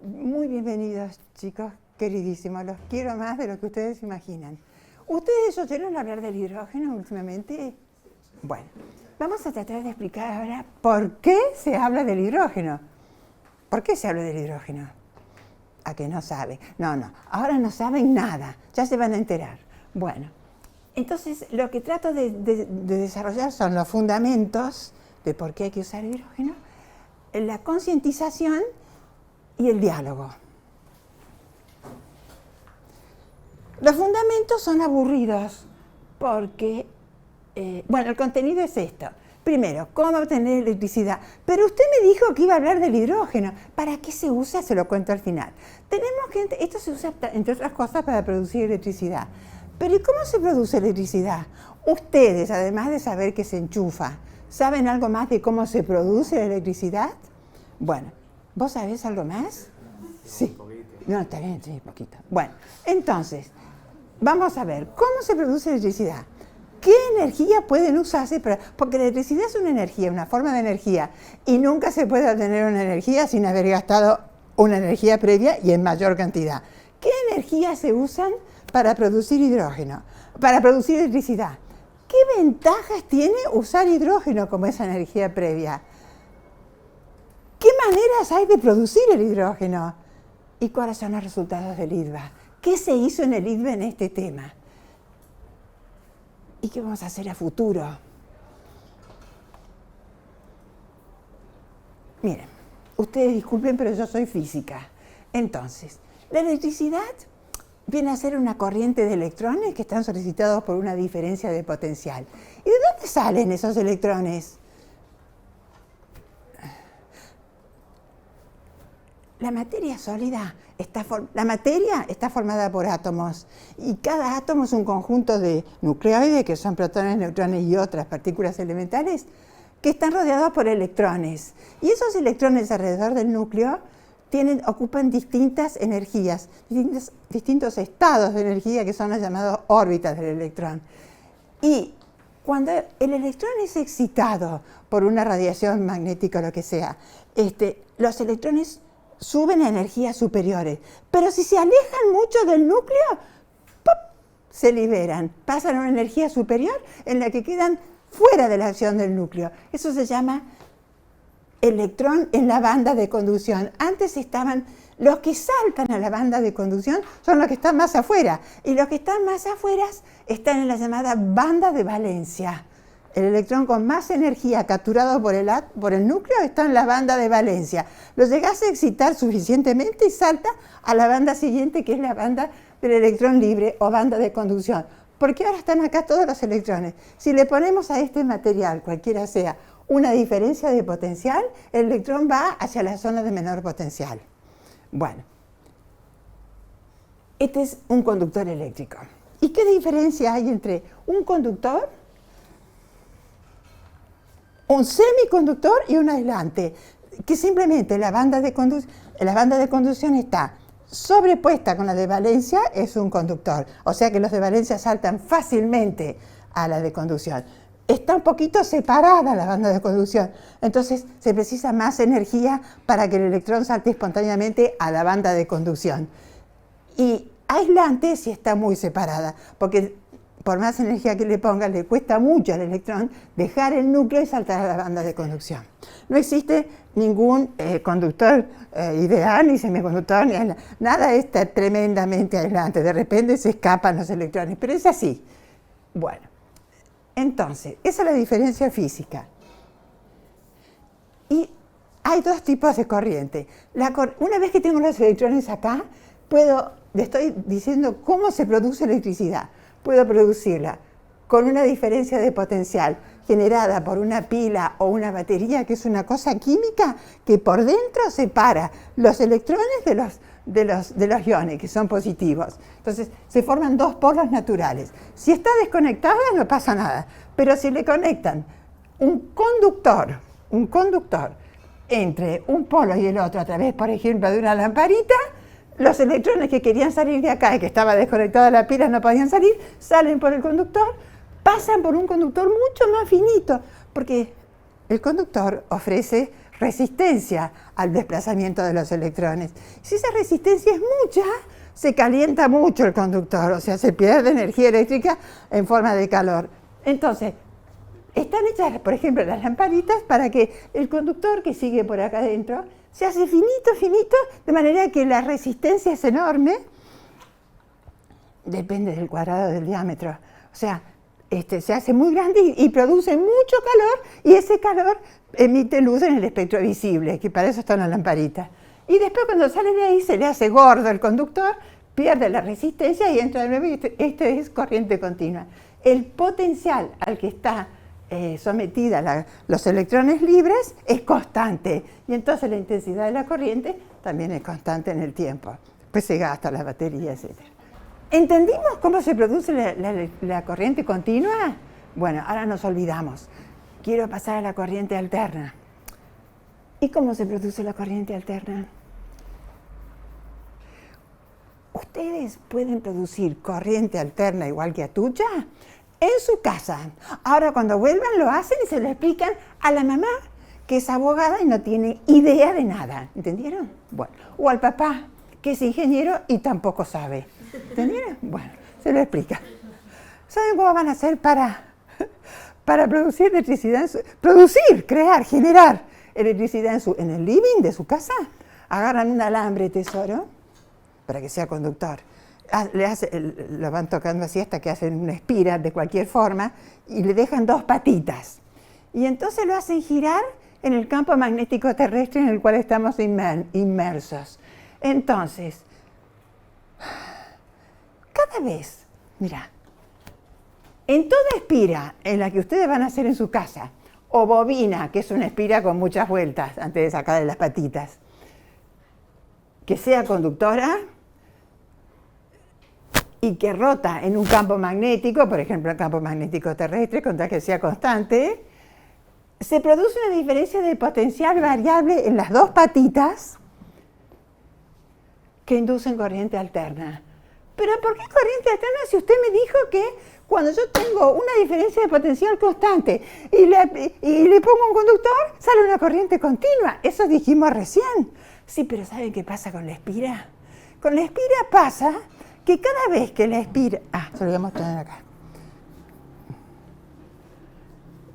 Muy bienvenidos, chicos, queridísimos. Los quiero más de lo que ustedes imaginan. ¿Ustedes oyeron hablar del hidrógeno últimamente? Bueno, vamos a tratar de explicar ahora por qué se habla del hidrógeno. ¿Por qué se habla del hidrógeno? ¿A que no saben? No, ahora no saben nada. Ya se van a enterar. Bueno, entonces lo que trato de desarrollar son los fundamentos de por qué hay que usar hidrógeno, la concientización y el diálogo. Los fundamentos son aburridos porque, bueno, el contenido es esto. Primero, cómo obtener electricidad. Pero usted me dijo que iba a hablar del hidrógeno. ¿Para qué se usa? Se lo cuento al final. Esto se usa, entre otras cosas, para producir electricidad. Pero ¿y cómo se produce electricidad? Ustedes, además de saber que se enchufa, ¿saben algo más de cómo se produce la electricidad? Bueno, ¿vos sabés algo más? Sí. No, está bien, sí, poquito. Bueno, entonces, vamos a ver, ¿cómo se produce electricidad? ¿Qué energía pueden usarse para...? Porque la electricidad es una energía, una forma de energía, y nunca se puede obtener una energía sin haber gastado una energía previa y en mayor cantidad. ¿Qué energías se usan para producir hidrógeno? Para producir electricidad. ¿Qué ventajas tiene usar hidrógeno como esa energía previa? ¿Qué maneras hay de producir el hidrógeno? ¿Y cuáles son los resultados del IDVA? ¿Qué se hizo en el IDVA en este tema? ¿Y qué vamos a hacer a futuro? Miren, ustedes disculpen, pero yo soy física. Entonces, la electricidad viene a ser una corriente de electrones que están solicitados por una diferencia de potencial. ¿Y de dónde salen esos electrones? La materia sólida está formada por átomos, y cada átomo es un conjunto de nucleoides, que son protones, neutrones y otras partículas elementales, que están rodeados por electrones. Y esos electrones alrededor del núcleo ocupan distintas energías, distintos estados de energía, que son las llamadas órbitas del electrón. Y cuando el electrón es excitado por una radiación magnética o lo que sea, los electrones suben a energías superiores, pero si se alejan mucho del núcleo, ¡pop!, se liberan, pasan a una energía superior en la que quedan fuera de la acción del núcleo. Eso se llama electrón en la banda de conducción. Antes estaban los que saltan a la banda de conducción, son los que están más afuera, y los que están más afuera están en la llamada banda de valencia. El electrón con más energía capturado por el núcleo está en la banda de valencia. Lo llegás a excitar suficientemente y salta a la banda siguiente, que es la banda del electrón libre o banda de conducción. Porque ahora están acá todos los electrones. Si le ponemos a este material, cualquiera sea, una diferencia de potencial, el electrón va hacia la zona de menor potencial. Bueno, este es un conductor eléctrico. ¿Y qué diferencia hay entre un conductor, un semiconductor y un aislante? Que simplemente la banda de conducción está sobrepuesta con la de valencia, es un conductor. O sea que los de valencia saltan fácilmente a la de conducción. Está un poquito separada la banda de conducción, entonces se precisa más energía para que el electrón salte espontáneamente a la banda de conducción. Y aislante sí está muy separada, porque por más energía que le ponga, le cuesta mucho al electrón dejar el núcleo y saltar a la banda de conducción. No existe ningún conductor ideal, ni semiconductor, ni aislante. Nada está tremendamente aislante. De repente se escapan los electrones, pero es así. Bueno, entonces, esa es la diferencia física. Y hay dos tipos de corriente. Una vez que tengo los electrones acá, le estoy diciendo cómo se produce electricidad. Puedo producirla con una diferencia de potencial generada por una pila o una batería, que es una cosa química que por dentro separa los electrones de los iones, que son positivos. Entonces se forman dos polos naturales. Si está desconectada no pasa nada, pero si le conectan un conductor entre un polo y el otro a través, por ejemplo, de una lamparita, los electrones que querían salir de acá y que estaba desconectada la pila no podían salir, salen por el conductor, pasan por un conductor mucho más finito, porque el conductor ofrece resistencia al desplazamiento de los electrones. Si esa resistencia es mucha, se calienta mucho el conductor, o sea, se pierde energía eléctrica en forma de calor. Entonces, están hechas, por ejemplo, las lamparitas para que el conductor que sigue por acá adentro se hace finito, finito, de manera que la resistencia es enorme, depende del cuadrado del diámetro. O sea, se hace muy grande y produce mucho calor, y ese calor emite luz en el espectro visible, que para eso está una lamparita. Y después, cuando sale de ahí, se le hace gordo el conductor, pierde la resistencia y entra de nuevo, y esto es corriente continua. El potencial al que está sometida los electrones libres es constante, y entonces la intensidad de la corriente también es constante en el tiempo. Después se gasta la batería, etc. ¿Entendimos cómo se produce la corriente continua? Bueno, ahora nos olvidamos. Quiero pasar a la corriente alterna. ¿Y cómo se produce la corriente alterna? ¿Ustedes pueden producir corriente alterna igual que Atucha? En su casa. Ahora, cuando vuelvan, lo hacen y se lo explican a la mamá, que es abogada y no tiene idea de nada. ¿Entendieron? Bueno. O al papá, que es ingeniero y tampoco sabe. ¿Entendieron? Bueno, se lo explica. ¿Saben cómo van a hacer para producir electricidad? Crear, generar electricidad en el living de su casa. Agarran un alambre, tesoro, para que sea conductor. Lo van tocando así hasta que hacen una espiral de cualquier forma y le dejan dos patitas. Y entonces lo hacen girar en el campo magnético terrestre en el cual estamos inmersos. Entonces, cada vez, mira, en toda espira en la que ustedes van a hacer en su casa, o bobina, que es una espira con muchas vueltas antes de sacarle las patitas, que sea conductora y que rota en un campo magnético, por ejemplo el campo magnético terrestre, con tal que sea constante, se produce una diferencia de potencial variable en las dos patitas que inducen corriente alterna. ¿Pero por qué corriente alterna si usted me dijo que cuando yo tengo una diferencia de potencial constante y le pongo un conductor, sale una corriente continua? Eso dijimos recién. Sí, pero ¿saben qué pasa con la espira? Con la espira pasa que cada vez que la espira... se lo voy a mostrar acá.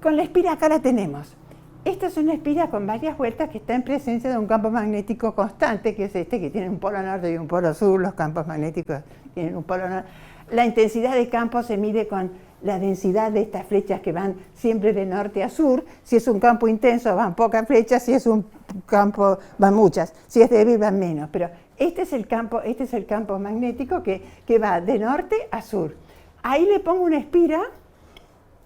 Con la espira acá la tenemos. Esta es una espira con varias vueltas que está en presencia de un campo magnético constante, que es este, que tiene un polo norte y un polo sur. Los campos magnéticos tienen un polo norte. La intensidad de campo se mide con la densidad de estas flechas que van siempre de norte a sur. Si es un campo intenso van pocas flechas, si es un campo van muchas, si es débil van menos. Pero este es el campo magnético que va de norte a sur. Ahí le pongo una espira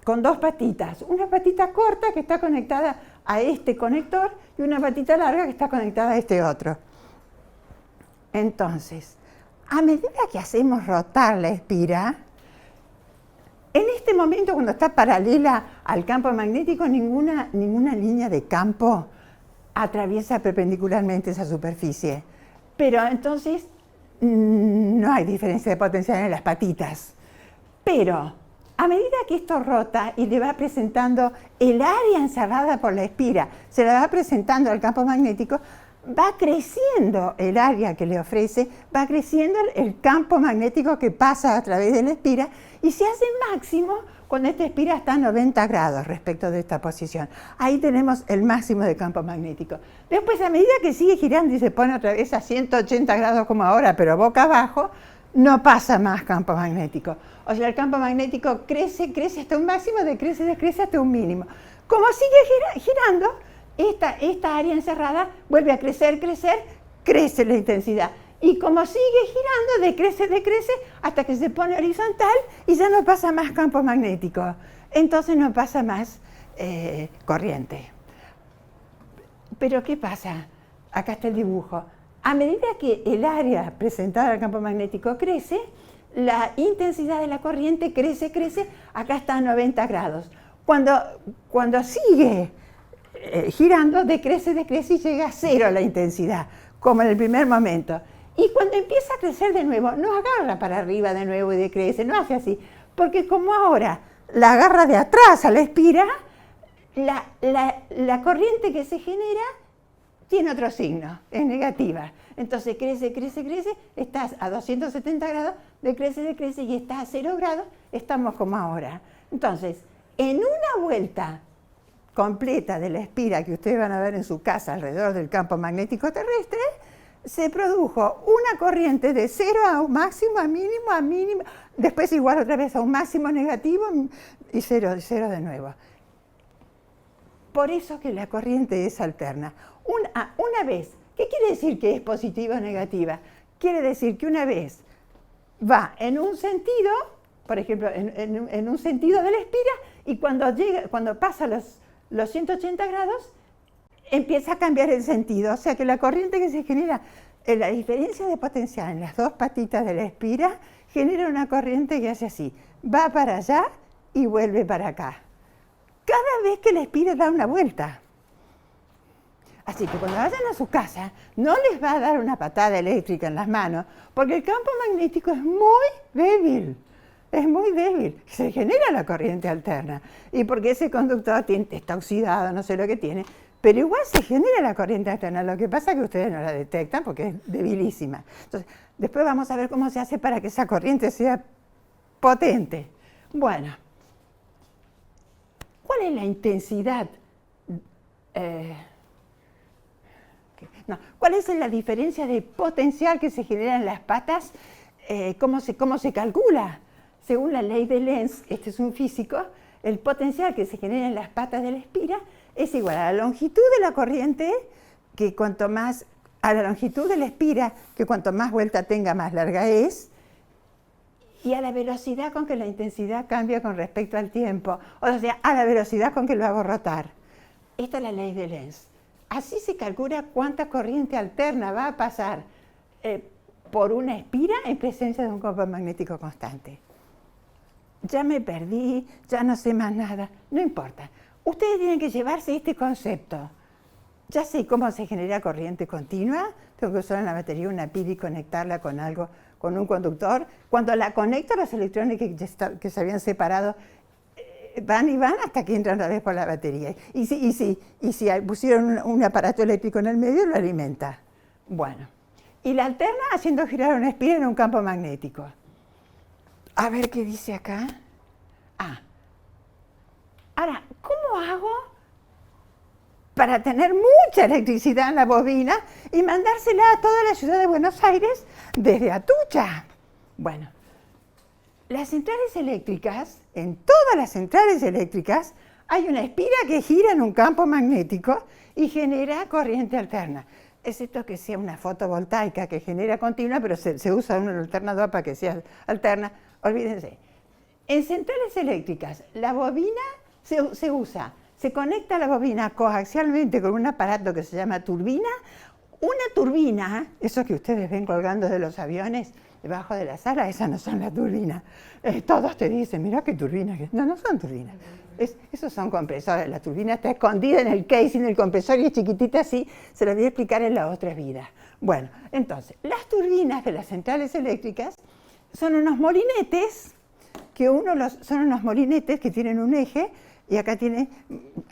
con dos patitas, una patita corta que está conectada a este conector y una patita larga que está conectada a este otro. Entonces, a medida que hacemos rotar la espira, en este momento, cuando está paralela al campo magnético, ninguna línea de campo atraviesa perpendicularmente esa superficie. Pero entonces no hay diferencia de potencial en las patitas. Pero a medida que esto rota y le va presentando el área encerrada por la espira, se la va presentando al campo magnético, va creciendo el área que le ofrece, va creciendo el campo magnético que pasa a través de la espira y se hace máximo cuando esta espira está a 90 grados respecto de esta posición. Ahí tenemos el máximo de campo magnético. Después, a medida que sigue girando y se pone otra vez a 180 grados como ahora, pero boca abajo, no pasa más campo magnético. O sea, el campo magnético crece hasta un máximo, decrece hasta un mínimo. Como sigue girando, esta área encerrada vuelve a crecer, crece la intensidad. Y como sigue girando, decrece, hasta que se pone horizontal y ya no pasa más campo magnético. Entonces no pasa más corriente. Pero ¿qué pasa? Acá está el dibujo. A medida que el área presentada al campo magnético crece, la intensidad de la corriente crece, acá está a 90 grados. Cuando sigue girando, decrece y llega a cero la intensidad, como en el primer momento. Y cuando empieza a crecer de nuevo, no agarra para arriba de nuevo y decrece, no hace así, porque como ahora la agarra de atrás a la espira, la corriente que se genera tiene otro signo, es negativa. Entonces crece, crece, crece, estás a 270 grados, decrece y estás a 0 grados, estamos como ahora. Entonces, en una vuelta completa de la espira que ustedes van a ver en su casa alrededor del campo magnético terrestre, se produjo una corriente de 0 a un máximo, a mínimo, después igual otra vez a un máximo negativo y 0 de nuevo. Por eso que la corriente es alterna. Una vez, ¿qué quiere decir que es positiva o negativa? Quiere decir que una vez va en un sentido, por ejemplo, en un sentido de la espira, y cuando pasa los 180 grados, empieza a cambiar el sentido. O sea que la corriente que se genera, la diferencia de potencial en las dos patitas de la espira, genera una corriente que hace así. Va para allá y vuelve para acá. Cada vez que la espira da una vuelta. Así que cuando vayan a su casa, no les va a dar una patada eléctrica en las manos, porque el campo magnético es muy débil. Es muy débil. Se genera la corriente alterna. Y porque ese conductor está oxidado, no sé lo que tiene, pero igual se genera la corriente alterna. Lo que pasa es que ustedes no la detectan porque es debilísima. Entonces, después vamos a ver cómo se hace para que esa corriente sea potente. Bueno, ¿cuál es la intensidad? ¿Cuál es la diferencia de potencial que se genera en las patas? ¿Cómo se calcula? Según la ley de Lenz, este es un físico, el potencial que se genera en las patas de la espira es igual a la longitud de la corriente, a la longitud de la espira, que cuanto más vuelta tenga, más larga es, y a la velocidad con que la intensidad cambia con respecto al tiempo, o sea, a la velocidad con que lo hago rotar. Esta es la ley de Lenz. Así se calcula cuánta corriente alterna va a pasar por una espira en presencia de un campo magnético constante. Ya me perdí, ya no sé más nada, no importa. Ustedes tienen que llevarse este concepto. Ya sé cómo se genera corriente continua, tengo que usar en la batería una pila y conectarla con algo, con un conductor. Cuando la conecto, los electrones que se habían separado van y van hasta que entran otra vez por la batería. Y si pusieron un aparato eléctrico en el medio, lo alimenta. Bueno, y la alterna haciendo girar una espira en un campo magnético. A ver qué dice acá. Ahora, ¿cómo hago para tener mucha electricidad en la bobina y mandársela a toda la ciudad de Buenos Aires desde Atucha? Bueno, las centrales eléctricas, en todas las centrales eléctricas, hay una espira que gira en un campo magnético y genera corriente alterna. Excepto que sea una fotovoltaica que genera continua, pero se usa un alternador para que sea alterna. Olvídense. En centrales eléctricas, la bobina se conecta a la bobina coaxialmente con un aparato que se llama turbina. Una turbina, eso que ustedes ven colgando de los aviones debajo de la sala, esas no son las turbinas. Todos te dicen, mirá qué turbinas. No son turbinas. Esos son compresores. La turbina está escondida en el casing del compresor y es chiquitita así. Se lo voy a explicar en la otra vida. Bueno, entonces, las turbinas de las centrales eléctricas son unos molinetes son unos molinetes que tienen un eje y acá tiene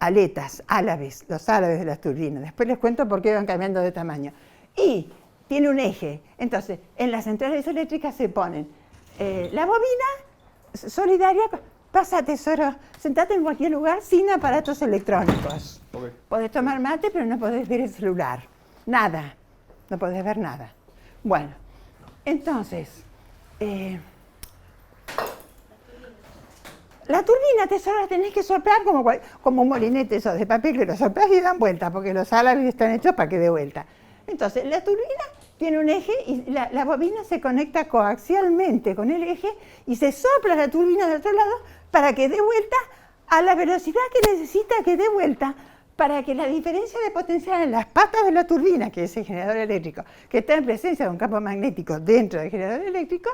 aletas, álabes, los álabes de las turbinas. Después les cuento por qué van cambiando de tamaño. Y tiene un eje. Entonces, en las centrales eléctricas se ponen la bobina solidaria. Pasa, tesoro, sentate en cualquier lugar sin aparatos electrónicos. Okay. Podés tomar mate, pero no podés ver el celular. Nada. No podés ver nada. Bueno, entonces, la turbina, tesoro, la tenés que soplar como un molinete esos de papel, que lo soplás y dan vuelta, porque los álabes están hechos para que dé vuelta. Entonces, la turbina tiene un eje y la bobina se conecta coaxialmente con el eje y se sopla la turbina de otro lado para que dé vuelta a la velocidad que necesita que dé vuelta para que la diferencia de potencial en las patas de la turbina, que es el generador eléctrico, que está en presencia de un campo magnético dentro del generador eléctrico,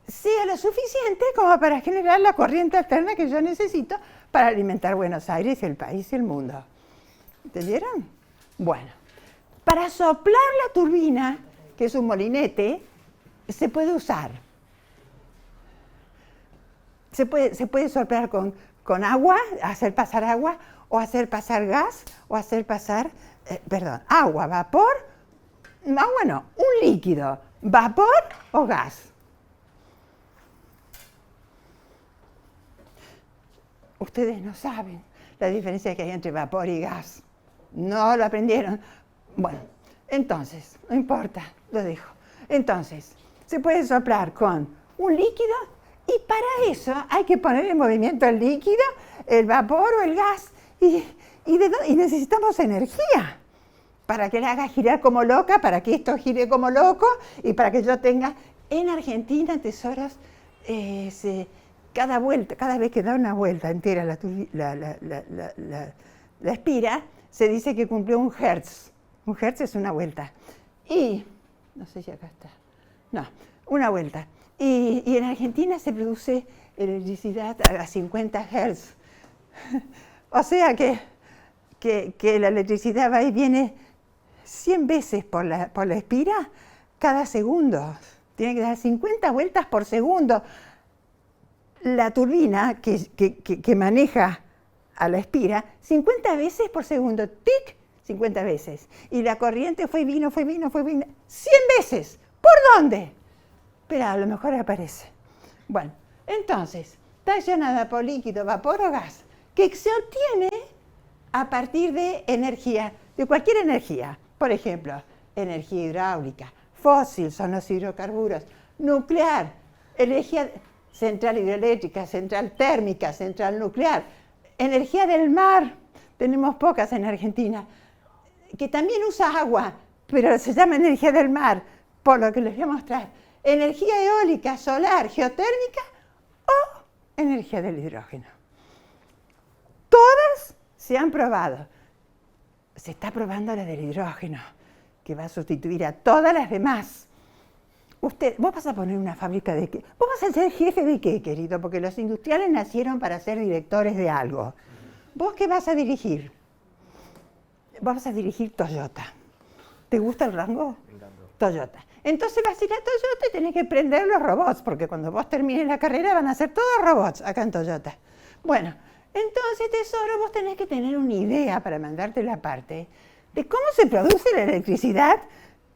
sea lo suficiente como para generar la corriente alterna que yo necesito para alimentar Buenos Aires, el país y el mundo. ¿Entendieron? Bueno, para soplar la turbina, que es un molinete, se puede usar. Se puede soplar con agua, hacer pasar agua, o hacer pasar gas, o hacer pasar agua, vapor, agua no, un líquido, vapor o gas. Ustedes no saben la diferencia que hay entre vapor y gas. No lo aprendieron. Bueno, entonces, no importa, lo dejo. Entonces, se puede soplar con un líquido y para eso hay que poner en movimiento el líquido, el vapor o el gas y necesitamos energía para que la haga girar como loca, para que esto gire como loco y para que yo tenga... En Argentina, tesoros, cada vez que da una vuelta entera la espira, se dice que cumplió un hertz. Un hertz es una vuelta. Y, no sé si acá está, no, una vuelta. Y en Argentina se produce electricidad a 50 hertz. O sea que la electricidad va y viene 100 veces por la espira cada segundo. Tiene que dar 50 vueltas por segundo. La turbina que maneja a la espira, 50 veces por segundo, tic, 50 veces. Y la corriente fue y vino, 100 veces. ¿Por dónde? Pero a lo mejor aparece. Bueno, entonces, está llenada por líquido, vapor o gas, que se obtiene a partir de energía, de cualquier energía. Por ejemplo, energía hidráulica, fósil, son los hidrocarburos, nuclear, energía central hidroeléctrica, central térmica, central nuclear, energía del mar, tenemos pocas en Argentina, que también usa agua, pero se llama energía del mar, por lo que les voy a mostrar. Energía eólica, solar, geotérmica o energía del hidrógeno. Todas se han probado. Se está probando la del hidrógeno, que va a sustituir a todas las demás. Vos vas a poner una fábrica de qué. Vos vas a ser jefe de qué, querido, porque los industriales nacieron para ser directores de algo. ¿Vos qué vas a dirigir? Vos vas a dirigir Toyota. ¿Te gusta el rango? Me encanta. Toyota. Entonces vas a ir a Toyota y tenés que prender los robots, porque cuando vos termines la carrera van a ser todos robots acá en Toyota. Bueno, entonces, tesoro, vos tenés que tener una idea para mandarte la parte de cómo se produce la electricidad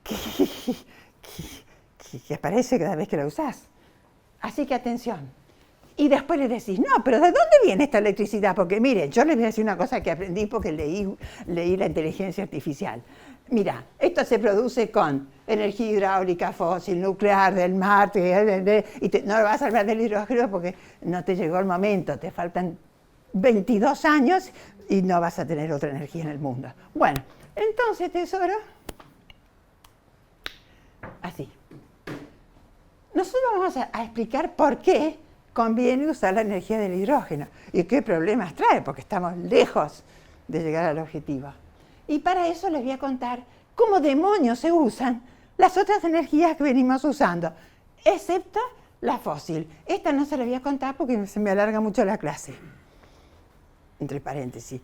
que aparece cada vez que la usás. Así que atención. Y después le decís, no, pero ¿de dónde viene esta electricidad? Porque mire, yo les voy a decir una cosa que aprendí porque leí la inteligencia artificial. Mira, esto se produce con energía hidráulica, fósil, nuclear, del mar, no vas a hablar del hidrógeno porque no te llegó el momento, te faltan 22 años y no vas a tener otra energía en el mundo. Bueno, entonces, tesoro, así. Nosotros vamos a explicar por qué conviene usar la energía del hidrógeno y qué problemas trae, porque estamos lejos de llegar al objetivo. Y para eso les voy a contar cómo demonios se usan las otras energías que venimos usando, excepto la fósil. Esta no se la voy a contar porque se me alarga mucho la clase. Entre paréntesis.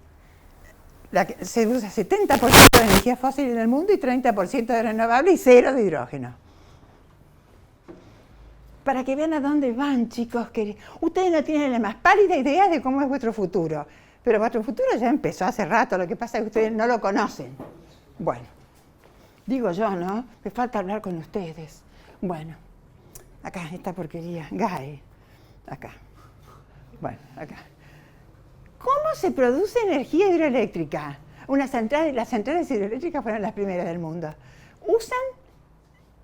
Se usa 70% de energía fósil en el mundo y 30% de renovable y 0 de hidrógeno. Para que vean a dónde van, chicos. Ustedes no tienen la más pálida idea de cómo es vuestro futuro. Pero vuestro futuro ya empezó hace rato, lo que pasa es que ustedes no lo conocen. Bueno, digo yo, ¿no? Me falta hablar con ustedes. Bueno, acá, esta porquería, GAE. Acá. Bueno, acá. ¿Cómo se produce energía hidroeléctrica? Las centrales hidroeléctricas fueron las primeras del mundo. Usan...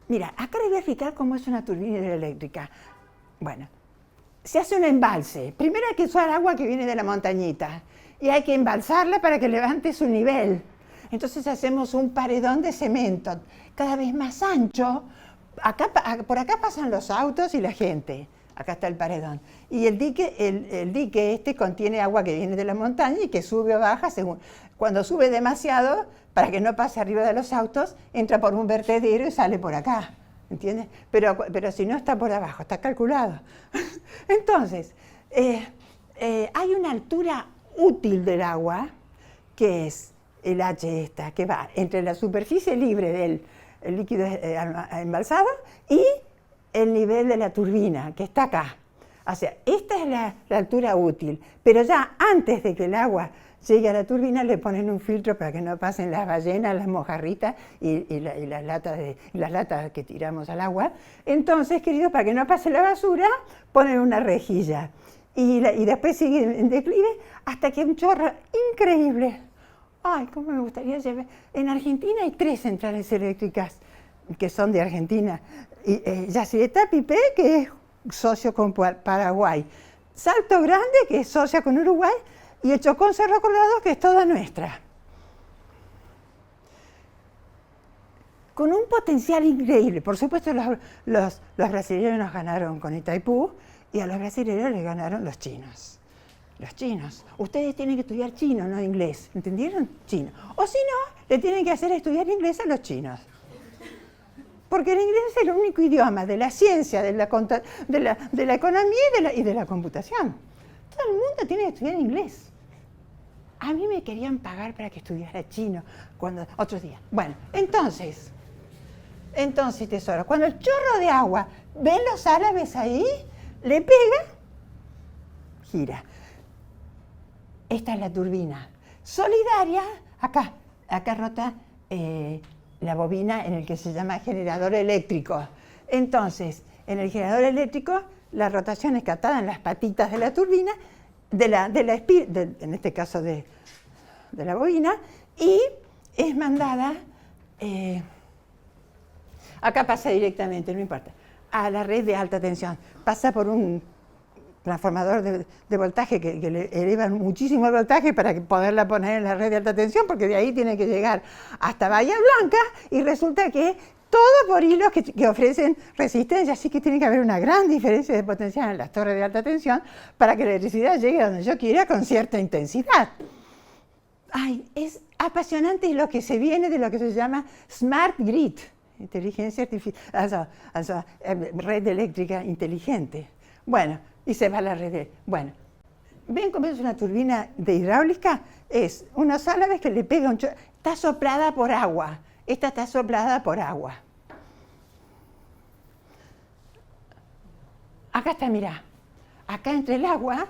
Mira, acá les voy a explicar cómo es una turbina hidroeléctrica. Bueno, se hace un embalse. Primero hay que usar agua que viene de la montañita y hay que embalsarla para que levante su nivel. Entonces hacemos un paredón de cemento cada vez más ancho. Por acá pasan los autos y la gente. Acá está el paredón. Y el dique este contiene agua que viene de la montaña y que sube o baja según. Cuando sube demasiado, para que no pase arriba de los autos, entra por un vertedero y sale por acá. ¿Entiendes? Pero si no está por abajo, está calculado. Entonces, hay una altura útil del agua, que es el H que va entre la superficie libre del líquido embalsado y el nivel de la turbina, que está acá. O sea, esta es la altura útil, pero ya antes de que el agua llegue a la turbina, le ponen un filtro para que no pasen las ballenas, las mojarritas y las latas que tiramos al agua. Entonces, queridos, para que no pase la basura, ponen una rejilla. Y después sigue en declive hasta que un chorro increíble. Ay, cómo me gustaría llevar. En Argentina hay 3 centrales eléctricas que son de Argentina. Yacyretá Pipé, que es socio con Paraguay. Salto Grande, que es socia con Uruguay. Y el Chocón Cerro Colorado, que es toda nuestra. Con un potencial increíble. Por supuesto, los brasileños nos ganaron con Itaipú y a los brasileños les ganaron los chinos. Los chinos. Ustedes tienen que estudiar chino, no inglés. ¿Entendieron? Chino. O si no, le tienen que hacer estudiar inglés a los chinos. Porque el inglés es el único idioma de la ciencia, de la economía y de la computación. Todo el mundo tiene que estudiar inglés. A mí me querían pagar para que estudiara chino otros días. Bueno, entonces, tesoro, cuando el chorro de agua, ¿ven los árabes ahí? Le pega, gira. Esta es la turbina. Solidaria, acá rota la bobina en el que se llama generador eléctrico. Entonces, en el generador eléctrico, la rotación es captada en las patitas de la turbina, en este caso de la bobina, y es mandada, acá pasa directamente, no importa, a la red de alta tensión. Pasa por un transformador de voltaje que le elevan muchísimo el voltaje para poderla poner en la red de alta tensión, porque de ahí tiene que llegar hasta Bahía Blanca, y resulta que todo por hilos que ofrecen resistencia, así que tiene que haber una gran diferencia de potencial en las torres de alta tensión para que la electricidad llegue a donde yo quiera con cierta intensidad. Ay, es apasionante lo que se viene de lo que se llama Smart Grid, inteligencia artificial, red eléctrica inteligente. Bueno, y se va a la red. Bueno, ¿ven cómo es una turbina de hidráulica? Es unos árabes que le pega un chorro. Está soplada por agua. Esta está soplada por agua. Acá está, mirá. Acá entre el agua,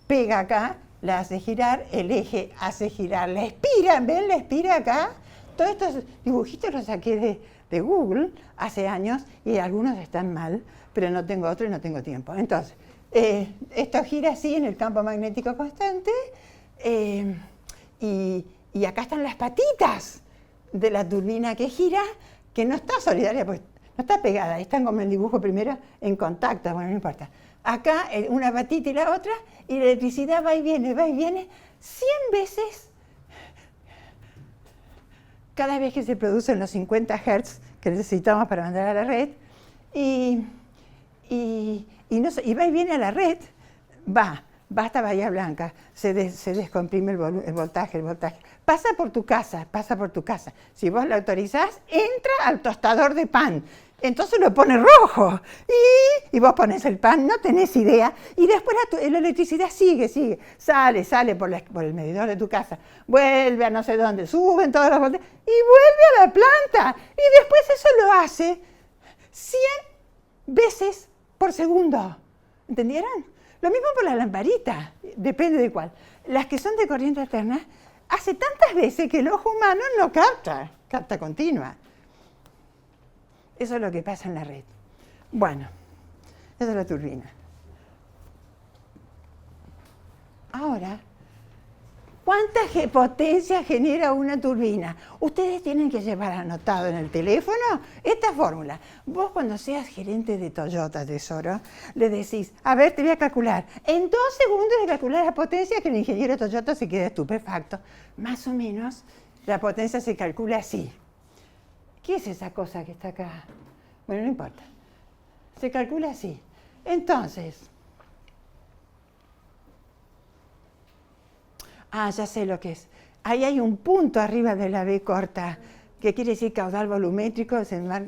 pega acá, la hace girar, el eje hace girar, la espira, ¿ven? La espira acá. Todos estos dibujitos los saqué de Google hace años y algunos están mal, pero no tengo otro y no tengo tiempo. Entonces, esto gira así en el campo magnético constante y acá están las patitas de la turbina que gira, que no está solidaria, pues no está pegada, están como el dibujo primero en contacto, bueno, no importa. Acá una patita y la otra, y la electricidad va y viene 100 veces cada vez que se producen los 50 Hz que necesitamos para mandar a la red, y va y viene a la red, va hasta Bahía Blanca, se descomprime el voltaje. Pasa por tu casa. Si vos lo autorizás, entra al tostador de pan. Entonces lo pone rojo. Y vos pones el pan, no tenés idea. Y después la electricidad sigue. Sale por el medidor de tu casa. Vuelve a no sé dónde. Suben todos los voltajes. Y vuelve a la planta. Y después eso lo hace 100 veces por segundo. ¿Entendieron? Lo mismo por la lamparita, depende de cuál. Las que son de corriente alterna, hace tantas veces que el ojo humano no capta continua. Eso es lo que pasa en la red. Bueno, esa es la turbina. Ahora, ¿cuánta potencia genera una turbina? Ustedes tienen que llevar anotado en el teléfono esta fórmula. Vos cuando seas gerente de Toyota, tesoro, le decís, a ver, te voy a calcular. En 2 segundos de calcular la potencia, que el ingeniero Toyota se queda estupefacto. Más o menos, la potencia se calcula así. ¿Qué es esa cosa que está acá? Bueno, no importa. Se calcula así. Entonces, ya sé lo que es. Ahí hay un punto arriba de la B corta, que quiere decir caudal volumétrico.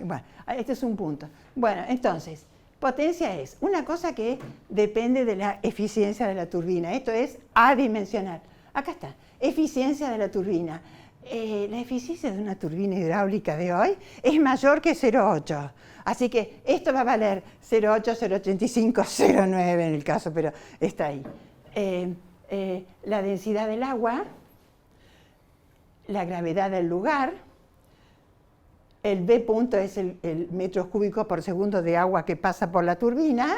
Bueno, este es un punto. Bueno, entonces, potencia es una cosa que depende de la eficiencia de la turbina. Esto es adimensional. Acá está, eficiencia de la turbina. La eficiencia de una turbina hidráulica de hoy es mayor que 0,8. Así que esto va a valer 0,8, 0,85, 0,9 en el caso, pero está ahí. la densidad del agua, la gravedad del lugar, el B punto es el metros cúbicos por segundo de agua que pasa por la turbina,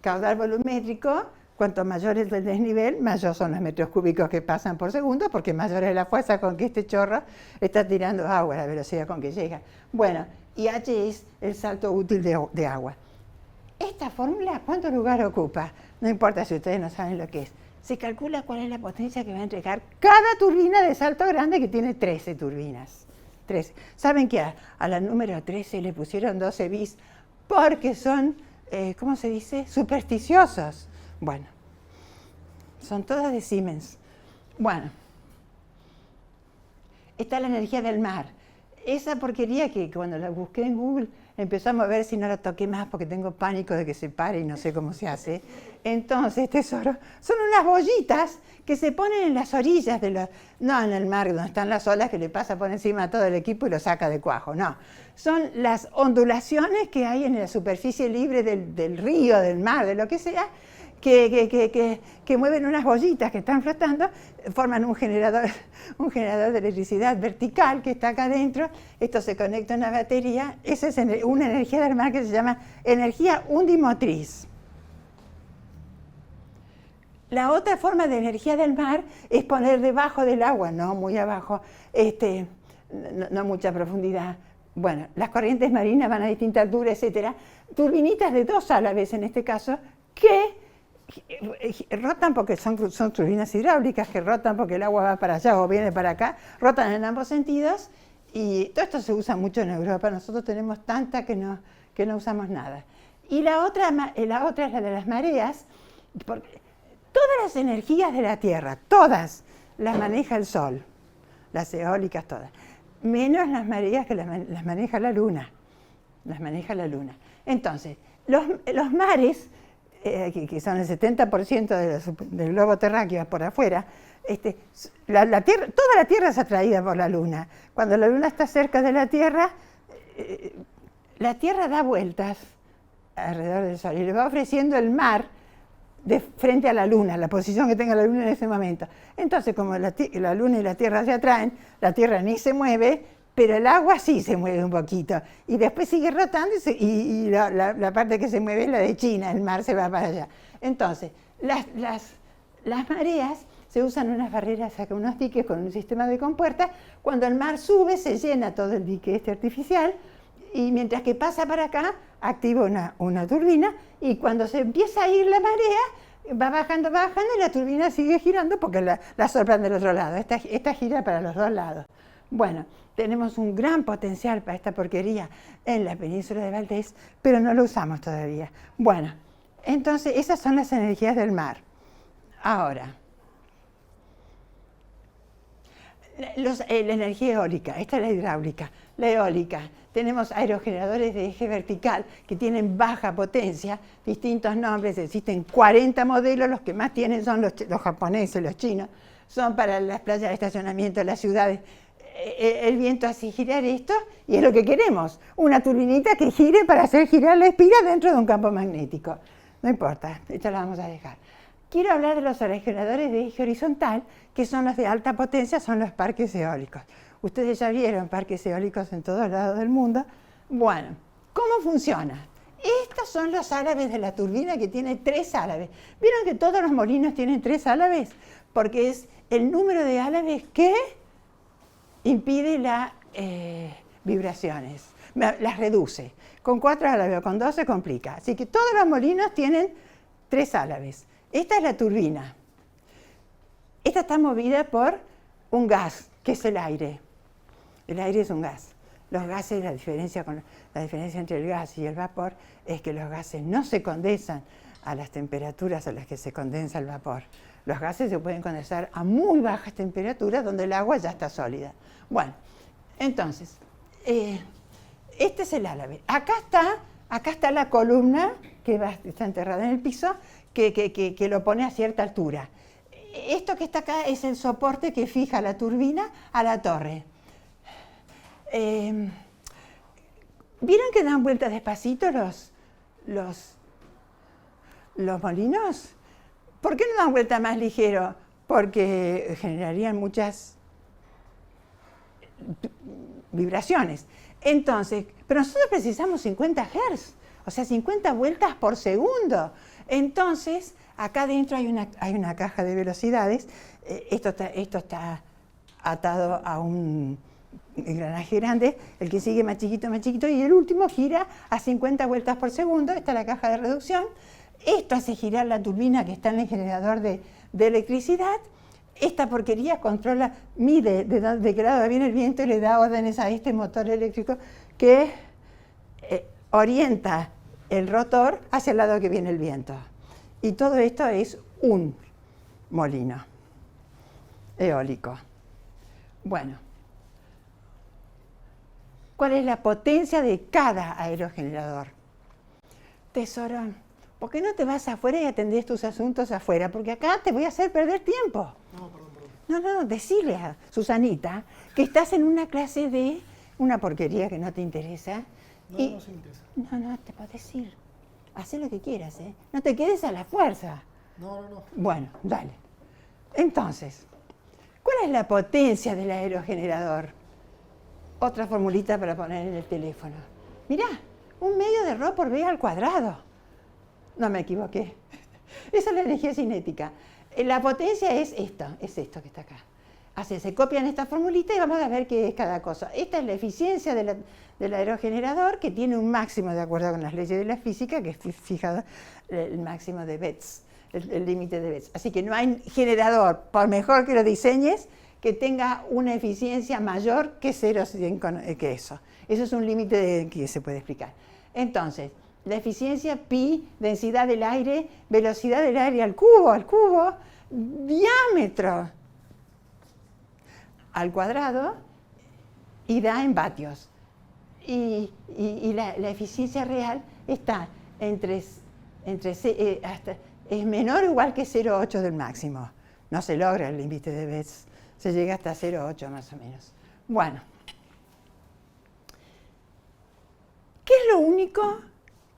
caudal volumétrico. Cuanto mayor es el desnivel, mayor son los metros cúbicos que pasan por segundo, porque mayor es la fuerza con que este chorro está tirando agua, la velocidad con que llega. Bueno, y H es el salto útil de agua. Esta fórmula, ¿cuánto lugar ocupa? No importa si ustedes no saben lo que es. Se calcula cuál es la potencia que va a entregar cada turbina de salto grande, que tiene 13 turbinas. 13. ¿Saben que a la número 13 le pusieron 12 bis? Porque son, ¿cómo se dice?, supersticiosos. Bueno, son todas de Siemens. Bueno, está la energía del mar. Esa porquería que cuando la busqué en Google empezamos a ver si no la toqué más porque tengo pánico de que se pare y no sé cómo se hace. Entonces, tesoro, son unas bollitas que se ponen en las orillas de los... No en el mar donde están las olas que le pasa por encima a todo el equipo y lo saca de cuajo, no. Son las ondulaciones que hay en la superficie libre del río, del mar, de lo que sea, que mueven unas bollitas que están flotando, forman un generador de electricidad vertical que está acá adentro. Esto se conecta a una batería. Esa es una energía del mar que se llama energía undimotriz. La otra forma de energía del mar es poner debajo del agua, no muy abajo, no mucha profundidad. Bueno, las corrientes marinas van a distinta altura, etcétera. Turbinitas de 2 a la vez en este caso, que rotan porque son turbinas hidráulicas que rotan porque el agua va para allá o viene para acá, rotan en ambos sentidos, y todo esto se usa mucho en Europa. Nosotros tenemos tanta que no usamos nada. Y la otra es la de las mareas, porque todas las energías de la Tierra, todas las maneja el Sol, las eólicas todas, menos las mareas que las maneja la Luna, Entonces, los mares, que son el 70% del globo terráqueo por afuera, toda la Tierra es atraída por la Luna. Cuando la Luna está cerca de la Tierra da vueltas alrededor del Sol y le va ofreciendo el mar de frente a la Luna, la posición que tenga la Luna en ese momento. Entonces, como la Luna y la Tierra se atraen, la Tierra ni se mueve, pero el agua sí se mueve un poquito. Y después sigue rotando y la parte que se mueve es la de China, el mar se va para allá. Entonces, las mareas se usan unas barreras, unos diques con un sistema de compuertas. Cuando el mar sube, se llena todo el dique artificial, y mientras que pasa para acá, activa una turbina, y cuando se empieza a ir la marea, va bajando, y la turbina sigue girando porque la soplan del otro lado. Esta gira para los dos lados. Bueno, tenemos un gran potencial para esta porquería en la península de Valdés, pero no lo usamos todavía. Bueno, entonces esas son las energías del mar. Ahora, la energía eólica, esta es la hidráulica, la eólica. Tenemos aerogeneradores de eje vertical que tienen baja potencia, distintos nombres, existen 40 modelos, los que más tienen son los japoneses, los chinos, son para las playas de estacionamiento, las ciudades. El viento hace girar esto y es lo que queremos, una turbinita que gire para hacer girar la espiga dentro de un campo magnético. No importa, esto lo vamos a dejar. Quiero hablar de los aerogeneradores de eje horizontal, que son los de alta potencia, son los parques eólicos. Ustedes ya vieron parques eólicos en todos lados del mundo. Bueno, ¿cómo funciona? Estos son los álabes de la turbina, que tiene 3 álabes. ¿Vieron que todos los molinos tienen 3 álabes? Porque es el número de álabes que impide las vibraciones, las reduce. Con 4 álabes o con 2 se complica. Así que todos los molinos tienen 3 álabes. Esta es la turbina. Esta está movida por un gas, que es el aire. El aire es un gas. Los gases, la diferencia entre el gas y el vapor es que los gases no se condensan a las temperaturas a las que se condensa el vapor. Los gases se pueden condensar a muy bajas temperaturas donde el agua ya está sólida. Bueno, entonces, este es el álabe. Acá está la columna que está enterrada en el piso, que lo pone a cierta altura. Esto que está acá es el soporte que fija la turbina a la torre. ¿Vieron que dan vueltas despacito los molinos? ¿Por qué no dan vuelta más ligero? Porque generarían muchas vibraciones. Entonces, pero nosotros precisamos 50 Hz, o sea, 50 vueltas por segundo. Entonces, acá adentro hay una caja de velocidades. Esto está atado a un engranaje grande, el que sigue más chiquito, y el último gira a 50 vueltas por segundo. Esta es la caja de reducción. Esto hace girar la turbina que está en el generador de electricidad. Esta porquería controla, mide de qué lado viene el viento y le da órdenes a este motor eléctrico que orienta el rotor hacia el lado que viene el viento. Y todo esto es un molino eólico. Bueno, ¿cuál es la potencia de cada aerogenerador? Tesoro, ¿por qué no te vas afuera y atendés tus asuntos afuera? Porque acá te voy a hacer perder tiempo. No, perdón. No, decile a Susanita que estás en una clase de una porquería que no te interesa. No, y... no se me interesa. No, te puedes ir. Haz lo que quieras, ¿eh? No te quedes a la fuerza. No. Bueno, dale. Entonces, ¿cuál es la potencia del aerogenerador? Otra formulita para poner en el teléfono. Mirá, un medio de Rho por V al cuadrado. No me equivoqué. Esa es la energía cinética. La potencia es esto que está acá. Así, se copian esta formulita y vamos a ver qué es cada cosa. Esta es la eficiencia del aerogenerador, que tiene un máximo de acuerdo con las leyes de la física, que es fijado el máximo de Betz, el límite de Betz. Así que no hay generador, por mejor que lo diseñes, que tenga una eficiencia mayor que 0,100 que eso. Eso es un límite que se puede explicar. Entonces, la eficiencia pi, densidad del aire, velocidad del aire al cubo, diámetro al cuadrado, y da en vatios. Y la eficiencia real está es menor o igual que 0,8 del máximo. No se logra el límite de Betz, se llega hasta 0,8 más o menos. Bueno, ¿qué es lo único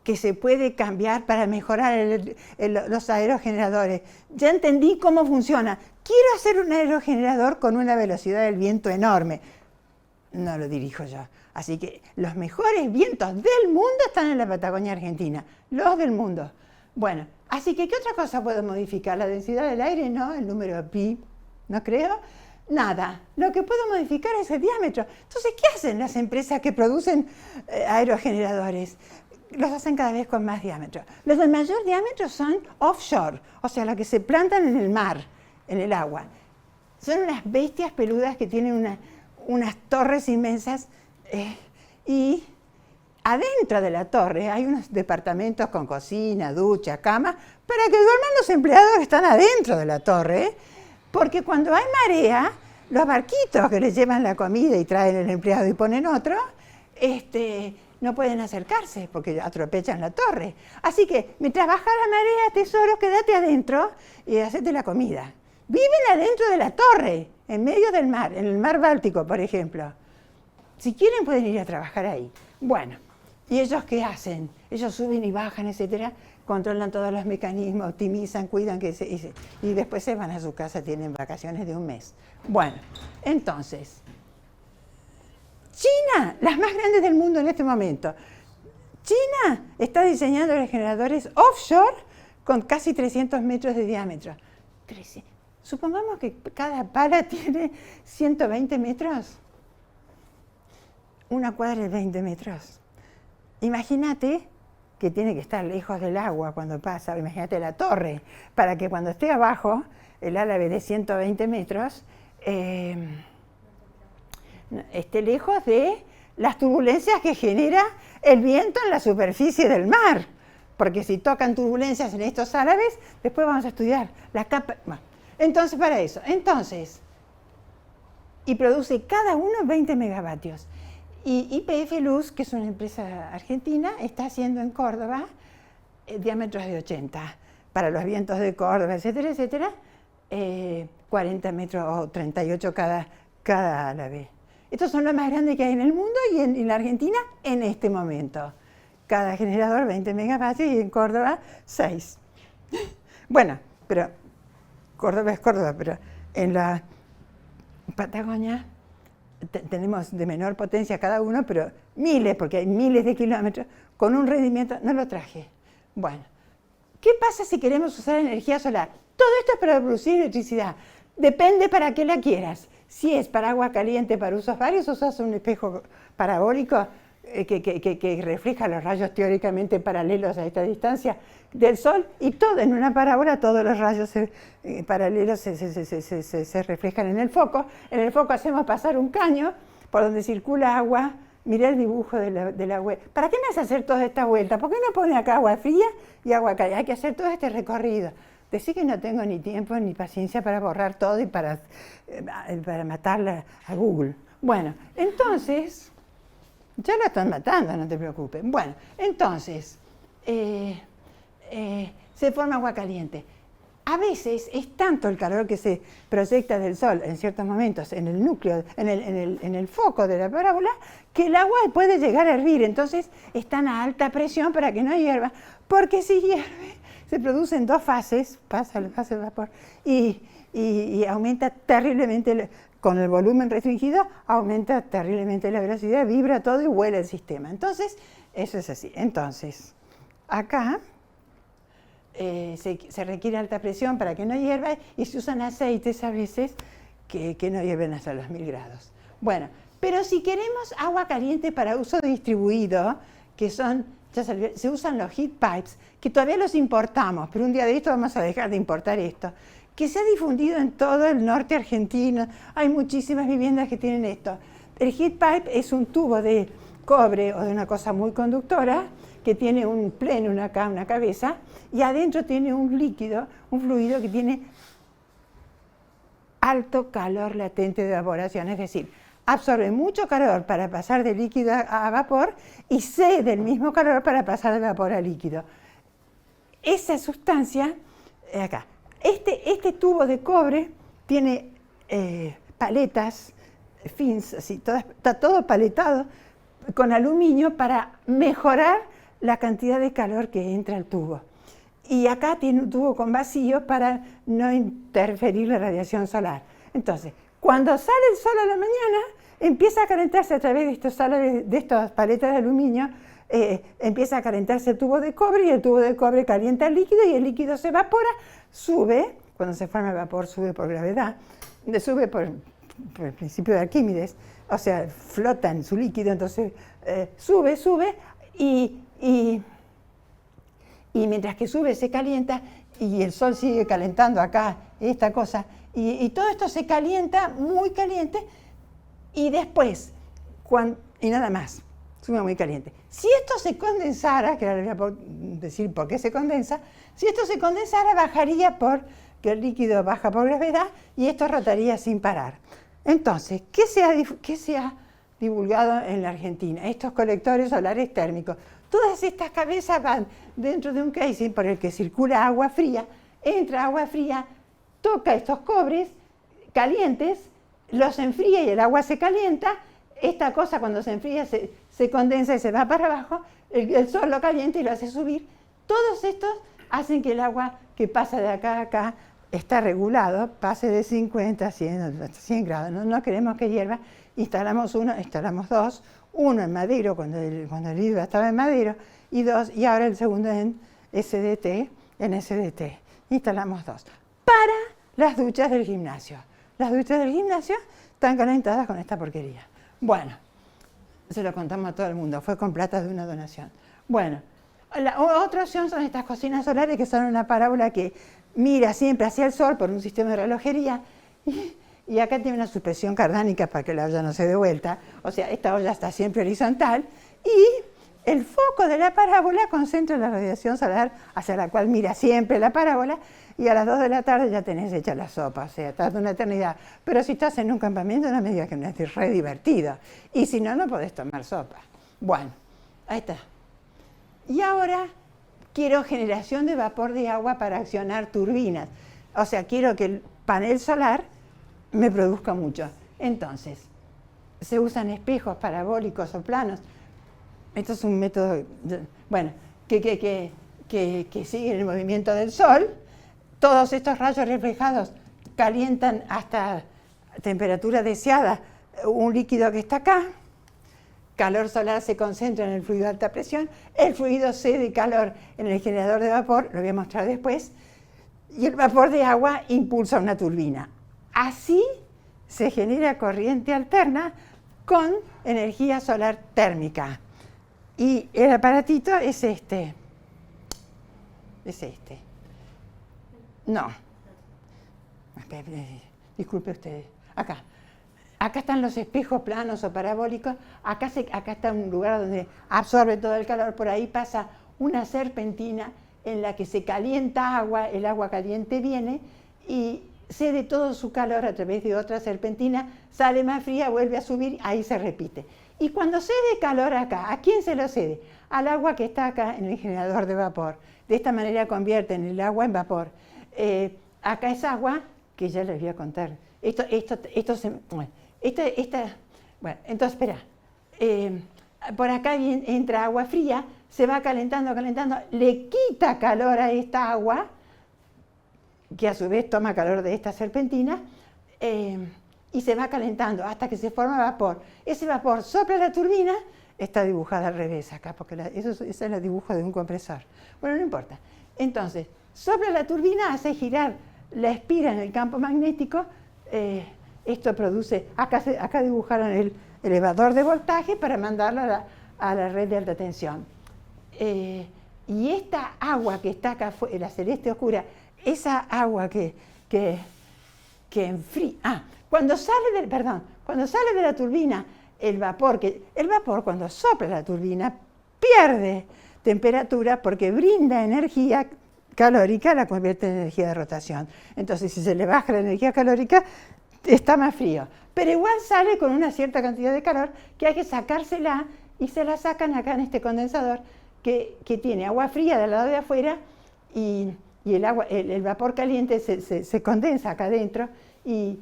que se puede cambiar para mejorar los aerogeneradores? Ya entendí cómo funciona. Quiero hacer un aerogenerador con una velocidad del viento enorme. No lo dirijo yo. Así que los mejores vientos del mundo están en la Patagonia Argentina. Los del mundo. Bueno, así que ¿qué otra cosa puedo modificar? La densidad del aire, no, el número pi, no creo. Nada. Lo que puedo modificar es el diámetro. Entonces, ¿qué hacen las empresas que producen aerogeneradores? Los hacen cada vez con más diámetro. Los de mayor diámetro son offshore, o sea, los que se plantan en el mar, en el agua. Son unas bestias peludas que tienen unas torres inmensas y adentro de la torre hay unos departamentos con cocina, ducha, cama, para que duerman los empleados que están adentro de la torre, porque cuando hay marea, los barquitos que les llevan la comida y traen el empleado y ponen otro, no pueden acercarse porque atropellan la torre. Así que mientras baja la marea, tesoro, quédate adentro y hacete la comida. Viven adentro de la torre, en medio del mar, en el mar Báltico, por ejemplo. Si quieren pueden ir a trabajar ahí. Bueno, ¿y ellos qué hacen? Ellos suben y bajan, etcétera, controlan todos los mecanismos, optimizan, cuidan, y después se van a su casa, tienen vacaciones de un mes. Bueno, entonces, China, las más grandes del mundo en este momento. China está diseñando los generadores offshore con casi 300 metros de diámetro. Supongamos que cada pala tiene 120 metros. Una cuadra es 20 metros. Imagínate que tiene que estar lejos del agua cuando pasa. Imagínate la torre, para que cuando esté abajo, el árabe de 120 metros, esté lejos de las turbulencias que genera el viento en la superficie del mar. Porque si tocan turbulencias en estos árabes, después vamos a estudiar la capa. Bueno, entonces, para eso. Y produce cada uno 20 megavatios. Y YPF Luz, que es una empresa argentina, está haciendo en Córdoba diámetros de 80. Para los vientos de Córdoba, etcétera, etcétera, 40 metros o 38 cada árabe. Estos son los más grandes que hay en el mundo y en la Argentina en este momento. Cada generador 20 megavatios y en Córdoba 6. Bueno, pero Córdoba es Córdoba, pero en la Patagonia tenemos de menor potencia cada uno, pero miles, porque hay miles de kilómetros, con un rendimiento, no lo traje. Bueno, ¿qué pasa si queremos usar energía solar? Todo esto es para producir electricidad. Depende para qué la quieras. Si es para agua caliente, para usos varios, usas un espejo parabólico que refleja los rayos teóricamente paralelos a esta distancia del Sol, y todo en una parábola, todos los rayos paralelos se reflejan en el foco. En el foco hacemos pasar un caño por donde circula agua. Mirá el dibujo de la web. ¿Para qué me hace hacer toda esta vuelta? ¿Por qué no pone acá agua fría y agua caliente? Hay que hacer todo este recorrido. Decir que no tengo ni tiempo ni paciencia para borrar todo y para matarla a Google. Bueno, entonces, ya la están matando, no te preocupes. Bueno, entonces, se forma agua caliente. A veces es tanto el calor que se proyecta del Sol en ciertos momentos en el núcleo, en el foco de la parábola, que el agua puede llegar a hervir. Entonces están a alta presión para que no hierva, porque si hierve se producen dos fases, pasa la fase de vapor, y aumenta terriblemente, con el volumen restringido, aumenta terriblemente la velocidad, vibra todo y huele el sistema. Entonces, eso es así. Entonces, acá se requiere alta presión para que no hierva y se usan aceites a veces que no hierven hasta los 1000 grados. Bueno, pero si queremos agua caliente para uso distribuido, que son, ya se usan los heat pipes, que todavía los importamos, pero un día de esto vamos a dejar de importar esto, que se ha difundido en todo el norte argentino. Hay muchísimas viviendas que tienen esto. El heat pipe es un tubo de cobre o de una cosa muy conductora que tiene un pleno, una cabeza, y adentro tiene un líquido, un fluido que tiene alto calor latente de evaporación, es decir, absorbe mucho calor para pasar de líquido a vapor y cede el mismo calor para pasar de vapor a líquido. Esa sustancia, acá, este tubo de cobre tiene paletas, fins, así, está todo paletado con aluminio para mejorar la cantidad de calor que entra al tubo. Y acá tiene un tubo con vacío para no interferir la radiación solar. Entonces, cuando sale el sol a la mañana, empieza a calentarse a través de estas paletas de aluminio, empieza a calentarse el tubo de cobre y el tubo de cobre calienta el líquido y el líquido se evapora, sube, cuando se forma el vapor sube por gravedad, sube por el principio de Arquímedes, o sea, flota en su líquido, entonces sube y mientras que sube se calienta y el sol sigue calentando acá esta cosa y todo esto se calienta muy caliente y después, y nada más, sube muy caliente. Si esto se condensara, que ahora les voy a decir por qué se condensa, si esto se condensara bajaría que el líquido baja por gravedad y esto rotaría sin parar. Entonces, ¿qué se ha divulgado en la Argentina? Estos colectores solares térmicos. Todas estas cabezas van dentro de un casing por el que circula agua fría, entra agua fría, toca estos cobres calientes, los enfría y el agua se calienta. Esta cosa cuando se enfría se condensa y se va para abajo, el sol lo calienta y lo hace subir. Todos estos hacen que el agua que pasa de acá a acá está regulado, pase de 50 a 100, hasta 100 grados. No queremos que hierva. Instalamos uno, instalamos dos, uno en Madero cuando el IDVA estaba en Madero y ahora el segundo en SDT. Instalamos dos. Para las duchas del gimnasio. Las duchas del gimnasio están calentadas con esta porquería. Bueno, se lo contamos a todo el mundo, fue con plata de una donación. Bueno, la otra opción son estas cocinas solares que son una parábola que mira siempre hacia el sol por un sistema de relojería y acá tiene una suspensión cardánica para que la olla no se dé vuelta, o sea, esta olla está siempre horizontal y el foco de la parábola concentra la radiación solar hacia la cual mira siempre la parábola y a las 2 de la tarde ya tenés hecha la sopa, o sea, tarda una eternidad. Pero si estás en un campamento no me digas que no es re divertido y si no, no podés tomar sopa. Bueno, ahí está. Y ahora quiero generación de vapor de agua para accionar turbinas. O sea, quiero que el panel solar me produzca mucho. Entonces, se usan espejos parabólicos o planos. Esto es un método, bueno, que sigue el movimiento del sol, todos estos rayos reflejados calientan hasta temperatura deseada un líquido que está acá. Calor solar se concentra en el fluido de alta presión, el fluido cede calor en el generador de vapor, lo voy a mostrar después, y el vapor de agua impulsa una turbina. Así se genera corriente alterna con energía solar térmica. Y el aparatito es este. Es este. No. Disculpe ustedes. Acá. Acá están los espejos planos o parabólicos. Acá está un lugar donde absorbe todo el calor. Por ahí pasa una serpentina en la que se calienta agua. El agua caliente viene y cede todo su calor a través de otra serpentina. Sale más fría, vuelve a subir, ahí se repite. Y cuando cede calor acá, ¿a quién se lo cede? Al agua que está acá en el generador de vapor. De esta manera convierten el agua en vapor. Acá es agua, que ya les voy a contar. Bueno, entonces, espera. Por acá entra agua fría, se va calentando, le quita calor a esta agua, que a su vez toma calor de esta serpentina, y se va calentando hasta que se forma vapor. Ese vapor sopla la turbina, está dibujada al revés acá, porque ese es el dibujo de un compresor. Bueno, no importa. Entonces, sopla la turbina, hace girar la espira en el campo magnético. Esto produce, acá dibujaron el elevador de voltaje para mandarlo a la red de alta tensión. Y esta agua que está acá, la celeste oscura, esa agua que enfría, cuando sale de la turbina, el vapor cuando sopla la turbina pierde temperatura porque brinda energía calórica, la convierte en energía de rotación. Entonces, si se le baja la energía calórica, está más frío. Pero igual sale con una cierta cantidad de calor que hay que sacársela y se la sacan acá en este condensador que tiene agua fría del lado de afuera y el vapor caliente se condensa acá adentro y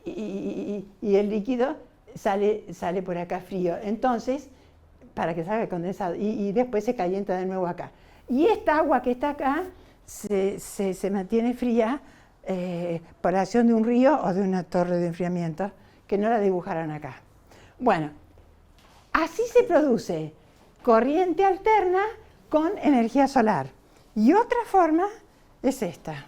el líquido sale por acá frío. Entonces, para que salga condensado y después se calienta de nuevo acá. Y esta agua que está acá se mantiene fría por la acción de un río o de una torre de enfriamiento, que no la dibujaron acá. Bueno, así se produce corriente alterna con energía solar. Y otra forma es esta.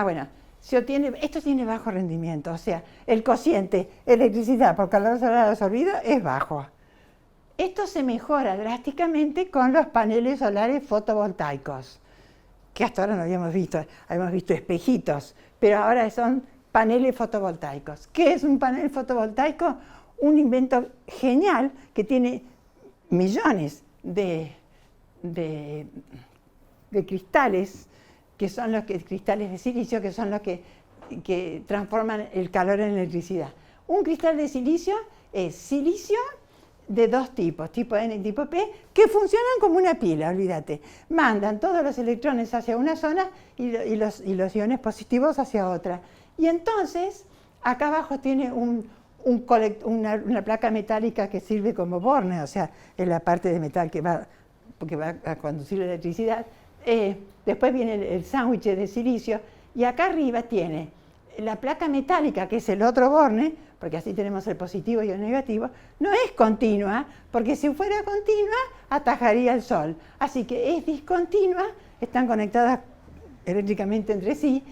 Bueno, esto tiene bajo rendimiento, o sea, el cociente electricidad por calor solar absorbido es bajo. Esto se mejora drásticamente con los paneles solares fotovoltaicos, que hasta ahora no habíamos visto espejitos, pero ahora son paneles fotovoltaicos. ¿Qué es un panel fotovoltaico? Un invento genial que tiene millones de cristales, que son cristales de silicio, que son los que transforman el calor en electricidad. Un cristal de silicio es silicio de dos tipos, tipo N y tipo P, que funcionan como una pila, olvídate. Mandan todos los electrones hacia una zona y los iones positivos hacia otra. Y entonces, acá abajo tiene una placa metálica que sirve como borne, o sea, es la parte de metal que va a conducir la electricidad. Después viene el sándwich de silicio y acá arriba tiene la placa metálica, que es el otro borne, porque así tenemos el positivo y el negativo. No es continua, porque si fuera continua atajaría el sol. Así que es discontinua, están conectadas eléctricamente entre sí,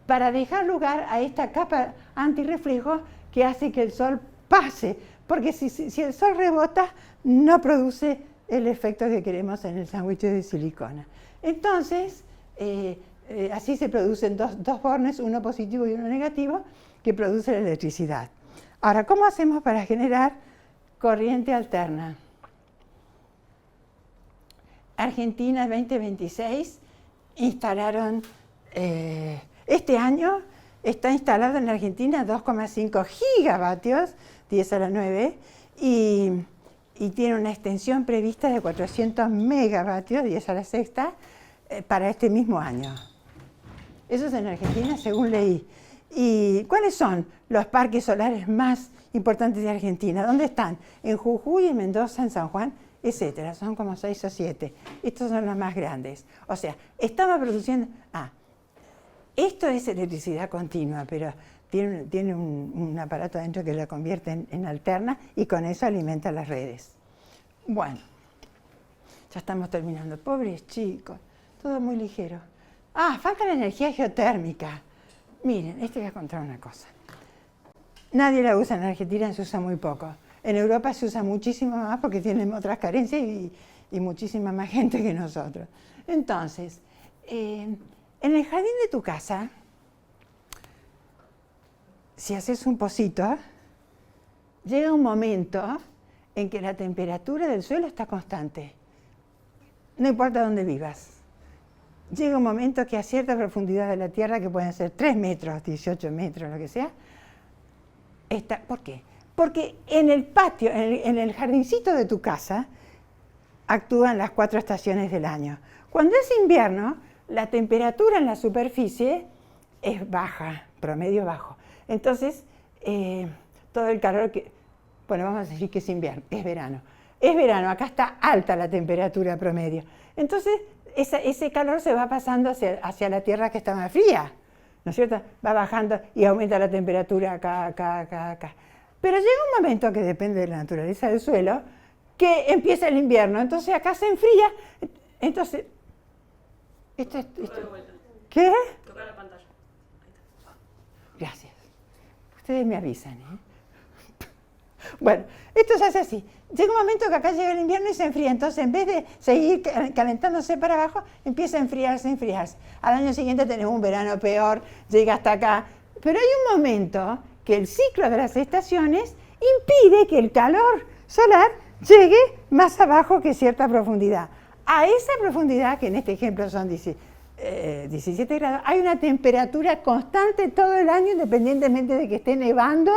para dejar lugar a esta capa antirreflejo que hace que el sol pase, porque si el sol rebota, no produce el efecto que queremos en el sándwich de silicona. Entonces, así se producen dos bornes, uno positivo y uno negativo, que producen la electricidad. Ahora, ¿cómo hacemos para generar corriente alterna? Argentina 2026 instalaron, este año está instalado en la Argentina 2,5 gigavatios, 10 a la 9, y tiene una extensión prevista de 400 megavatios, 10 a la sexta, para este mismo año. Eso es en Argentina, según leí. ¿Y cuáles son los parques solares más importantes de Argentina? ¿Dónde están? En Jujuy, en Mendoza, en San Juan etcétera. Son como 6 o 7. Estos son los más grandes. O sea, estamos produciendo... esto es electricidad continua, pero tiene un aparato adentro que la convierte en alterna y con eso alimenta las redes. Bueno, ya estamos terminando. Pobres chicos, todo muy ligero. Falta la energía geotérmica. Miren, voy a contar una cosa. Nadie la usa en Argentina, se usa muy poco. En Europa se usa muchísimo más porque tienen otras carencias y muchísima más gente que nosotros. Entonces, en el jardín de tu casa, si haces un pocito, llega un momento en que la temperatura del suelo está constante. No importa dónde vivas. Llega un momento que a cierta profundidad de la tierra, que pueden ser 3 metros, 18 metros, lo que sea, ¿por qué? Porque en el patio, en el jardincito de tu casa, actúan las 4 estaciones del año. Cuando es invierno, la temperatura en la superficie es baja, promedio bajo. Entonces, todo el calor bueno, vamos a decir que es invierno, es verano. Es verano, acá está alta la temperatura promedio. Entonces, ese calor se va pasando hacia la tierra que está más fría, ¿no es cierto? Va bajando y aumenta la temperatura acá. Pero llega un momento que depende de la naturaleza del suelo, que empieza el invierno, entonces acá se enfría. Entonces, ¿qué? Toca la pantalla. Gracias. Ustedes me avisan, Bueno, esto se hace así. Llega un momento que acá llega el invierno y se enfría. Entonces, en vez de seguir calentándose para abajo, empieza a enfriarse. Al año siguiente tenemos un verano peor, llega hasta acá. Pero hay un momento que el ciclo de las estaciones impide que el calor solar llegue más abajo que cierta profundidad. A esa profundidad, que en este ejemplo son 17 grados, hay una temperatura constante todo el año, independientemente de que esté nevando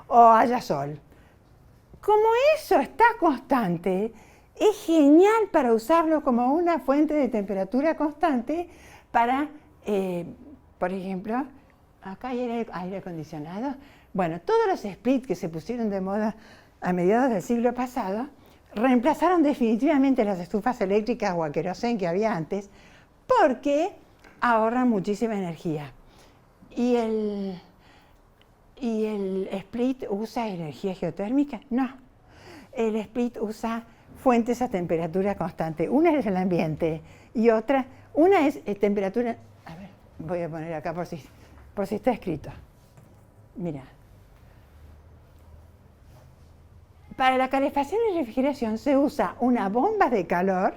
o haya sol. Como eso está constante, es genial para usarlo como una fuente de temperatura constante para, por ejemplo, acá hay aire acondicionado. Bueno, todos los splits que se pusieron de moda a mediados del siglo pasado reemplazaron definitivamente las estufas eléctricas o a querosén que había antes porque ahorran muchísima energía. Y el split usa energía geotérmica? No. El split usa fuentes a temperatura constante. Una es el ambiente y una es temperatura... A ver, voy a poner acá por si está escrito. Mira. Para la calefacción y refrigeración se usa una bomba de calor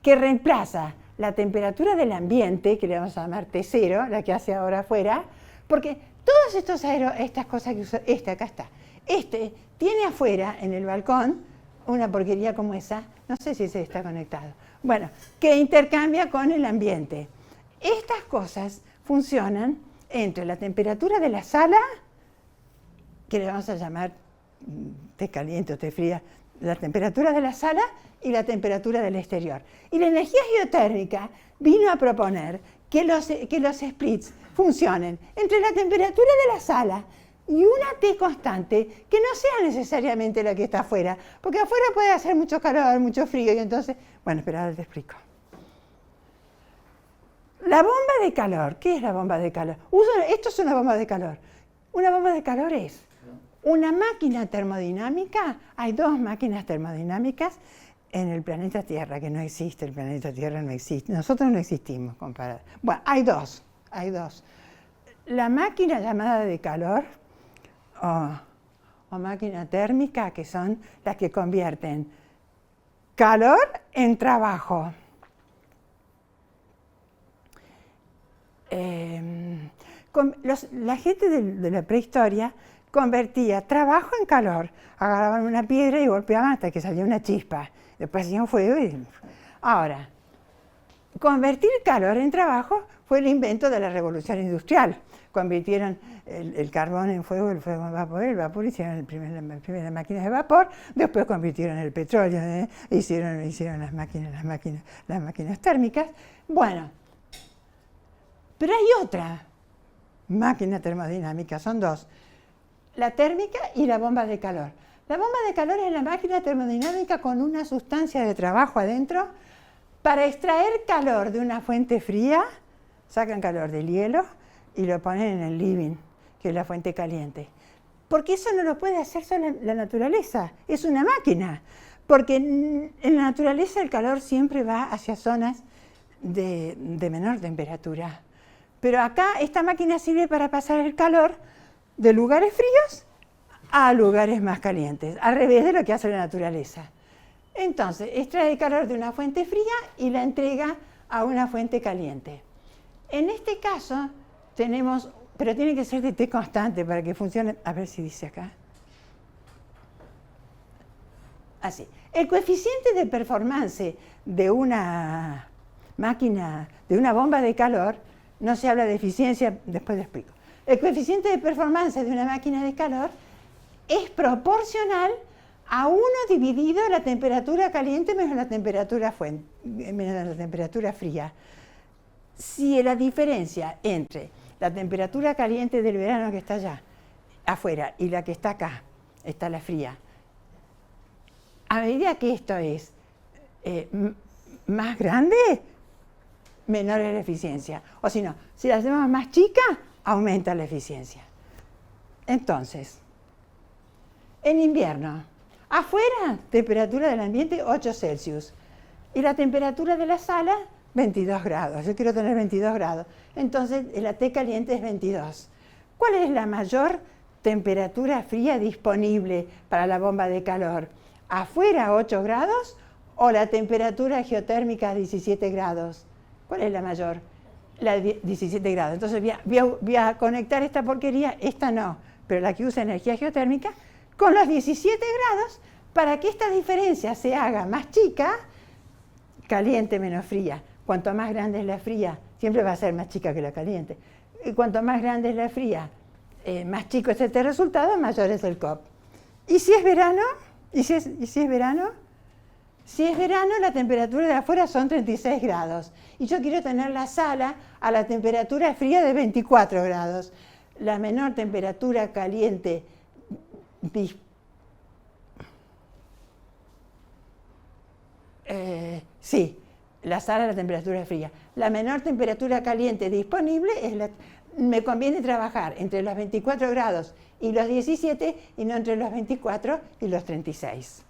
que reemplaza la temperatura del ambiente, que le vamos a llamar T0, la que hace ahora afuera, porque todos estas cosas que uso, acá está. Tiene afuera, en el balcón, una porquería como esa, no sé si se está conectado. Bueno, que intercambia con el ambiente. Estas cosas funcionan entre la temperatura de la sala, que le vamos a llamar té caliente o té fría, la temperatura de la sala y la temperatura del exterior. Y la energía geotérmica vino a proponer que los splits funcionen entre la temperatura de la sala y una T constante que no sea necesariamente la que está afuera, porque afuera puede hacer mucho calor, mucho frío, y entonces... Bueno, espera, te explico. La bomba de calor, ¿qué es la bomba de calor? Esto es una bomba de calor. Una bomba de calor es una máquina termodinámica. Hay 2 máquinas termodinámicas en el planeta Tierra, que no existe, el planeta Tierra no existe. Nosotros no existimos comparado. Bueno, hay dos. La máquina llamada de calor o máquina térmica, que son las que convierten calor en trabajo. La gente de la prehistoria convertía trabajo en calor. Agarraban una piedra y golpeaban hasta que salía una chispa. Después hacían fuego y... Ahora, convertir calor en trabajo fue el invento de la revolución industrial. Convirtieron el carbón en fuego, el fuego en vapor, el vapor hicieron las primeras máquinas de vapor, después convirtieron el petróleo, hicieron las máquinas térmicas. Bueno, pero hay otra máquina termodinámica, son 2. La térmica y la bomba de calor. La bomba de calor es la máquina termodinámica con una sustancia de trabajo adentro para extraer calor de una fuente fría, sacan calor del hielo y lo ponen en el living, que es la fuente caliente. Porque eso no lo puede hacer solo la naturaleza, es una máquina. Porque en la naturaleza el calor siempre va hacia zonas de menor temperatura. Pero acá esta máquina sirve para pasar el calor de lugares fríos a lugares más calientes, al revés de lo que hace la naturaleza. Entonces, extrae el calor de una fuente fría y la entrega a una fuente caliente. En este caso tenemos, pero tiene que ser de T constante para que funcione, a ver si dice acá. Así. El coeficiente de performance de una máquina, de una bomba de calor, no se habla de eficiencia, después lo explico. El coeficiente de performance de una máquina de calor es proporcional a 1 dividido la temperatura caliente menos la temperatura fría. Si la diferencia entre la temperatura caliente del verano que está allá, afuera, y la que está acá, está la fría, a medida que esto es más grande, menor es la eficiencia. O si no, si la hacemos más chica, aumenta la eficiencia. Entonces, en invierno, afuera, temperatura del ambiente 8 Celsius. Y la temperatura de la sala, 22 grados. Yo quiero tener 22 grados. Entonces, la T caliente es 22. ¿Cuál es la mayor temperatura fría disponible para la bomba de calor? ¿Afuera 8 grados o la temperatura geotérmica 17 grados? ¿Cuál es la mayor? La 17 grados. Entonces voy a conectar esta porquería, esta no, pero la que usa energía geotérmica, con los 17 grados para que esta diferencia se haga más chica, caliente menos fría. Cuanto más grande es la fría, siempre va a ser más chica que la caliente. Y cuanto más grande es la fría, más chico es este resultado, mayor es el COP. ¿Y si es verano? ¿Y si es verano? Si es verano, la temperatura de afuera son 36 grados. Y yo quiero tener la sala a la temperatura fría de 24 grados. La menor temperatura caliente sí, la sala a la temperatura fría. La menor temperatura caliente disponible es me conviene trabajar entre los 24 grados y los 17 y no entre los 24 y los 36.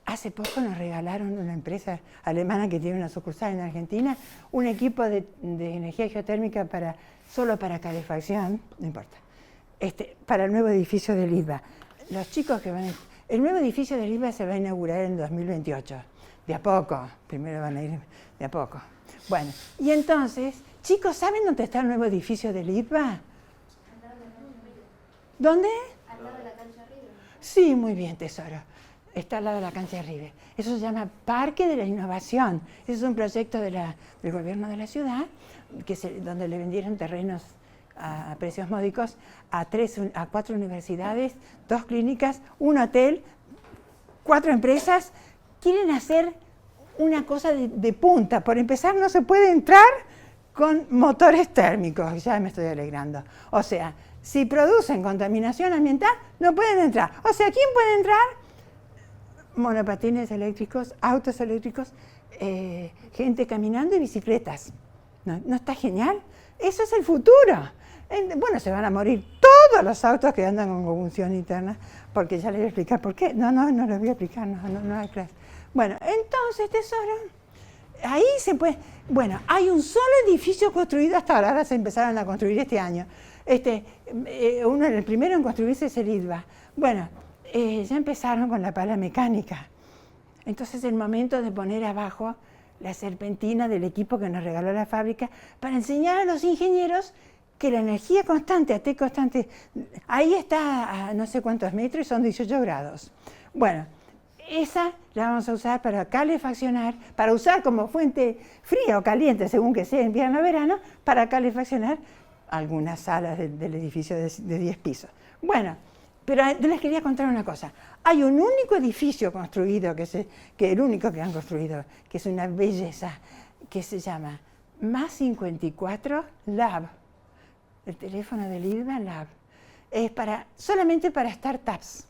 Hace poco nos regalaron una empresa alemana que tiene una sucursal en Argentina, un equipo de energía geotérmica solo para calefacción, no importa, para el nuevo edificio del ITBA. Los chicos el nuevo edificio del ITBA se va a inaugurar en 2028, de a poco, primero van a ir de a poco. Bueno, y entonces, chicos, ¿saben dónde está el nuevo edificio del ITBA? ¿Dónde? Al lado de la cancha River. Sí, muy bien, tesoro. Está al lado de la cancha de River. Eso se llama Parque de la Innovación. Ese es un proyecto del gobierno de la ciudad, donde le vendieron terrenos a precios módicos a 4 universidades, 2 clínicas, un hotel, 4 empresas. Quieren hacer una cosa de punta. Por empezar, no se puede entrar con motores térmicos. Ya me estoy alegrando. O sea, si producen contaminación ambiental, no pueden entrar. O sea, ¿quién puede entrar? Monopatines eléctricos, autos eléctricos, gente caminando y bicicletas. ¿No está genial? Eso es el futuro. Bueno, se van a morir todos los autos que andan con combustión interna, porque ya les voy a explicar por qué. No les voy a explicar, no hay clase. Bueno, entonces, tesoro, ahí se puede... Bueno, hay un solo edificio construido hasta ahora se empezaron a construir este año. El primero en construirse es el ITBA. Bueno, ya empezaron con la pala mecánica. Entonces, el momento de poner abajo la serpentina del equipo que nos regaló la fábrica para enseñar a los ingenieros que la energía constante, a T constante, ahí está a no sé cuántos metros y son 18 grados. Bueno, esa la vamos a usar para calefaccionar, para usar como fuente fría o caliente, según que sea invierno o verano, para calefaccionar algunas salas del edificio de 10 pisos. Bueno, pero les quería contar una cosa. Hay un único edificio construido, que el único que han construido, que es una belleza, que se llama Más 54 Lab. El teléfono del ITBA Lab. es solamente para startups.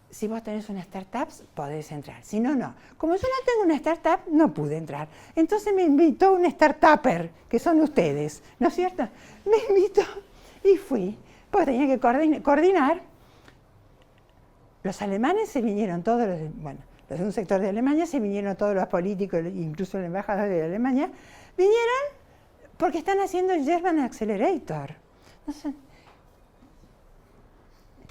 Si vos tenés una startup, podés entrar. Si no, no. Como yo no tengo una startup, no pude entrar. Entonces me invitó un startupper, que son ustedes, ¿no es cierto? Me invitó y fui, porque tenía que coordinar. Los alemanes se vinieron todos, los de un sector de Alemania, se vinieron todos los políticos, incluso el embajador de Alemania, vinieron porque están haciendo el German Accelerator. No sé.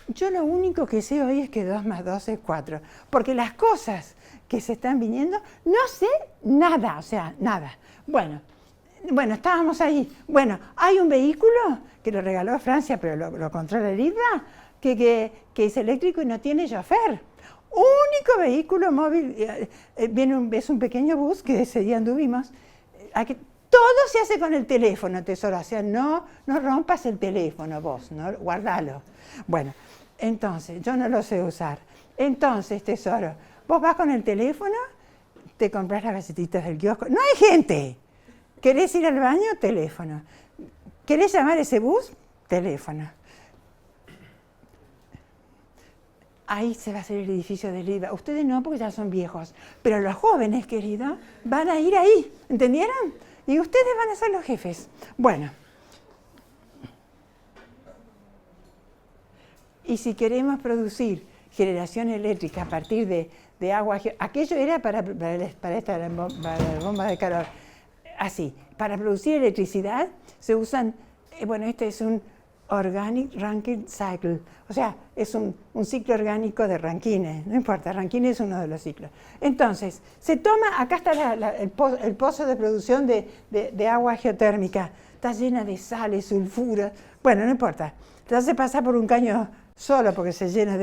Yo lo único que sé hoy es que 2 más 2 es 4, porque las cosas que se están viniendo, no sé nada, o sea, nada. Bueno, estábamos ahí. Bueno, hay un vehículo que lo regaló Francia, pero lo controla el IVA, que es eléctrico y no tiene chofer. Único vehículo móvil, es un pequeño bus que ese día anduvimos. Todo se hace con el teléfono, tesoro, o sea, no rompas el teléfono vos, ¿no? Guardalo. Bueno, entonces, yo no lo sé usar. Entonces, tesoro, vos vas con el teléfono, te compras las galletitas del kiosco. ¡No hay gente! ¿Querés ir al baño? Teléfono. ¿Querés llamar ese bus? Teléfono. Ahí se va a hacer el edificio del IVA. Ustedes no, porque ya son viejos. Pero los jóvenes, queridos, van a ir ahí. ¿Entendieron? Y ustedes van a ser los jefes. Bueno. Y si queremos producir generación eléctrica a partir de agua, aquello era para la bomba de calor. Así, para producir electricidad se usan, este es un Organic Rankine Cycle, o sea, es un ciclo orgánico de Rankine, no importa, Rankine es uno de los ciclos. Entonces, se toma, acá está el pozo de producción de agua geotérmica, está llena de sales, sulfuros, bueno, no importa, entonces pasa por un caño solo porque se llena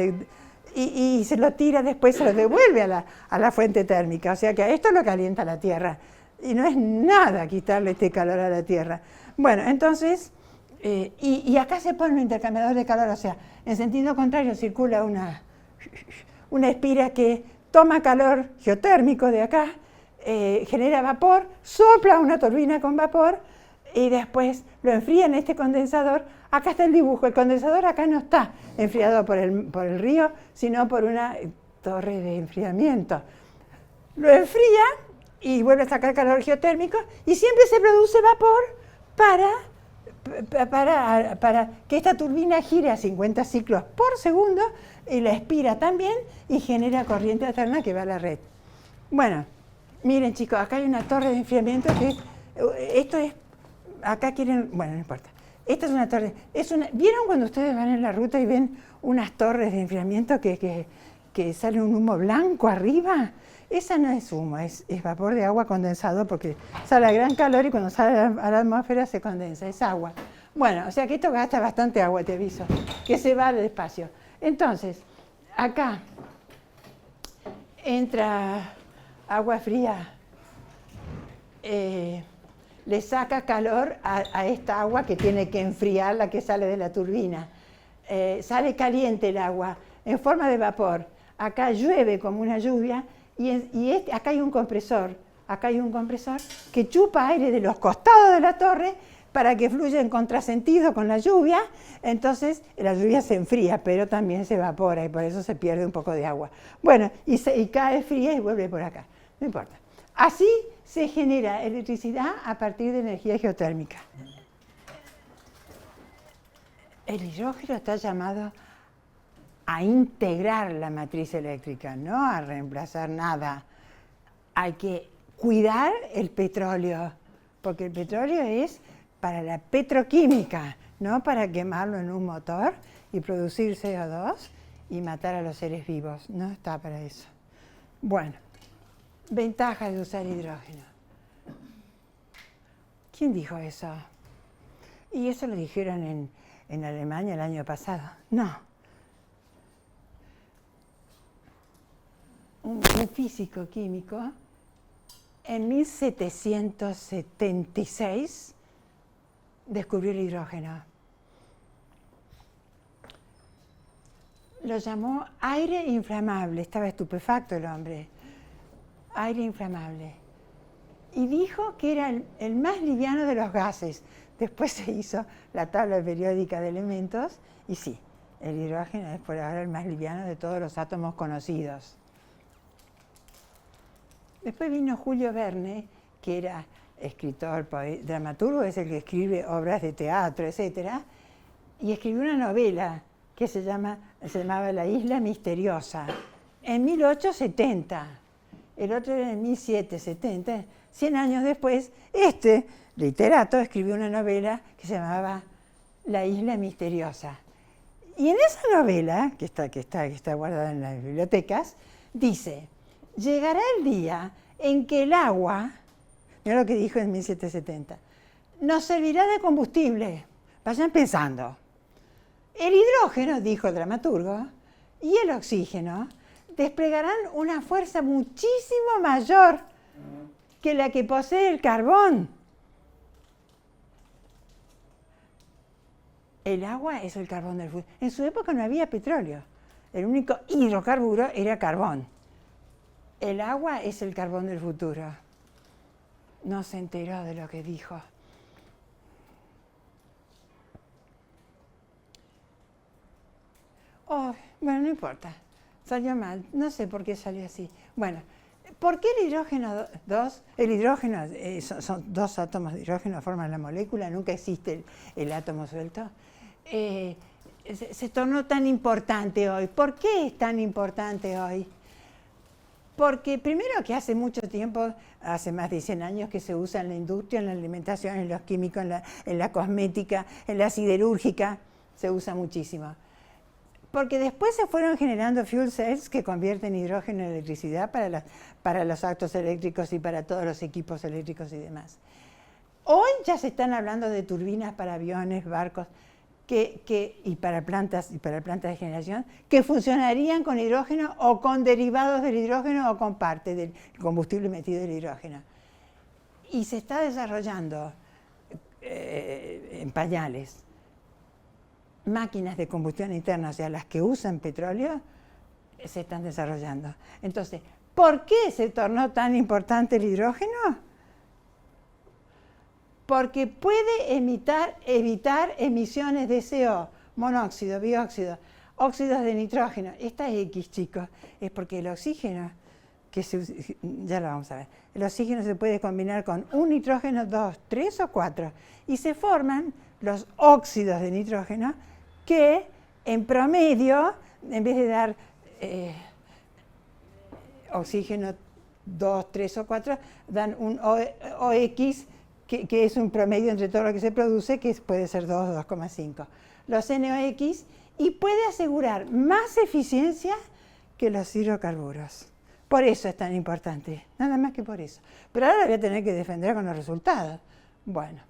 y se lo tira después, se lo devuelve a la fuente térmica, o sea que esto lo calienta la Tierra, y no es nada quitarle este calor a la Tierra. Bueno, entonces, y acá se pone un intercambiador de calor, o sea, en sentido contrario circula una espira que toma calor geotérmico de acá, genera vapor, sopla una turbina con vapor y después lo enfría en este condensador. Acá está el dibujo, el condensador acá no está enfriado por el río, sino por una torre de enfriamiento. Lo enfría y vuelve a sacar calor geotérmico y siempre se produce vapor para que esta turbina gire a 50 ciclos por segundo y la expira también y genera corriente alterna que va a la red. Bueno, miren chicos, acá hay una torre de enfriamiento que esto es, acá quieren, bueno, no importa. Esta es una torre, ¿vieron cuando ustedes van en la ruta y ven unas torres de enfriamiento que sale un humo blanco arriba? Esa no es humo, es vapor de agua condensado porque sale a gran calor y cuando sale a la atmósfera se condensa, es agua. Bueno, o sea que esto gasta bastante agua, te aviso, que se va del espacio. Entonces, acá entra agua fría, le saca calor a esta agua que tiene que enfriar la que sale de la turbina. Sale caliente el agua en forma de vapor. Acá llueve como una lluvia y acá hay un compresor. Acá hay un compresor que chupa aire de los costados de la torre para que fluya en contrasentido con la lluvia. Entonces la lluvia se enfría, pero también se evapora y por eso se pierde un poco de agua. Bueno, y cae fría y vuelve por acá. No importa. Así se genera electricidad a partir de energía geotérmica. El hidrógeno está llamado a integrar la matriz eléctrica, no a reemplazar nada. Hay que cuidar el petróleo, porque el petróleo es para la petroquímica, no para quemarlo en un motor y producir CO2 y matar a los seres vivos. No está para eso. Bueno. Ventajas de usar hidrógeno. ¿Quién dijo eso? Y eso lo dijeron en Alemania el año pasado. No. Un físico químico en 1776 descubrió el hidrógeno. Lo llamó aire inflamable. Estaba estupefacto el hombre. Aire inflamable. Y dijo que era el más liviano de los gases. Después se hizo la tabla periódica de elementos y sí, El hidrógeno es por ahora el más liviano de todos los átomos conocidos. Después vino Julio Verne, que era escritor, dramaturgo, es el que escribe obras de teatro, etc. Y escribió una novela que se llamaba La Isla Misteriosa, en 1870. El otro era en 1770. 100 años después, este literato escribió una novela que se llamaba La Isla Misteriosa. Y en esa novela, que está guardada en las bibliotecas, dice: llegará el día en que el agua, mira lo que dijo en 1770, nos servirá de combustible. Vayan pensando. El hidrógeno, dijo el dramaturgo, y el oxígeno desplegarán una fuerza muchísimo mayor que la que posee el carbón. El agua es el carbón del futuro. En su época no había petróleo. El único hidrocarburo era carbón. El agua es el carbón del futuro. No se enteró de lo que dijo. Oh, bueno, no importa. Salió mal. No sé por qué salió así. Bueno, ¿por qué el hidrógeno 2? El hidrógeno, son dos átomos de hidrógeno forman la molécula, nunca existe el átomo suelto. Se tornó tan importante hoy. ¿Por qué es tan importante hoy? Porque primero que hace mucho tiempo, hace más de 100 años que se usa en la industria, en la alimentación, en los químicos, en la cosmética, en la siderúrgica, se usa muchísimo. Porque después se fueron generando fuel cells que convierten hidrógeno en electricidad para los autos eléctricos y para todos los equipos eléctricos y demás. Hoy ya se están hablando de turbinas para aviones, barcos, y para plantas de generación, que funcionarían con hidrógeno o con derivados del hidrógeno o con parte del combustible metido del hidrógeno. Y se está desarrollando en pañales máquinas de combustión interna, o sea, las que usan petróleo, se están desarrollando. Entonces, ¿por qué se tornó tan importante el hidrógeno? Porque puede evitar emisiones de CO, monóxido, dióxido, óxidos de nitrógeno. Esta X, chicos, es porque el oxígeno, ya lo vamos a ver, el oxígeno se puede combinar con un nitrógeno, 2, 3 o 4, y se forman los óxidos de nitrógeno que, en promedio, en vez de dar oxígeno 2, 3 o 4, dan un OX, que es un promedio entre todo lo que se produce, que puede ser 2 o 2,5. Los NOx, y puede asegurar más eficiencia que los hidrocarburos. Por eso es tan importante, nada más que por eso. Pero ahora voy a tener que defender con los resultados. Bueno.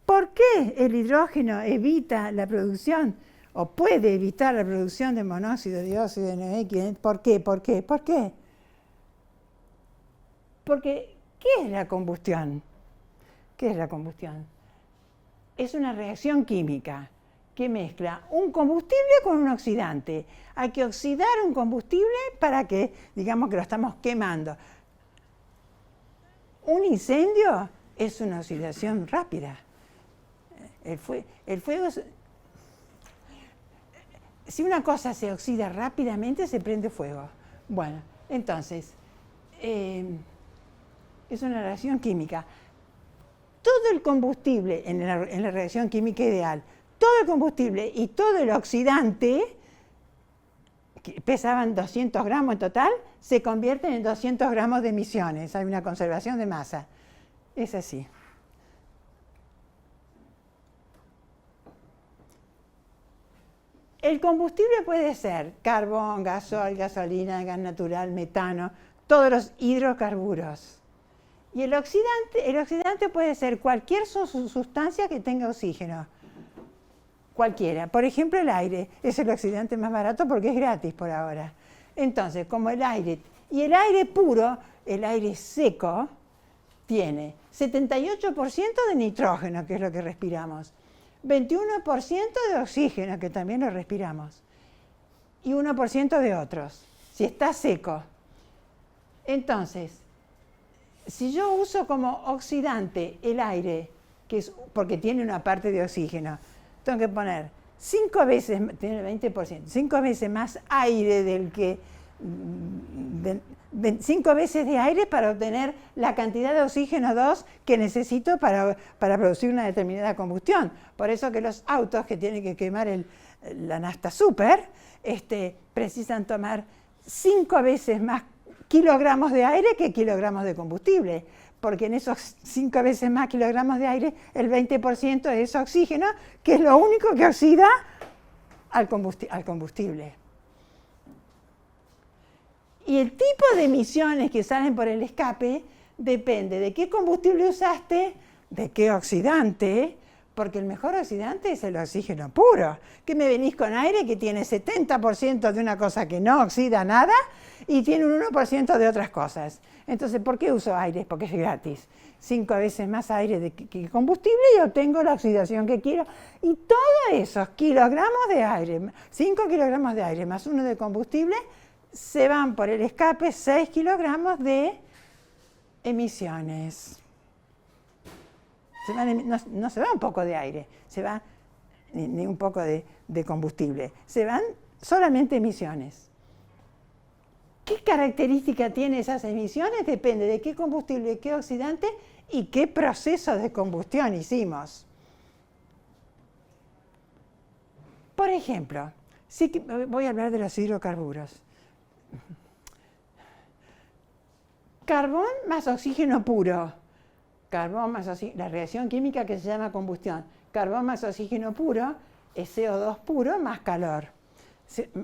¿Por qué el hidrógeno evita la producción, o puede evitar la producción de monóxido, dióxido de NOx? ¿Por qué? ¿Por qué? ¿Por qué? Porque, ¿qué es la combustión? ¿Qué es la combustión? Es una reacción química que mezcla un combustible con un oxidante. Hay que oxidar un combustible para que, digamos que lo estamos quemando. Un incendio es una oxidación rápida. El fuego si una cosa se oxida rápidamente, se prende fuego. Bueno, entonces, es una reacción química. Todo el combustible en la reacción química ideal, todo el combustible y todo el oxidante, que pesaban 200 gramos en total, se convierten en 200 gramos de emisiones. Hay una conservación de masa. Es así. El combustible puede ser carbón, gasol, gasolina, gas natural, metano, todos los hidrocarburos. Y el oxidante puede ser cualquier sustancia que tenga oxígeno. Cualquiera. Por ejemplo, el aire es el oxidante más barato porque es gratis por ahora. Entonces, como el aire, y el aire puro, el aire seco, tiene 78% de nitrógeno, que es lo que respiramos, 21% de oxígeno, que también lo respiramos, y 1% de otros, si está seco. Entonces, si yo uso como oxidante el aire que es porque tiene una parte de oxígeno. Tengo que poner 5 veces, tiene el 20%, 5 veces más aire del que... 5 veces de aire para obtener la cantidad de oxígeno 2 que necesito para producir una determinada combustión. Por eso que los autos que tienen que quemar la nafta super precisan tomar 5 veces más kilogramos de aire que kilogramos de combustible, porque en esos 5 veces más kilogramos de aire, el 20% es oxígeno, que es lo único que oxida al combustible. Y el tipo de emisiones que salen por el escape depende de qué combustible usaste, de qué oxidante, porque el mejor oxidante es el oxígeno puro. ¿Qué me venís con aire que tiene 70% de una cosa que no oxida nada y tiene un 1% de otras cosas? Entonces, ¿por qué uso aire? Porque es gratis. 5 veces más aire que combustible y obtengo la oxidación que quiero. Y todos esos kilogramos de aire, 5 kilogramos de aire más 1 de combustible, se van por el escape 6 kilogramos de emisiones. No se va un poco de aire, se va ni un poco de combustible, se van solamente emisiones. ¿Qué característica tienen esas emisiones? Depende de qué combustible, qué oxidante y qué proceso de combustión hicimos. Por ejemplo, voy a hablar de los hidrocarburos. Carbón más oxígeno puro. Carbón más la reacción química que se llama combustión. Carbón más oxígeno puro es CO2 puro más calor.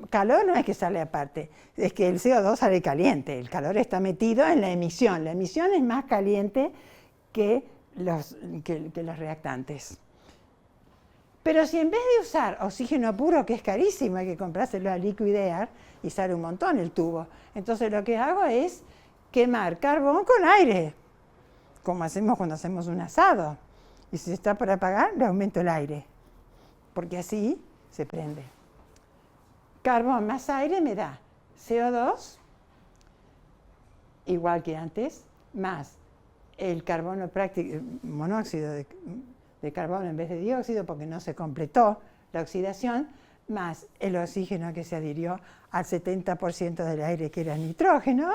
Calor no es que sale aparte, es que el CO2 sale caliente. El calor está metido en la emisión. La emisión es más caliente que los reactantes. Pero si en vez de usar oxígeno puro, que es carísimo, hay que comprárselo a Liquid Air y sale un montón el tubo, entonces lo que hago es quemar carbón con aire, como hacemos cuando hacemos un asado. Y si está por apagar, le aumento el aire, porque así se prende. Carbón más aire me da CO2, igual que antes, más el carbono monóxido de carbono en vez de dióxido, porque no se completó la oxidación, más el oxígeno que se adhirió al 70% del aire que era nitrógeno.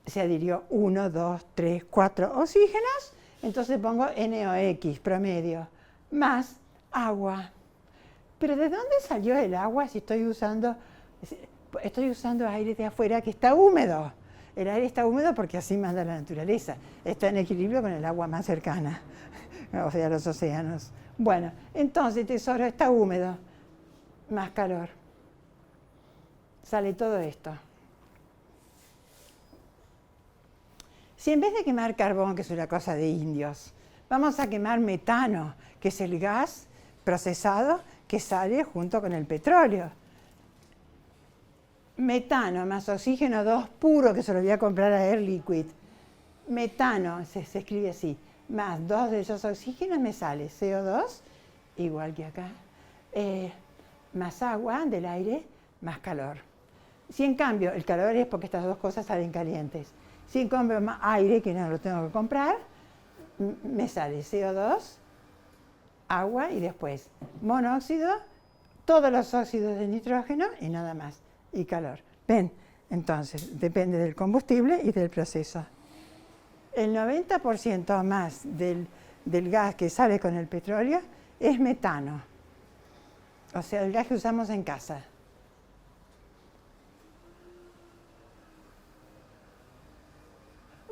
Se adhirió 1, 2, 3, 4 oxígenos, entonces pongo NOx promedio, más agua. Pero ¿de dónde salió el agua si estoy usando aire de afuera que está húmedo? El aire está húmedo porque así manda la naturaleza. Está en equilibrio con el agua más cercana, o sea, los océanos. Bueno, entonces, tesoro, está húmedo, más calor. Sale todo esto. Si en vez de quemar carbón, que es una cosa de indios, vamos a quemar metano, que es el gas procesado que sale junto con el petróleo. Metano más oxígeno 2 puro, que se lo voy a comprar a Air Liquid. Metano, se escribe así, más 2 de esos oxígenos me sale CO2, igual que acá, más agua del aire, más calor. Si en cambio, el calor es porque estas dos cosas salen calientes. Si en cambio más aire, que no lo tengo que comprar, me sale CO2, agua y después monóxido, todos los óxidos de nitrógeno y nada más, y calor. ¿Ven? Entonces, depende del combustible y del proceso. El 90% más del gas que sale con el petróleo es metano, o sea, el gas que usamos en casa.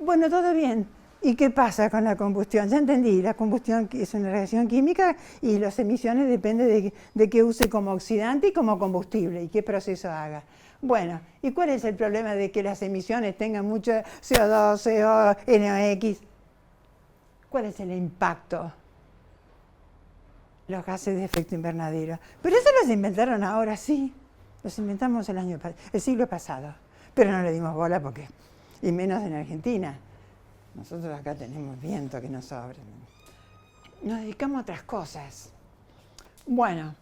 Bueno, todo bien. ¿Y qué pasa con la combustión? Ya entendí, la combustión es una reacción química y las emisiones dependen de qué use como oxidante y como combustible y qué proceso haga. Bueno, ¿y cuál es el problema de que las emisiones tengan mucho CO2, CO, NOx? ¿Cuál es el impacto? Los gases de efecto invernadero. Pero eso los inventaron ahora, sí. Los inventamos el siglo pasado. Pero no le dimos bola porque, y menos en Argentina. Nosotros acá tenemos viento que nos sobra. Nos dedicamos a otras cosas. Bueno,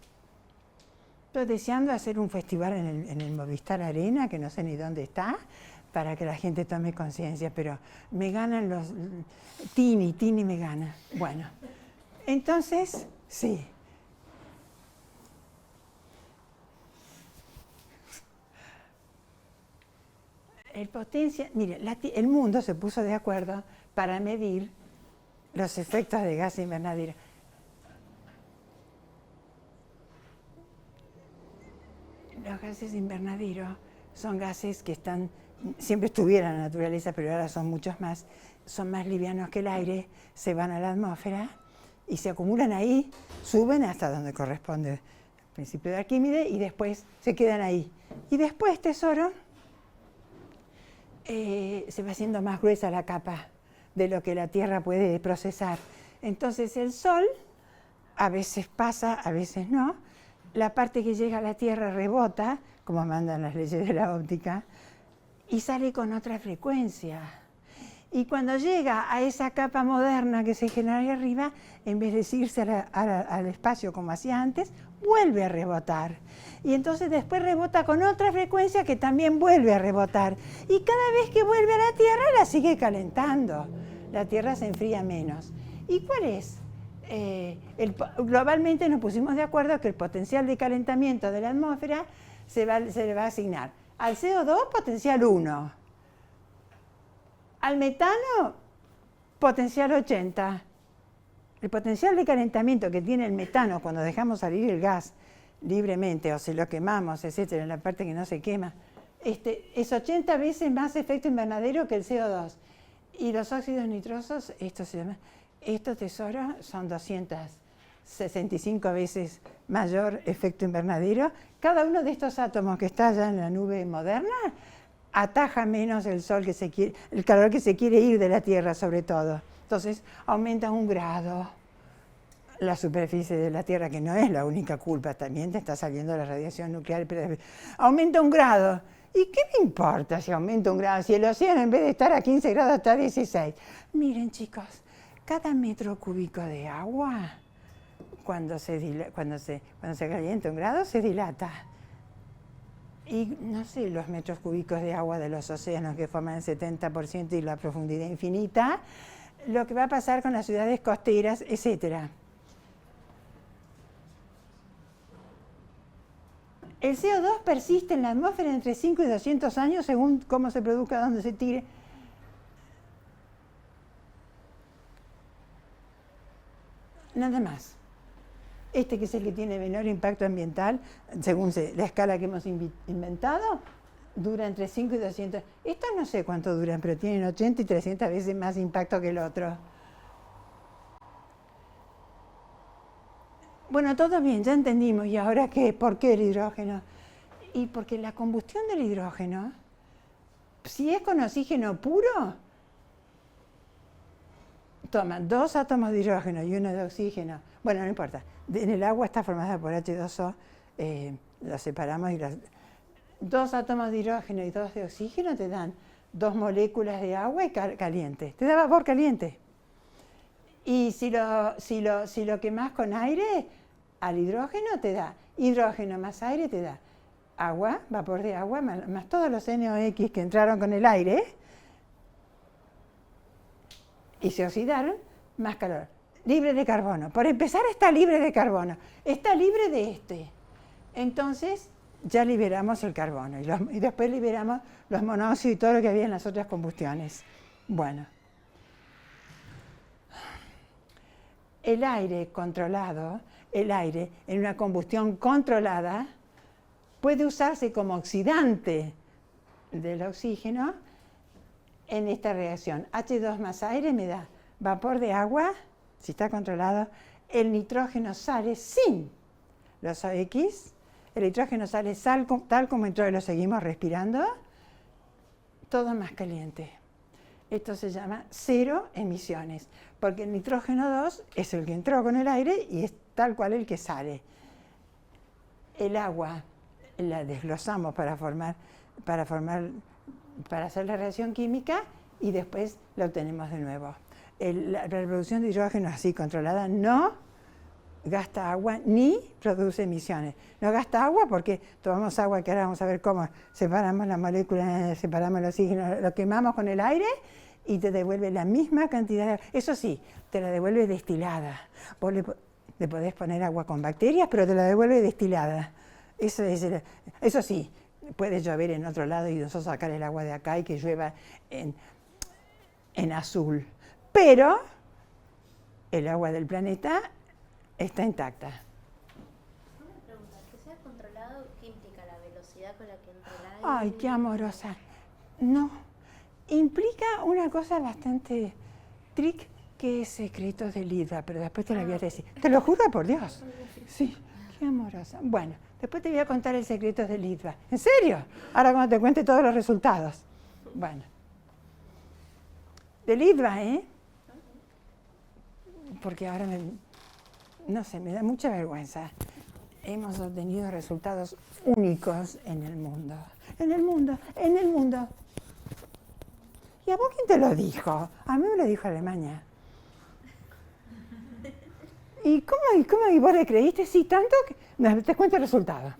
estoy deseando hacer un festival en el Movistar Arena, que no sé ni dónde está, para que la gente tome conciencia, pero me ganan los... Tini me gana. Bueno, entonces, sí. Mire, el mundo se puso de acuerdo para medir los efectos de gas invernadero. Los gases invernadero son gases que siempre estuvieron en la naturaleza, pero ahora son muchos más, son más livianos que el aire, se van a la atmósfera y se acumulan ahí, suben hasta donde corresponde el principio de Arquímedes y después se quedan ahí. Y después, tesoro, se va haciendo más gruesa la capa de lo que la Tierra puede procesar. Entonces el Sol a veces pasa, a veces no. La parte que llega a la Tierra rebota, como mandan las leyes de la óptica, y sale con otra frecuencia. Y cuando llega a esa capa moderna que se genera ahí arriba, en vez de irse al espacio como hacía antes, vuelve a rebotar. Y entonces después rebota con otra frecuencia que también vuelve a rebotar. Y cada vez que vuelve a la Tierra, la sigue calentando. La Tierra se enfría menos. ¿Y cuál es? Globalmente nos pusimos de acuerdo que el potencial de calentamiento de la atmósfera se le va a asignar al CO2 potencial 1, al metano potencial 80. El potencial de calentamiento que tiene el metano cuando dejamos salir el gas libremente o si lo quemamos, etcétera, en la parte que no se quema, es 80 veces más efecto invernadero que el CO2. Y los óxidos nitrosos, estos tesoros son 265 veces mayor efecto invernadero. Cada uno de estos átomos que está allá en la nube moderna ataja menos el calor que se quiere ir de la Tierra, sobre todo. Entonces aumenta 1 grado la superficie de la Tierra, que no es la única culpa, también te está saliendo la radiación nuclear, pero aumenta 1 grado. ¿Y qué me importa si aumenta 1 grado? Si el océano en vez de estar a 15 grados está a 16. Miren, chicos, cada metro cúbico de agua, cuando se calienta 1 grado, se dilata. Y no sé, los metros cúbicos de agua de los océanos que forman el 70% y la profundidad infinita, lo que va a pasar con las ciudades costeras, etcétera. El CO2 persiste en la atmósfera entre 5 y 200 años según cómo se produzca, dónde se tire. Nada más. Que es el que tiene menor impacto ambiental, según la escala que hemos inventado, dura entre 5 y 200. Estos no sé cuánto duran, pero tienen 80 y 300 veces más impacto que el otro. Bueno, todo bien, ya entendimos. ¿Y ahora qué? ¿Por qué el hidrógeno? Y porque la combustión del hidrógeno, si es con oxígeno puro, toma 2 átomos de hidrógeno y 1 de oxígeno. Bueno, no importa. En el agua está formada por H2O, lo separamos y 2 átomos de hidrógeno y 2 de oxígeno te dan 2 moléculas de agua y caliente. Te da vapor caliente. Y si lo quemas con aire, al hidrógeno te da hidrógeno más aire, te da agua, vapor de agua, más todos los NOx que entraron con el aire y se oxidaron, más calor. Libre de carbono. Por empezar, está libre de carbono. Está libre de Entonces, ya liberamos el carbono. Y después liberamos los monóxidos y todo lo que había en las otras combustiones. Bueno. El aire controlado, el aire en una combustión controlada, puede usarse como oxidante del oxígeno en esta reacción. H2 más aire me da vapor de agua, si está controlado. El nitrógeno sale sin los OX, el nitrógeno sale tal como entró y lo seguimos respirando, todo más caliente. Esto se llama cero emisiones, porque el nitrógeno 2 es el que entró con el aire y es tal cual el que sale. El agua la desglosamos para hacer la reacción química y después la obtenemos de nuevo. La producción de hidrógeno así controlada no gasta agua ni produce emisiones. No gasta agua porque tomamos agua, que ahora vamos a ver cómo separamos las moléculas, separamos el oxígeno, lo quemamos con el aire y te devuelve la misma cantidad de agua. Eso sí, te la devuelve destilada. Vos le podés poner agua con bacterias, pero te la devuelve destilada. Eso sí, puede llover en otro lado y nosotros sacar el agua de acá y que llueva en azul. Pero el agua del planeta está intacta. Una pregunta, que sea controlado, ¿qué implica la velocidad con la que entra el aire? Ay, qué amorosa. No, implica una cosa bastante trick que es secretos de Lidva, pero después te la voy a decir. Te lo juro por Dios. Sí, qué amorosa. Bueno, después te voy a contar el secreto de Lidva. ¿En serio? Ahora cuando te cuente todos los resultados. Bueno. De Lidva, ¿eh? Porque ahora no sé, me da mucha vergüenza. Hemos obtenido resultados únicos en el mundo. En el mundo, en el mundo. ¿Y a vos quién te lo dijo? A mí me lo dijo Alemania. ¿Y cómo y vos le creíste? Sí, tanto que... No, te cuento el resultado.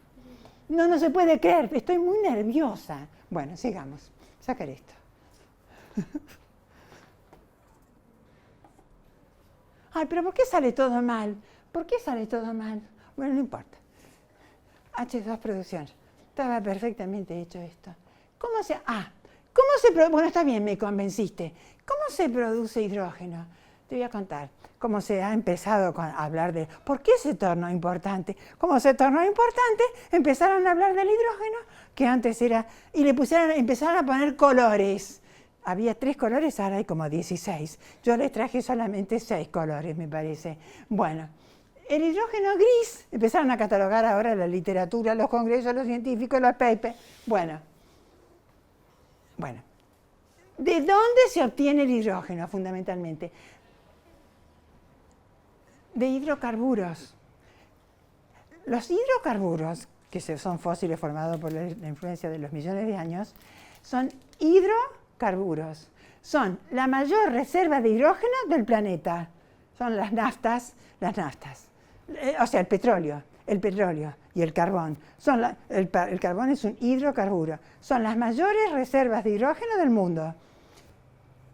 No se puede creer, estoy muy nerviosa. Bueno, sigamos. Sacar esto. Ay, pero ¿por qué sale todo mal? ¿Por qué sale todo mal? Bueno, no importa. H2 producción. Estaba perfectamente hecho esto. ¿Cómo se produce? Bueno, está bien, me convenciste. ¿Cómo se produce hidrógeno? Te voy a contar cómo se ha empezado a hablar de por qué se tornó importante. Como se tornó importante, empezaron a hablar del hidrógeno, que antes era, y empezaron a poner colores. Había 3 colores, ahora hay como 16. Yo les traje solamente 6 colores, me parece. Bueno, el hidrógeno gris, empezaron a catalogar ahora la literatura, los congresos, los científicos, los papers. Bueno. ¿De dónde se obtiene el hidrógeno fundamentalmente? De hidrocarburos. Los hidrocarburos, que son fósiles formados por la influencia de los millones de años, son hidrocarburos. Son la mayor reserva de hidrógeno del planeta. Son las naftas. O sea, el petróleo y el carbón. El carbón es un hidrocarburo. Son las mayores reservas de hidrógeno del mundo.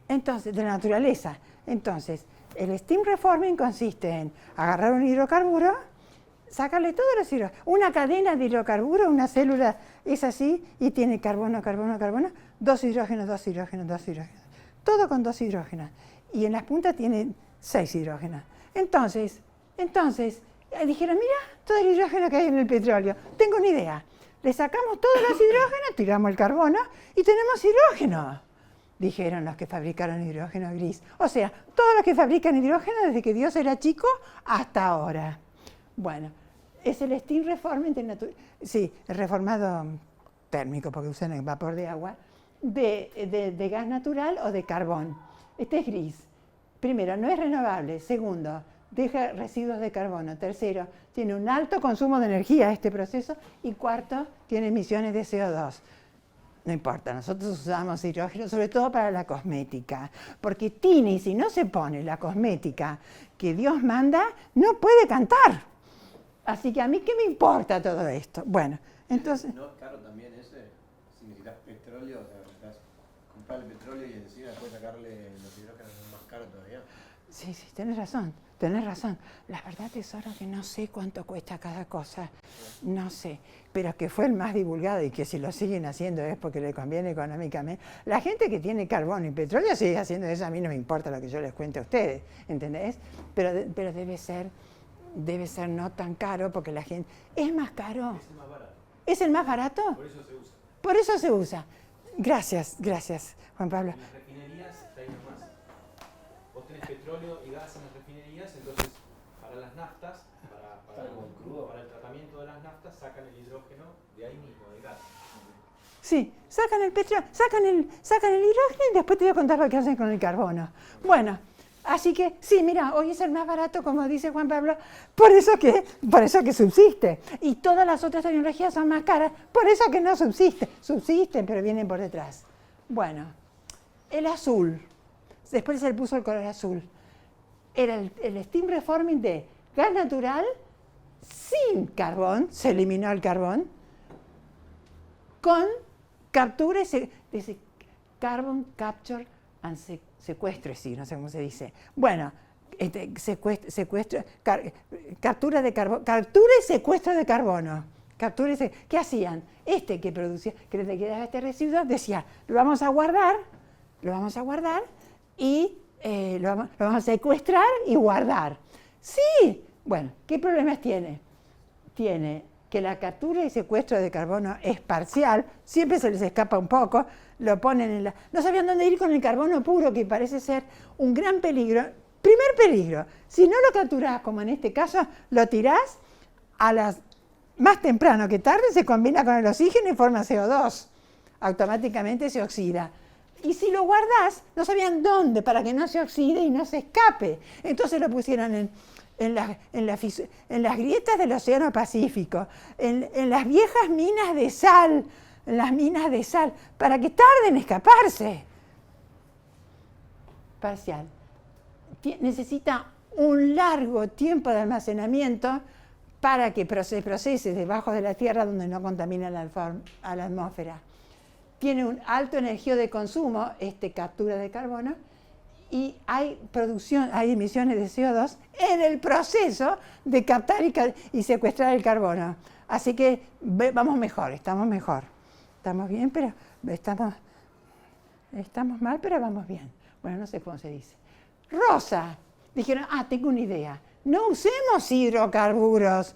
Entonces, de la naturaleza. Entonces, el steam reforming consiste en agarrar un hidrocarburo, sacarle todos los hidrocarburos. Una cadena de hidrocarburos, una célula es así y tiene carbono, 2 hidrógenos, 2 hidrógenos, 2 hidrógenos. Todo con 2 hidrógenos. Y en las puntas tiene 6 hidrógenos. Entonces, dijeron, mira, todo el hidrógeno que hay en el petróleo. Tengo una idea. Le sacamos todos los hidrógenos, tiramos el carbono y tenemos hidrógeno. Dijeron los que fabricaron hidrógeno gris. O sea, todos los que fabrican hidrógeno desde que Dios era chico hasta ahora. Bueno, es el steam reforming el reformado térmico, porque usan el vapor de agua, de gas natural o de carbón. Este es gris. Primero, no es renovable. Segundo, deja residuos de carbono. Tercero, tiene un alto consumo de energía este proceso. Y cuarto, tiene emisiones de CO2. No importa, nosotros usamos hidrógeno sobre todo para la cosmética, porque Tini, si no se pone la cosmética que Dios manda, no puede cantar. Así que a mí, ¿qué me importa todo esto? Bueno, entonces... ¿No es caro también ese? Si necesitas petróleo, o sea, necesitas comprar el petróleo y encima después sacarle los hidrógenos, es más caro todavía. Sí, tenés razón. La verdad, tesoro, que no sé cuánto cuesta cada cosa, no sé, pero que fue el más divulgado y que si lo siguen haciendo es porque le conviene económicamente. La gente que tiene carbón y petróleo sigue haciendo eso, a mí no me importa lo que yo les cuente a ustedes, ¿entendés? Pero debe ser no tan caro porque la gente... ¿Es más caro? Es el más barato. ¿Es el más barato? Por eso se usa. Por eso se usa. Gracias, Juan Pablo. En las refinerías está ahí nomás. Vos tenés petróleo y gas en las refinerías, entonces para las naftas, para el tratamiento de las naftas, sacan el hidrógeno de ahí mismo, del gas. Sí, sacan el petróleo, sacan el hidrógeno y después te voy a contar lo que hacen con el carbono. Bueno, así que sí, mira, hoy es el más barato, como dice Juan Pablo, por eso que subsiste. Y todas las otras tecnologías son más caras, por eso que no subsisten. Subsisten, pero vienen por detrás. Bueno, el azul. Después se le puso el color azul. Era el steam reforming de gas natural sin carbón, se eliminó el carbón, con captura y carbon capture and sequestration, no sé cómo se dice. Bueno, captura y secuestro de carbono. ¿Qué hacían? Que producía, que le quedaba este residuo, decía, lo vamos a guardar y lo vamos a secuestrar y guardar. Sí, bueno, ¿qué problemas tiene? Tiene que la captura y secuestro de carbono es parcial, siempre se les escapa un poco, lo ponen en la... No sabían dónde ir con el carbono puro, que parece ser un gran peligro. Primer peligro, si no lo capturás, como en este caso, lo tirás más temprano que tarde, se combina con el oxígeno y forma CO2. Automáticamente se oxida. Y si lo guardás, no sabían dónde, para que no se oxide y no se escape. Entonces lo pusieron en las grietas del Océano Pacífico, en las viejas minas de sal, para que tarden en escaparse. Parcial. Necesita un largo tiempo de almacenamiento para que se procese debajo de la tierra donde no contamina a la atmósfera. Tiene un alto energía de consumo, captura de carbono, y hay emisiones de CO2 en el proceso de captar y secuestrar el carbono. Así que estamos mejor. Estamos bien, pero estamos mal, pero vamos bien. Bueno, no sé cómo se dice. Rosa. Dijeron, tengo una idea. No usemos hidrocarburos.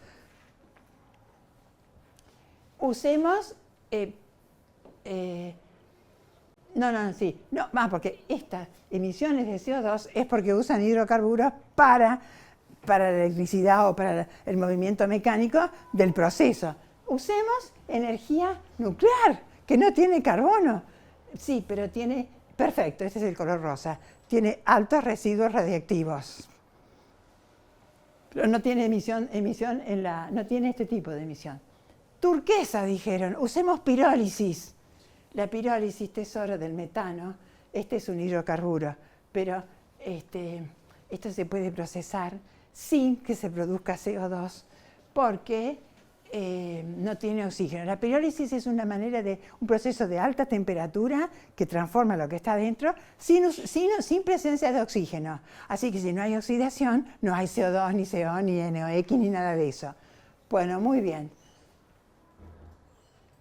Usemos... porque estas emisiones de CO2 es porque usan hidrocarburos para la electricidad o para el movimiento mecánico del proceso. Usemos energía nuclear, que no tiene carbono. Sí, pero tiene... Perfecto, este es el color rosa. Tiene altos residuos radiactivos. Pero no tiene no tiene este tipo de emisión. Turquesa, dijeron, usemos pirólisis. La pirólisis, tesoro del metano, es un hidrocarburo, pero esto se puede procesar sin que se produzca CO2, porque no tiene oxígeno. La pirólisis es un proceso de alta temperatura que transforma lo que está dentro sin presencia de oxígeno. Así que si no hay oxidación, no hay CO2, ni CO, ni NOx, ni nada de eso. Bueno, muy bien.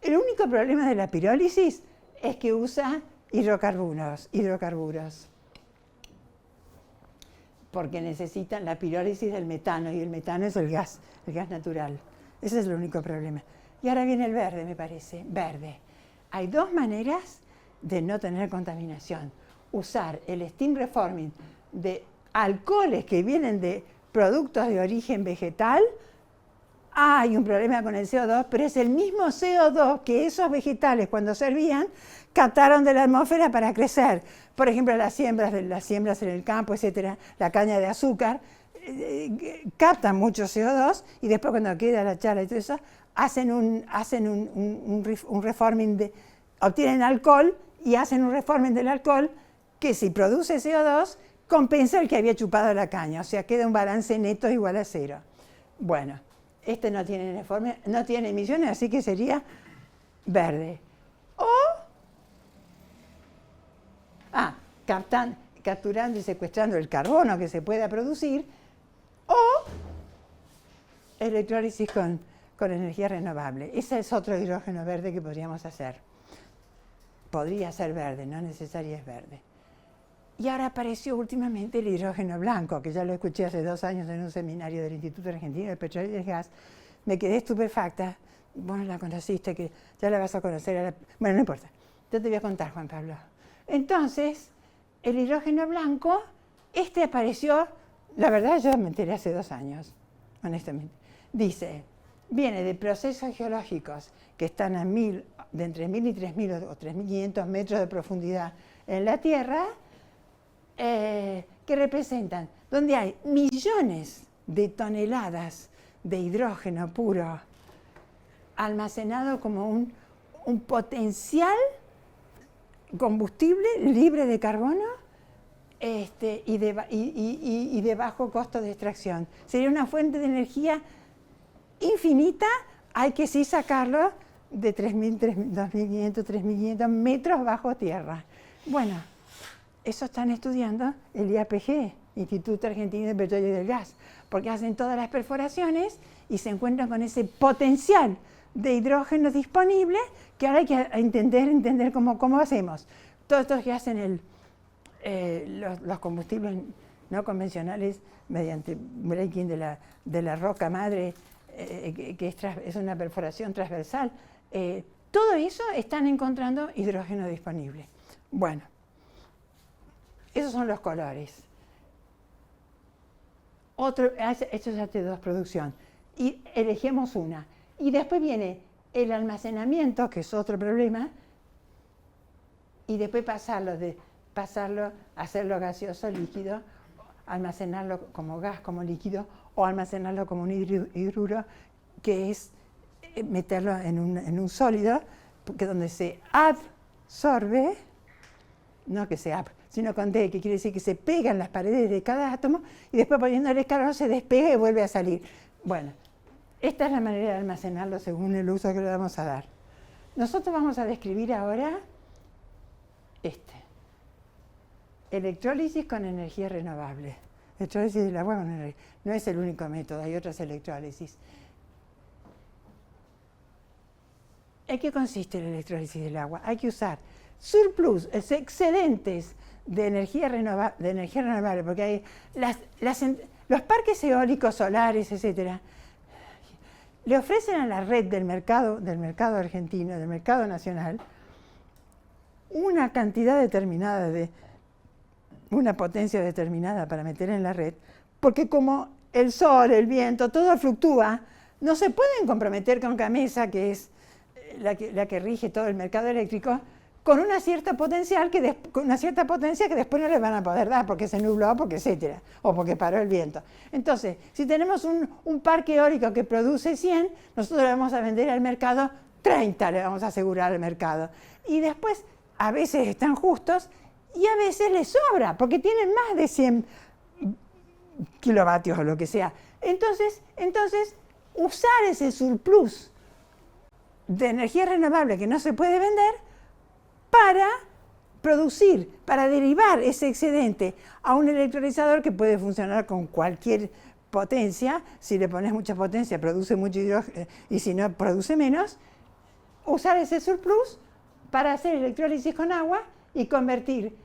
El único problema de la pirólisis es que usa hidrocarburos, porque necesitan la pirólisis del metano, y el metano es el gas natural. Ese es el único problema. Y ahora viene el verde, me parece. Verde. Hay dos maneras de no tener contaminación. Usar el steam reforming de alcoholes que vienen de productos de origen vegetal. Hay un problema con el CO2, pero es el mismo CO2 que esos vegetales, cuando servían, captaron de la atmósfera para crecer. Por ejemplo, las siembras en el campo, etcétera, la caña de azúcar, captan mucho CO2 y después cuando queda la chala y todo eso, hacen un reforming, obtienen alcohol y hacen un reforming del alcohol que si produce CO2 compensa el que había chupado la caña, o sea, queda un balance neto igual a cero. Bueno, no tiene emisiones, así que sería verde. Capturando y secuestrando el carbono que se pueda producir, o electrólisis con energía renovable. Ese es otro hidrógeno verde que podríamos hacer. Podría ser verde, no necesario es verde. Y ahora apareció últimamente el hidrógeno blanco, que ya lo escuché hace 2 años en un seminario del Instituto Argentino del Petróleo y del Gas. Me quedé estupefacta. Bueno, la conociste, que ya la vas a conocer. Bueno, no importa. Yo te voy a contar, Juan Pablo. Entonces, el hidrógeno blanco, apareció, la verdad yo me enteré hace 2 años, honestamente. Dice, viene de procesos geológicos que están de entre 1.000 y 3.000 o 3.500 metros de profundidad en la Tierra, que representan, donde hay millones de toneladas de hidrógeno puro almacenado como un potencial combustible libre de carbono y de bajo costo de extracción. Sería una fuente de energía infinita, hay que sí sacarlo de 2.500, 3.500 metros bajo tierra. Bueno, eso están estudiando el IAPG, Instituto Argentino de Petróleo y del Gas, porque hacen todas las perforaciones y se encuentran con ese potencial de hidrógeno disponible que ahora hay que entender cómo hacemos. Todos estos que hacen los combustibles no convencionales mediante breaking de la roca madre, que es una perforación transversal, todo eso están encontrando hidrógeno disponible. Bueno, esos son los colores. Esto es H2 producción. Y elegimos una. Y después viene el almacenamiento, que es otro problema, y después pasarlo, hacerlo gaseoso, líquido, almacenarlo como gas, como líquido, o almacenarlo como un hidruro, que es meterlo en un sólido, porque donde se absorbe, no que se sino con D, que quiere decir que se pega en las paredes de cada átomo, y después poniéndole calor se despega y vuelve a salir. Bueno, esta es la manera de almacenarlo según el uso que le vamos a dar. Nosotros vamos a describir ahora electrólisis con energía renovable. Electrólisis del agua con energía. No es el único método, hay otras electrólisis. ¿En qué consiste la electrólisis del agua? Hay que usar surplus, excedentes de energía renovable, porque hay los parques eólicos, solares, etcétera, le ofrecen a la red del mercado argentino, del mercado nacional, una cantidad determinada una potencia determinada para meter en la red, porque como el sol, el viento, todo fluctúa, no se pueden comprometer con Gamesa, que es la que rige todo el mercado eléctrico, con una cierta potencia que después no les van a poder dar porque se nubló, porque etcétera, o porque paró el viento. Entonces, si tenemos un parque eólico que produce 100, nosotros le vamos a vender al mercado 30, le vamos a asegurar al mercado. Y después, a veces están justos y a veces les sobra, porque tienen más de 100 kilovatios o lo que sea. Entonces, usar ese surplus de energía renovable que no se puede vender para producir, para derivar ese excedente a un electrolizador que puede funcionar con cualquier potencia. Si le pones mucha potencia produce mucho hidrógeno y si no produce menos. Usar ese surplus para hacer electrólisis con agua y convertir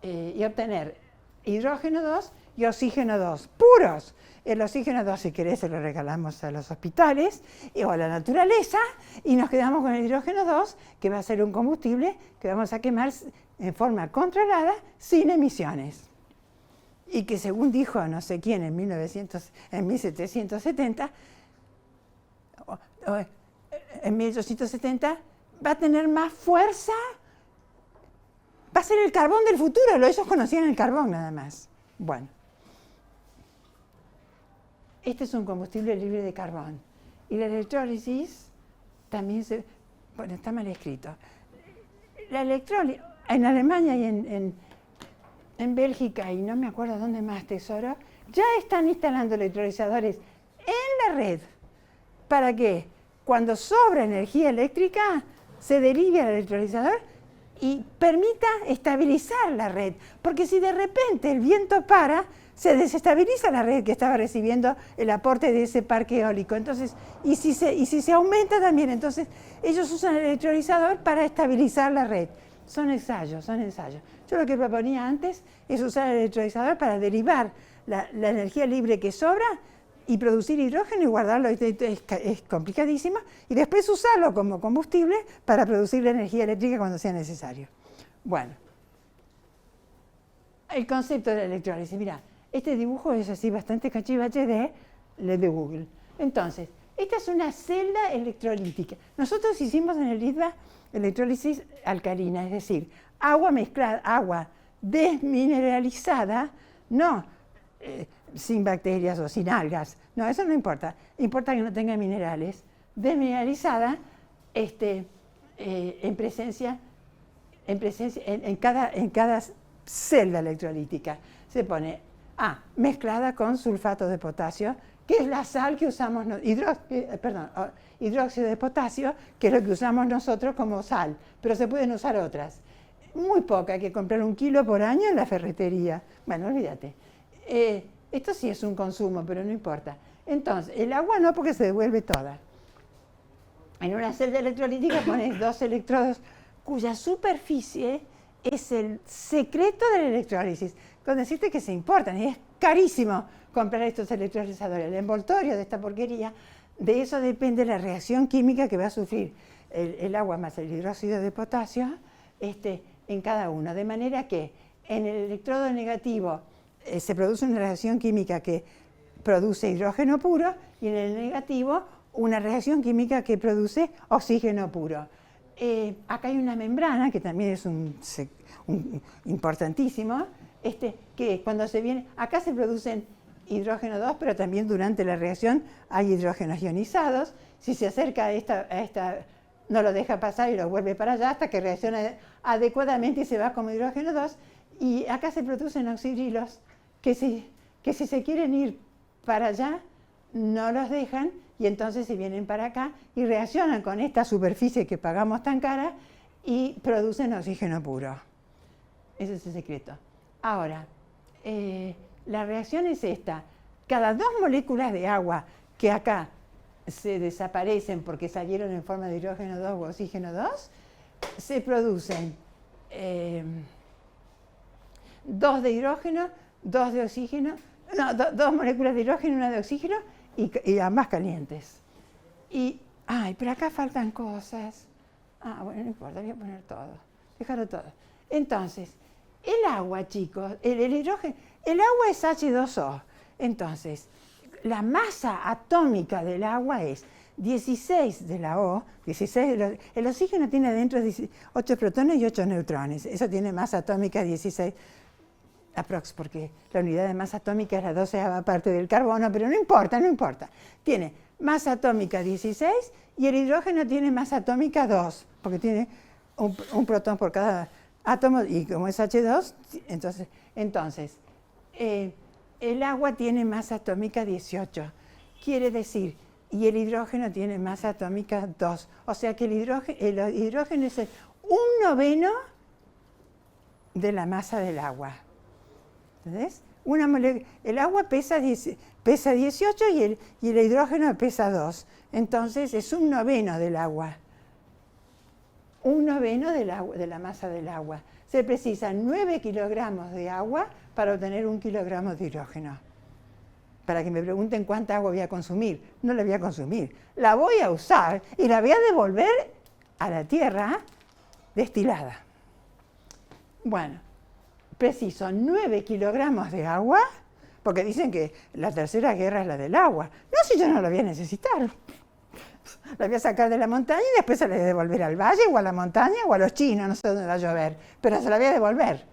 y obtener hidrógeno 2 y oxígeno 2 puros. El oxígeno 2, si querés, se lo regalamos a los hospitales o a la naturaleza y nos quedamos con el hidrógeno 2, que va a ser un combustible que vamos a quemar en forma controlada, sin emisiones. Y que según dijo no sé quién en 1770, en 1870, va a tener más fuerza, va a ser el carbón del futuro. Ellos conocían el carbón nada más. Bueno. Este es un combustible libre de carbón. Y la electrólisis también está mal escrito. La electrólisis, en Alemania y en Bélgica, y no me acuerdo dónde más, tesoro, ya están instalando electrolizadores en la red. ¿Para qué? Cuando sobra energía eléctrica, se derive al electrolizador y permita estabilizar la red. Porque si de repente el viento para, se desestabiliza la red que estaba recibiendo el aporte de ese parque eólico. Entonces, y si se aumenta también, entonces ellos usan el electrolizador para estabilizar la red. Son ensayos. Yo lo que proponía antes es usar el electrolizador para derivar la energía libre que sobra y producir hidrógeno y guardarlo, es complicadísimo, y después usarlo como combustible para producir la energía eléctrica cuando sea necesario. Bueno, el concepto de la electrólisis, mirá, este dibujo es así bastante cachivache de Google. Entonces, esta es una celda electrolítica. Nosotros hicimos en el IDVA electrólisis alcalina, es decir, agua mezclada, agua desmineralizada, no sin bacterias o sin algas. No, eso no importa. Importa que no tenga minerales. Desmineralizada en cada celda electrolítica. Se pone mezclada con sulfato de potasio, que es la sal que usamos, hidróxido de potasio, que es lo que usamos nosotros como sal, pero se pueden usar otras. Muy poca, hay que comprar 1 kilo por año en la ferretería. Bueno, olvídate. Esto sí es un consumo, pero no importa. Entonces, el agua no, porque se devuelve toda. En una celda electrolítica pones 2 electrodos cuya superficie es el secreto de la electrólisis. Con decirte que se importan, y es carísimo comprar estos electrolizadores. El envoltorio de esta porquería, de eso depende la reacción química que va a sufrir el agua más el hidróxido de potasio en cada uno. De manera que en el electrodo negativo se produce una reacción química que produce hidrógeno puro y en el negativo una reacción química que produce oxígeno puro. Acá hay una membrana, que también es importantísimo, que cuando se viene, acá se producen hidrógeno 2, pero también durante la reacción hay hidrógenos ionizados. Si se acerca a esta, no lo deja pasar y lo vuelve para allá hasta que reacciona adecuadamente y se va como hidrógeno 2. Y acá se producen oxidrilos que si se quieren ir para allá, no los dejan y entonces se vienen para acá y reaccionan con esta superficie que pagamos tan cara y producen oxígeno puro. Ese es el secreto. Ahora, la reacción es esta. Cada 2 moléculas de agua que acá se desaparecen porque salieron en forma de hidrógeno 2 o oxígeno 2, se producen 2 de hidrógeno, 2 de oxígeno, no, 2 moléculas de hidrógeno y 1 de oxígeno, y ambas calientes. Pero acá faltan cosas. Bueno, no importa, voy a poner todo. Déjalo todo. Entonces, el agua, chicos, el hidrógeno, el agua es H2O. Entonces, la masa atómica del agua es 16 de la O, 16 el oxígeno tiene adentro 8 protones y 8 neutrones. Eso tiene masa atómica 16, aprox, porque la unidad de masa atómica es la 12ª parte del carbono, pero no importa, no importa. Tiene masa atómica 16 y el hidrógeno tiene masa atómica 2, porque tiene un protón por cada átomo, y como es H2, entonces el agua tiene masa atómica 18. Quiere decir, y el hidrógeno tiene masa atómica 2. O sea que el hidrógeno es el 1/9 de la masa del agua. ¿Entendés? El agua pesa 18 y el hidrógeno pesa 2. Entonces es 1/9 del agua. 1/9 de la masa del agua. Se precisan 9 kilogramos de agua para obtener 1 kilogramo de hidrógeno. Para que me pregunten cuánta agua voy a consumir. No la voy a consumir. La voy a usar y la voy a devolver a la tierra destilada. Bueno, preciso 9 kilogramos de agua, porque dicen que la tercera guerra es la del agua. No, si yo no la voy a necesitar. La voy a sacar de la montaña y después se la voy a devolver al valle o a la montaña o a los chinos, no sé dónde va a llover, pero se la voy a devolver.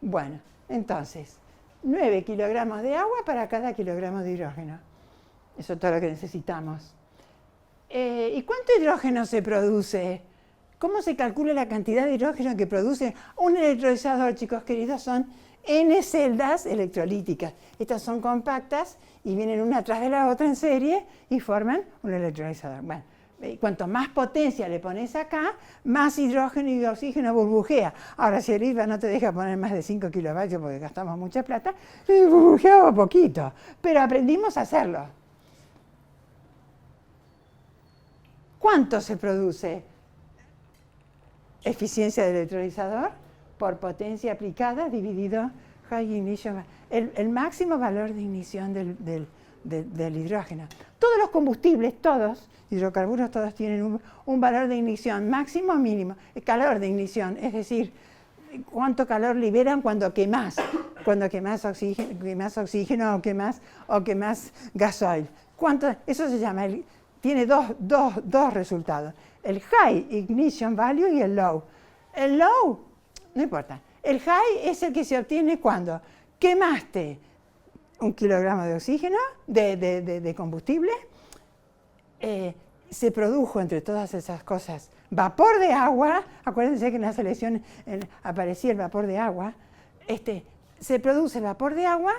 Bueno, entonces, 9 kilogramos de agua para cada kilogramo de hidrógeno. Eso es todo lo que necesitamos. ¿Y cuánto hidrógeno se produce? ¿Cómo se calcula la cantidad de hidrógeno que produce un electrolizador, chicos queridos? Son N celdas electrolíticas. Estas son compactas y vienen una atrás de la otra en serie y forman un electrolizador. Bueno, cuanto más potencia le pones acá, más hidrógeno y oxígeno burbujea. Ahora, si el IVA no te deja poner más de 5 kilovatios porque gastamos mucha plata, burbujeaba poquito, pero aprendimos a hacerlo. ¿Cuánto se produce? Eficiencia del electrolizador por potencia aplicada dividido high ignition, el máximo valor de ignición del hidrógeno. Todos los combustibles, todos, hidrocarburos, todos tienen un valor de ignición máximo o mínimo. El calor de ignición, es decir, cuánto calor liberan cuando quemás oxígeno o quemás gasoil. Eso se llama, tiene dos resultados, el high ignition value y el low. El low, no importa, el high es el que se obtiene cuando quemaste 1 kilogramo de oxígeno, de combustible, se produjo entre todas esas cosas vapor de agua. Acuérdense que en la selección aparecía el vapor de agua, se produce vapor de agua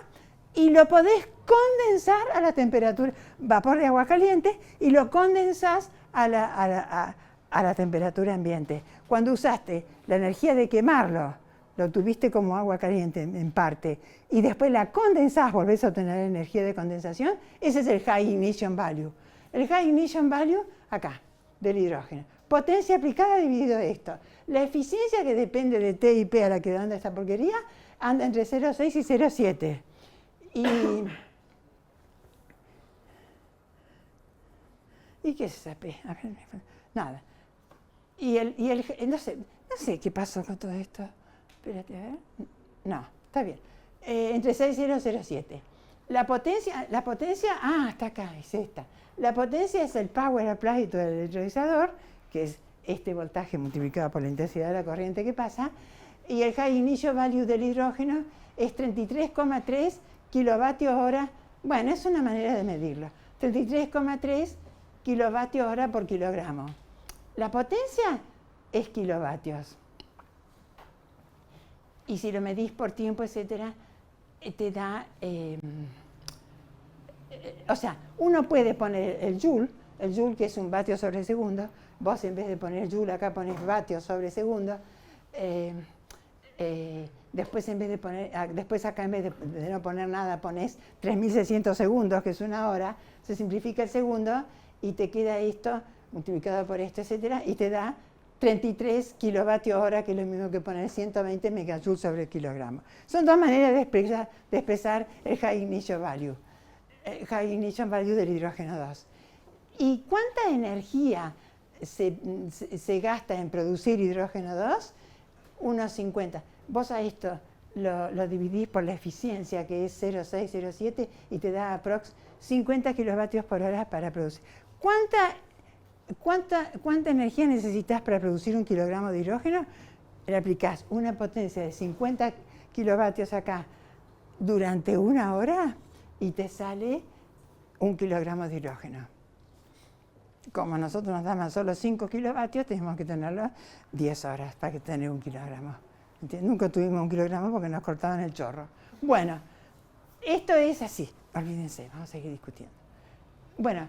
y lo podés condensar a la temperatura, vapor de agua caliente, y lo condensás a la temperatura ambiente. Cuando usaste la energía de quemarlo, lo tuviste como agua caliente en parte, y después la condensás, volvés a obtener energía de condensación, ese es el High Ignition Value. El High Ignition Value, acá, del hidrógeno. Potencia aplicada dividido esto. La eficiencia, que depende de T y P a la que anda esta porquería, anda entre 0,6 y 0,7. ¿Y qué es esa P? A ver, nada. No sé qué pasó con todo esto. Espérate, a ver. No, está bien. Entre 6 y 0,07. La potencia, está acá, es esta. La potencia es el power applied del electrolizador, que es este voltaje multiplicado por la intensidad de la corriente que pasa, y el High Ignition Value del hidrógeno es 33,3 kilovatios hora. Bueno, es una manera de medirlo. 33,3 kilovatios hora por kilogramo. La potencia es kilovatios. Y si lo medís por tiempo, etcétera, te da... o sea, uno puede poner el joule que es un vatio sobre segundo. Vos, en vez de poner joule acá, ponés vatios sobre segundo. Después, acá, en vez de no poner nada, ponés 3.600 segundos, que es una hora. Se simplifica el segundo y te queda esto multiplicado por esto, etcétera, y te da 33 kilovatios hora, que es lo mismo que poner 120 megajoules sobre el kilogramo. Son dos maneras de expresar el High Ignition Value. El High Ignition Value del hidrógeno 2. ¿Y cuánta energía se gasta en producir hidrógeno 2? Unos 50. Vos a esto lo dividís por la eficiencia, que es 0,6, 0,7, y te da aprox 50 kilovatios por hora para producir. ¿Cuánta energía necesitas para producir un kilogramo de hidrógeno? Le aplicás una potencia de 50 kilovatios acá durante una hora y te sale 1 kilogramo de hidrógeno. Como nosotros nos daban solo 5 kilovatios, tenemos que tenerlo 10 horas para tener 1 kilogramo. Nunca tuvimos 1 kilogramo porque nos cortaban el chorro. Bueno, esto es así. Olvídense, vamos a seguir discutiendo. Bueno,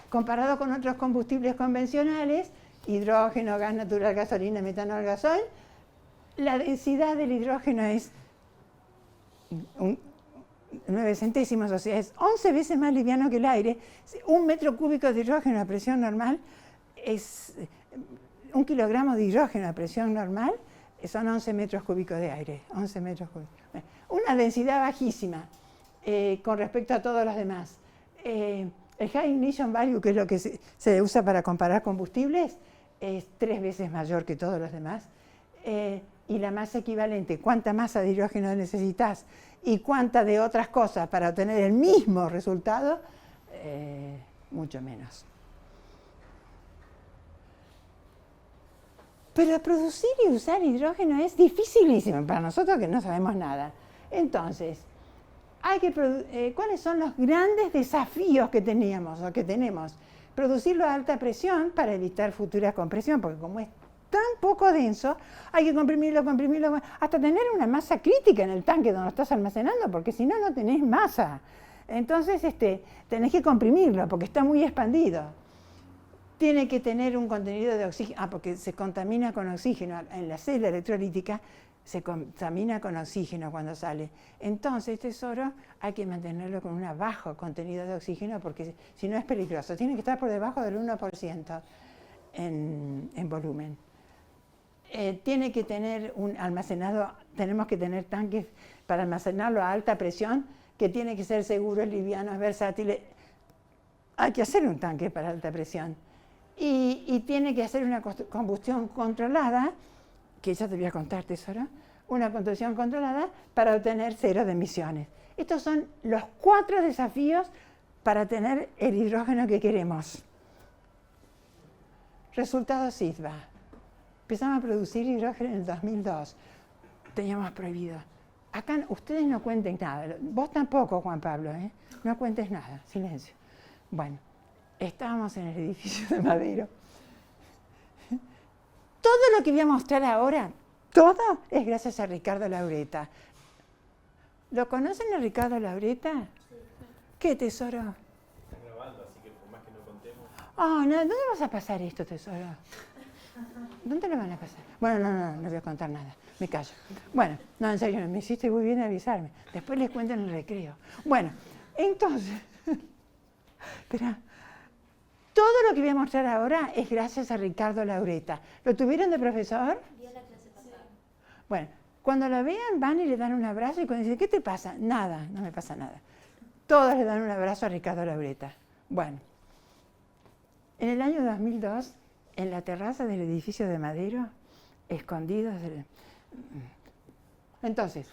comparado con otros combustibles convencionales, hidrógeno, gas natural, gasolina, metanol, gasoil, la densidad del hidrógeno es 9 centésimos, o sea, es 11 veces más liviano que el aire. 1 metro cúbico de hidrógeno a presión normal es 1 kilogramo de hidrógeno a presión normal, son 11 metros cúbicos de aire. 11 metros cúbicos. Una densidad bajísima con respecto a todos los demás. El High Ignition Value, que es lo que se usa para comparar combustibles, es 3 veces mayor que todos los demás. Y la masa equivalente, cuánta masa de hidrógeno necesitas y cuánta de otras cosas para obtener el mismo resultado, mucho menos. Pero producir y usar hidrógeno es dificilísimo para nosotros que no sabemos nada. Entonces, ¿cuáles son los grandes desafíos que teníamos o que tenemos? Producirlo a alta presión para evitar futura compresión, porque como es tan poco denso, hay que comprimirlo, hasta tener una masa crítica en el tanque donde lo estás almacenando, porque si no, no tenés masa. Entonces, tenés que comprimirlo, porque está muy expandido. Tiene que tener un contenido de oxígeno, porque se contamina con oxígeno. En la celda electrolítica se contamina con oxígeno cuando sale. Entonces, tesoro, hay que mantenerlo con un bajo contenido de oxígeno, porque si no es peligroso. Tiene que estar por debajo del 1% en volumen. Tiene que tener tenemos que tener tanques para almacenarlo a alta presión, que tiene que ser seguros, livianos, versátiles. Hay que hacer un tanque para alta presión. Y tiene que hacer una combustión controlada, que ya te voy a contar, tesoro, una combustión controlada para obtener 0 de emisiones. Estos son los 4 desafíos para tener el hidrógeno que queremos. Resultado SIDBA. Empezamos a producir hidrógeno en el 2002. Teníamos prohibido. Acá ustedes no cuenten nada. Vos tampoco, Juan Pablo, ¿eh? No cuentes nada. Silencio. Bueno, estábamos en el edificio de Madero. Todo lo que voy a mostrar ahora, todo es gracias a Ricardo Laureta. ¿Lo conocen a Ricardo Laureta? Sí. ¿Qué, tesoro? Están grabando, así que por más que no contemos. Oh, no, ¿dónde vas a pasar esto, tesoro? ¿Dónde lo van a pasar? Bueno, no voy a contar nada, me callo. Bueno, no, en serio, me hiciste muy bien avisarme. Después les cuento en el recreo. Bueno, entonces, espera, todo lo que voy a mostrar ahora es gracias a Ricardo Laureta. ¿Lo tuvieron de profesor? Vi a la clase pasada. Bueno, cuando lo vean, van y le dan un abrazo y cuando dicen, ¿qué te pasa? Nada, no me pasa nada. Todos le dan un abrazo a Ricardo Laureta. Bueno, en el año 2002, en la terraza del edificio de Madero, escondidos. Entonces,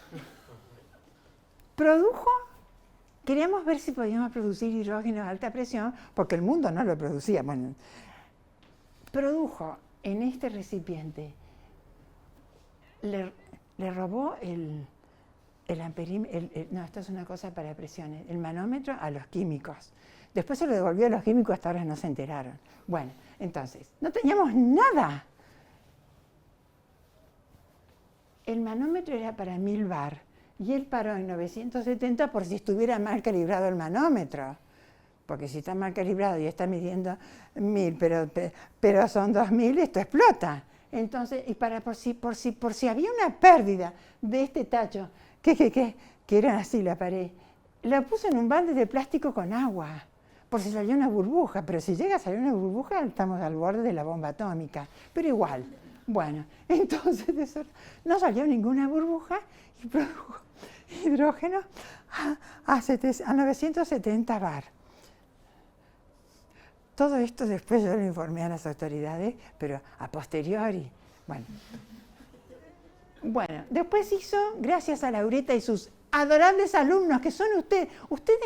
produjo, queríamos ver si podíamos producir hidrógeno a alta presión, porque el mundo no lo producía. Bueno, produjo en este recipiente, le robó no, esto es una cosa para presiones, el manómetro a los químicos. Después se lo devolvió a los químicos, hasta ahora no se enteraron. Bueno, entonces, no teníamos nada. El manómetro era para 1000 bar y él paró en 970 por si estuviera mal calibrado el manómetro. Porque si está mal calibrado y está midiendo 1000, pero son 2000, esto explota. Entonces, y por si había una pérdida de este tacho, que era así la pared, la puso en un balde de plástico con agua, por si salía una burbuja, pero si llega a salir una burbuja, estamos al borde de la bomba atómica, pero igual. Bueno, entonces no salió ninguna burbuja y produjo hidrógeno a 970 bar. Todo esto después yo lo informé a las autoridades, pero a posteriori. Bueno, después hizo, gracias a Laureta y sus adorables alumnos, que son ustedes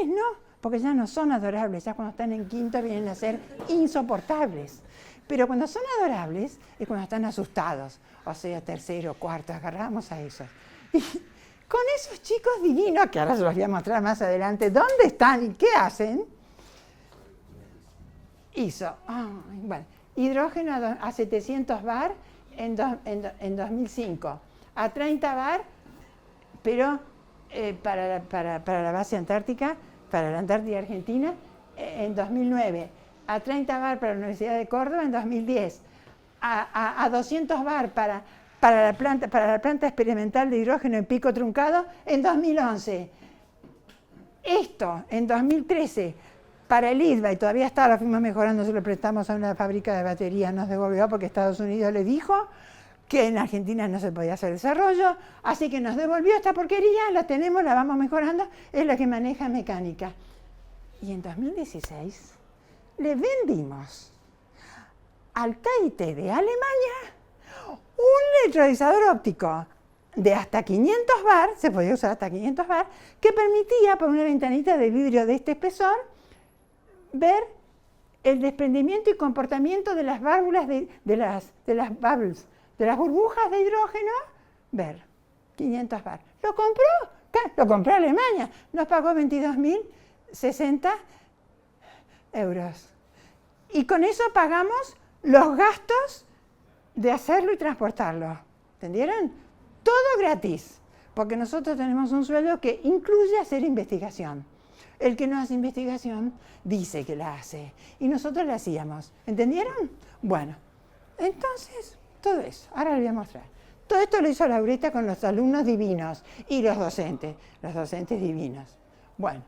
no, porque ya no son adorables, ya cuando están en quinto vienen a ser insoportables. Pero cuando son adorables es cuando están asustados, o sea, tercero, cuarto, agarramos a esos. Y con esos chicos divinos, que ahora se los voy a mostrar más adelante, ¿dónde están y qué hacen? Hizo, hidrógeno a 700 bar en 2005, a 30 bar, pero para la base antártica, para la Antártida Argentina, en 2009, a 30 bar para la Universidad de Córdoba en 2010, a 200 bar para la planta experimental de hidrógeno en pico truncado en 2011. Esto en 2013 para el IDBA, y todavía está, lo fuimos mejorando, se lo prestamos a una fábrica de baterías, nos devolvió porque Estados Unidos le dijo que en Argentina no se podía hacer desarrollo, así que nos devolvió esta porquería, la tenemos, la vamos mejorando, es la que maneja mecánica. Y en 2016 le vendimos al KIT de Alemania un electrolizador óptico de hasta 500 bar, se podía usar hasta 500 bar, que permitía por una ventanita de vidrio de este espesor ver el desprendimiento y comportamiento de las válvulas de las burbujas de hidrógeno, ver 500 bar. Lo compró Alemania, nos pagó 22.060 euros. Y con eso pagamos los gastos de hacerlo y transportarlo. ¿Entendieron? Todo gratis, porque nosotros tenemos un sueldo que incluye hacer investigación. El que no hace investigación dice que la hace, y nosotros la hacíamos. ¿Entendieron? Bueno, entonces, todo eso. Ahora les voy a mostrar. Todo esto lo hizo Laureta con los alumnos divinos y los docentes divinos. Bueno.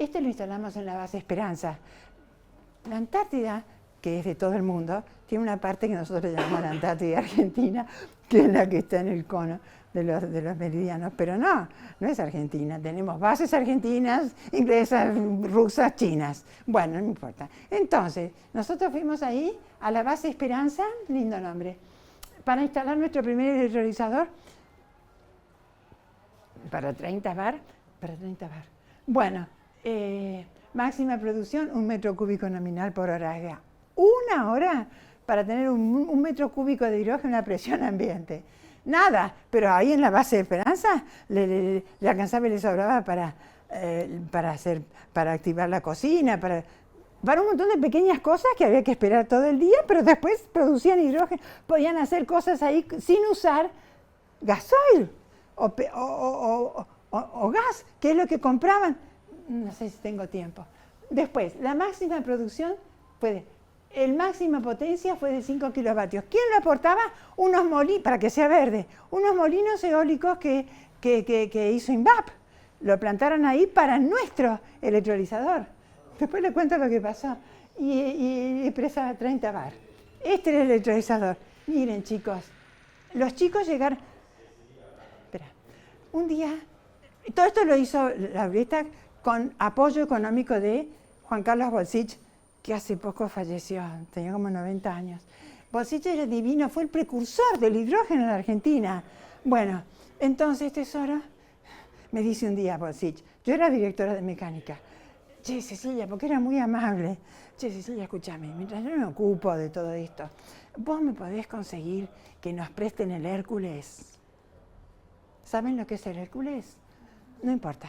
Este lo instalamos en la base Esperanza. La Antártida, que es de todo el mundo, tiene una parte que nosotros llamamos la Antártida Argentina, que es la que está en el cono de los meridianos, pero no es Argentina. Tenemos bases argentinas, inglesas, rusas, chinas. Bueno, no importa. Entonces, nosotros fuimos ahí a la base Esperanza, lindo nombre, para instalar nuestro primer electrolizador para 30 bar. Bueno, máxima producción, 1 metro cúbico nominal por hora. 1 hora para tener un metro cúbico de hidrógeno a presión ambiente. Nada, pero ahí en la base de Esperanza le alcanzaba y le sobraba para activar la cocina, para un montón de pequeñas cosas que había que esperar todo el día, pero después producían hidrógeno, podían hacer cosas ahí sin usar gasoil o gas, que es lo que compraban. No sé si tengo tiempo. Después, la máxima producción el máxima potencia fue de 5 kilovatios. ¿Quién lo aportaba? Unos molinos, para que sea verde, unos molinos eólicos que hizo INVAP. Lo plantaron ahí para nuestro electrolizador. Después le cuento lo que pasó. Y presa 30 bar. Este era el electrolizador. Miren, chicos, los chicos llegaron... Espera. Un día, todo esto lo hizo Laurita con apoyo económico de Juan Carlos Bolsich, que hace poco falleció, tenía como 90 años. Bolsich era divino, fue el precursor del hidrógeno en la Argentina. Bueno, entonces, tesoro, me dice un día Bolsich, yo era directora de mecánica. Che, Cecilia, porque era muy amable. Che, Cecilia, escúchame, mientras yo me ocupo de todo esto, vos me podés conseguir que nos presten el Hércules. ¿Saben lo que es el Hércules? No importa.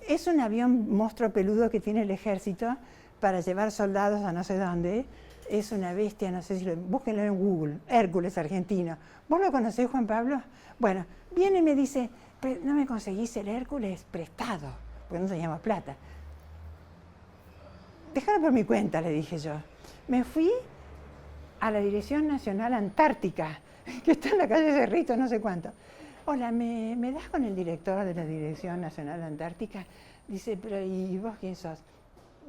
Es un avión monstruo peludo que tiene el ejército para llevar soldados a no sé dónde. Es una bestia, no sé si búsquenlo en Google, Hércules argentino. ¿Vos lo conocés, Juan Pablo? Bueno, viene y me dice, ¿no me conseguís el Hércules prestado? Porque no teníamos plata. Déjalo por mi cuenta, le dije yo. Me fui a la Dirección Nacional Antártica, que está en la calle Cerrito, no sé cuánto. Hola, ¿me das con el director de la Dirección Nacional Antártica? Dice, pero ¿y vos quién sos?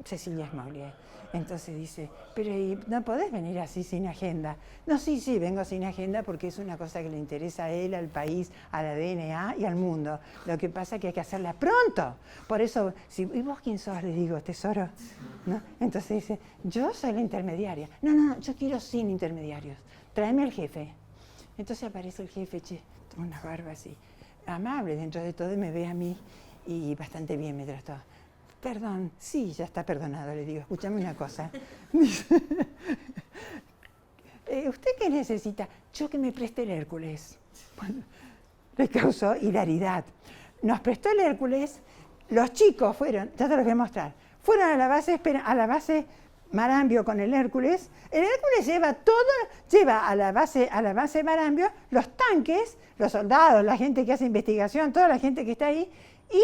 Cecilia Smoglie. Entonces dice, pero ¿y no podés venir así sin agenda? No, sí, vengo sin agenda porque es una cosa que le interesa a él, al país, a la DNA y al mundo. Lo que pasa es que hay que hacerla pronto. Por eso, ¿y vos quién sos? Le digo, tesoro. ¿No? Entonces dice, yo soy la intermediaria. No, yo quiero sin intermediarios. Tráeme al jefe. Entonces aparece el jefe, una barba así, amable dentro de todo, y me ve a mí y bastante bien me trató. Perdón, sí, ya está perdonado, le digo, escúchame una cosa. ¿Usted qué necesita? Yo que me preste el Hércules. Bueno, le causó hilaridad. Nos prestó el Hércules, los chicos fueron, ya te lo voy a mostrar, fueron a la base Marambio con el Hércules. El Hércules lleva a la base Marambio los tanques, los soldados, la gente que hace investigación, toda la gente que está ahí, y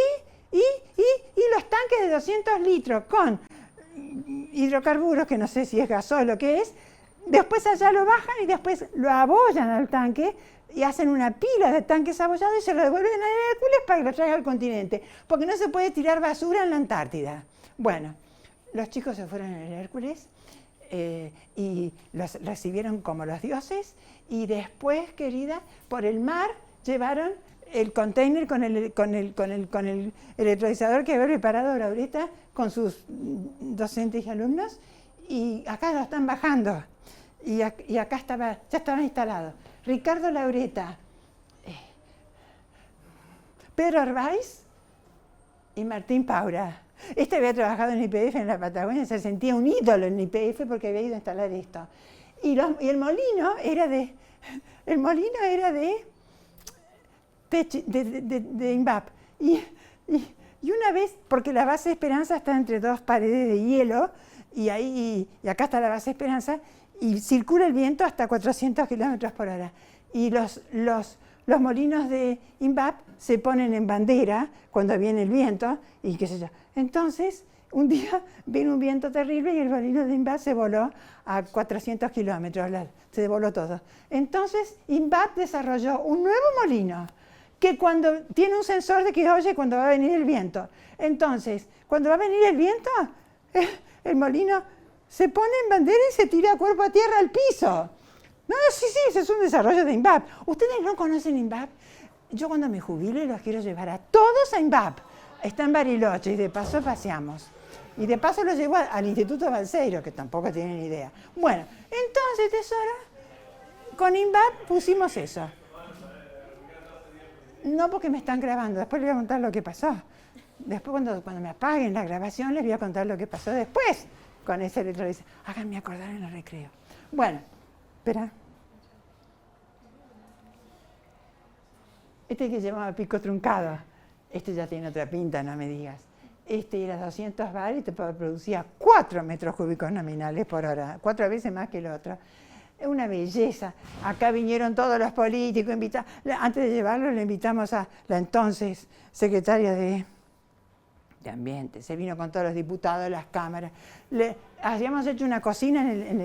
los tanques de 200 litros con hidrocarburos, que no sé si es gasoil o qué es, después allá lo bajan y después lo abollan al tanque y hacen una pila de tanques abollados y se lo devuelven al Hércules para que lo traiga al continente, porque no se puede tirar basura en la Antártida. Bueno, los chicos se fueron en el Hércules y los recibieron como los dioses, y después, querida, por el mar llevaron el container con el electrolizador que había preparado Laurita con sus docentes y alumnos, y acá lo están bajando, y acá ya estaba instalado. Ricardo Laureta, Pedro Arbaiz y Martín Paura. Este había trabajado en YPF en la Patagonia, se sentía un ídolo en YPF porque había ido a instalar esto. Y el molino era de INVAP. Y una vez, porque la base Esperanza está entre dos paredes de hielo, y acá está la base Esperanza, y circula el viento hasta 400 kilómetros por hora. Y los molinos de INVAP se ponen en bandera cuando viene el viento, y qué sé yo. Entonces, un día vino un viento terrible y el molino de INVAP se voló a 400 kilómetros, se voló todo. Entonces, INVAP desarrolló un nuevo molino, que tiene un sensor de que oye cuando va a venir el viento. Entonces, cuando va a venir el viento, el molino se pone en bandera y se tira cuerpo a tierra al piso. No, sí, ese es un desarrollo de INVAP. ¿Ustedes no conocen INVAP? Yo cuando me jubile los quiero llevar a todos a INVAP. Está en Bariloche y de paso paseamos. Y de paso los llevo al Instituto Balseiro, que tampoco tienen idea. Bueno, entonces, tesoro, con INVAP pusimos eso. No, porque me están grabando, después les voy a contar lo que pasó. Después cuando me apaguen la grabación les voy a contar lo que pasó después con ese electrolizador. Háganme acordar en el recreo. Bueno, espera. Este que se llamaba pico truncado. Este ya tiene otra pinta, no me digas. y era 200 bar y te producía 4 metros cúbicos nominales por hora, 4 veces más que el otro. Es una belleza. Acá vinieron todos los políticos, antes de llevarlo le invitamos a la entonces secretaria de Ambiente, se vino con todos los diputados, las cámaras. Habíamos hecho una cocina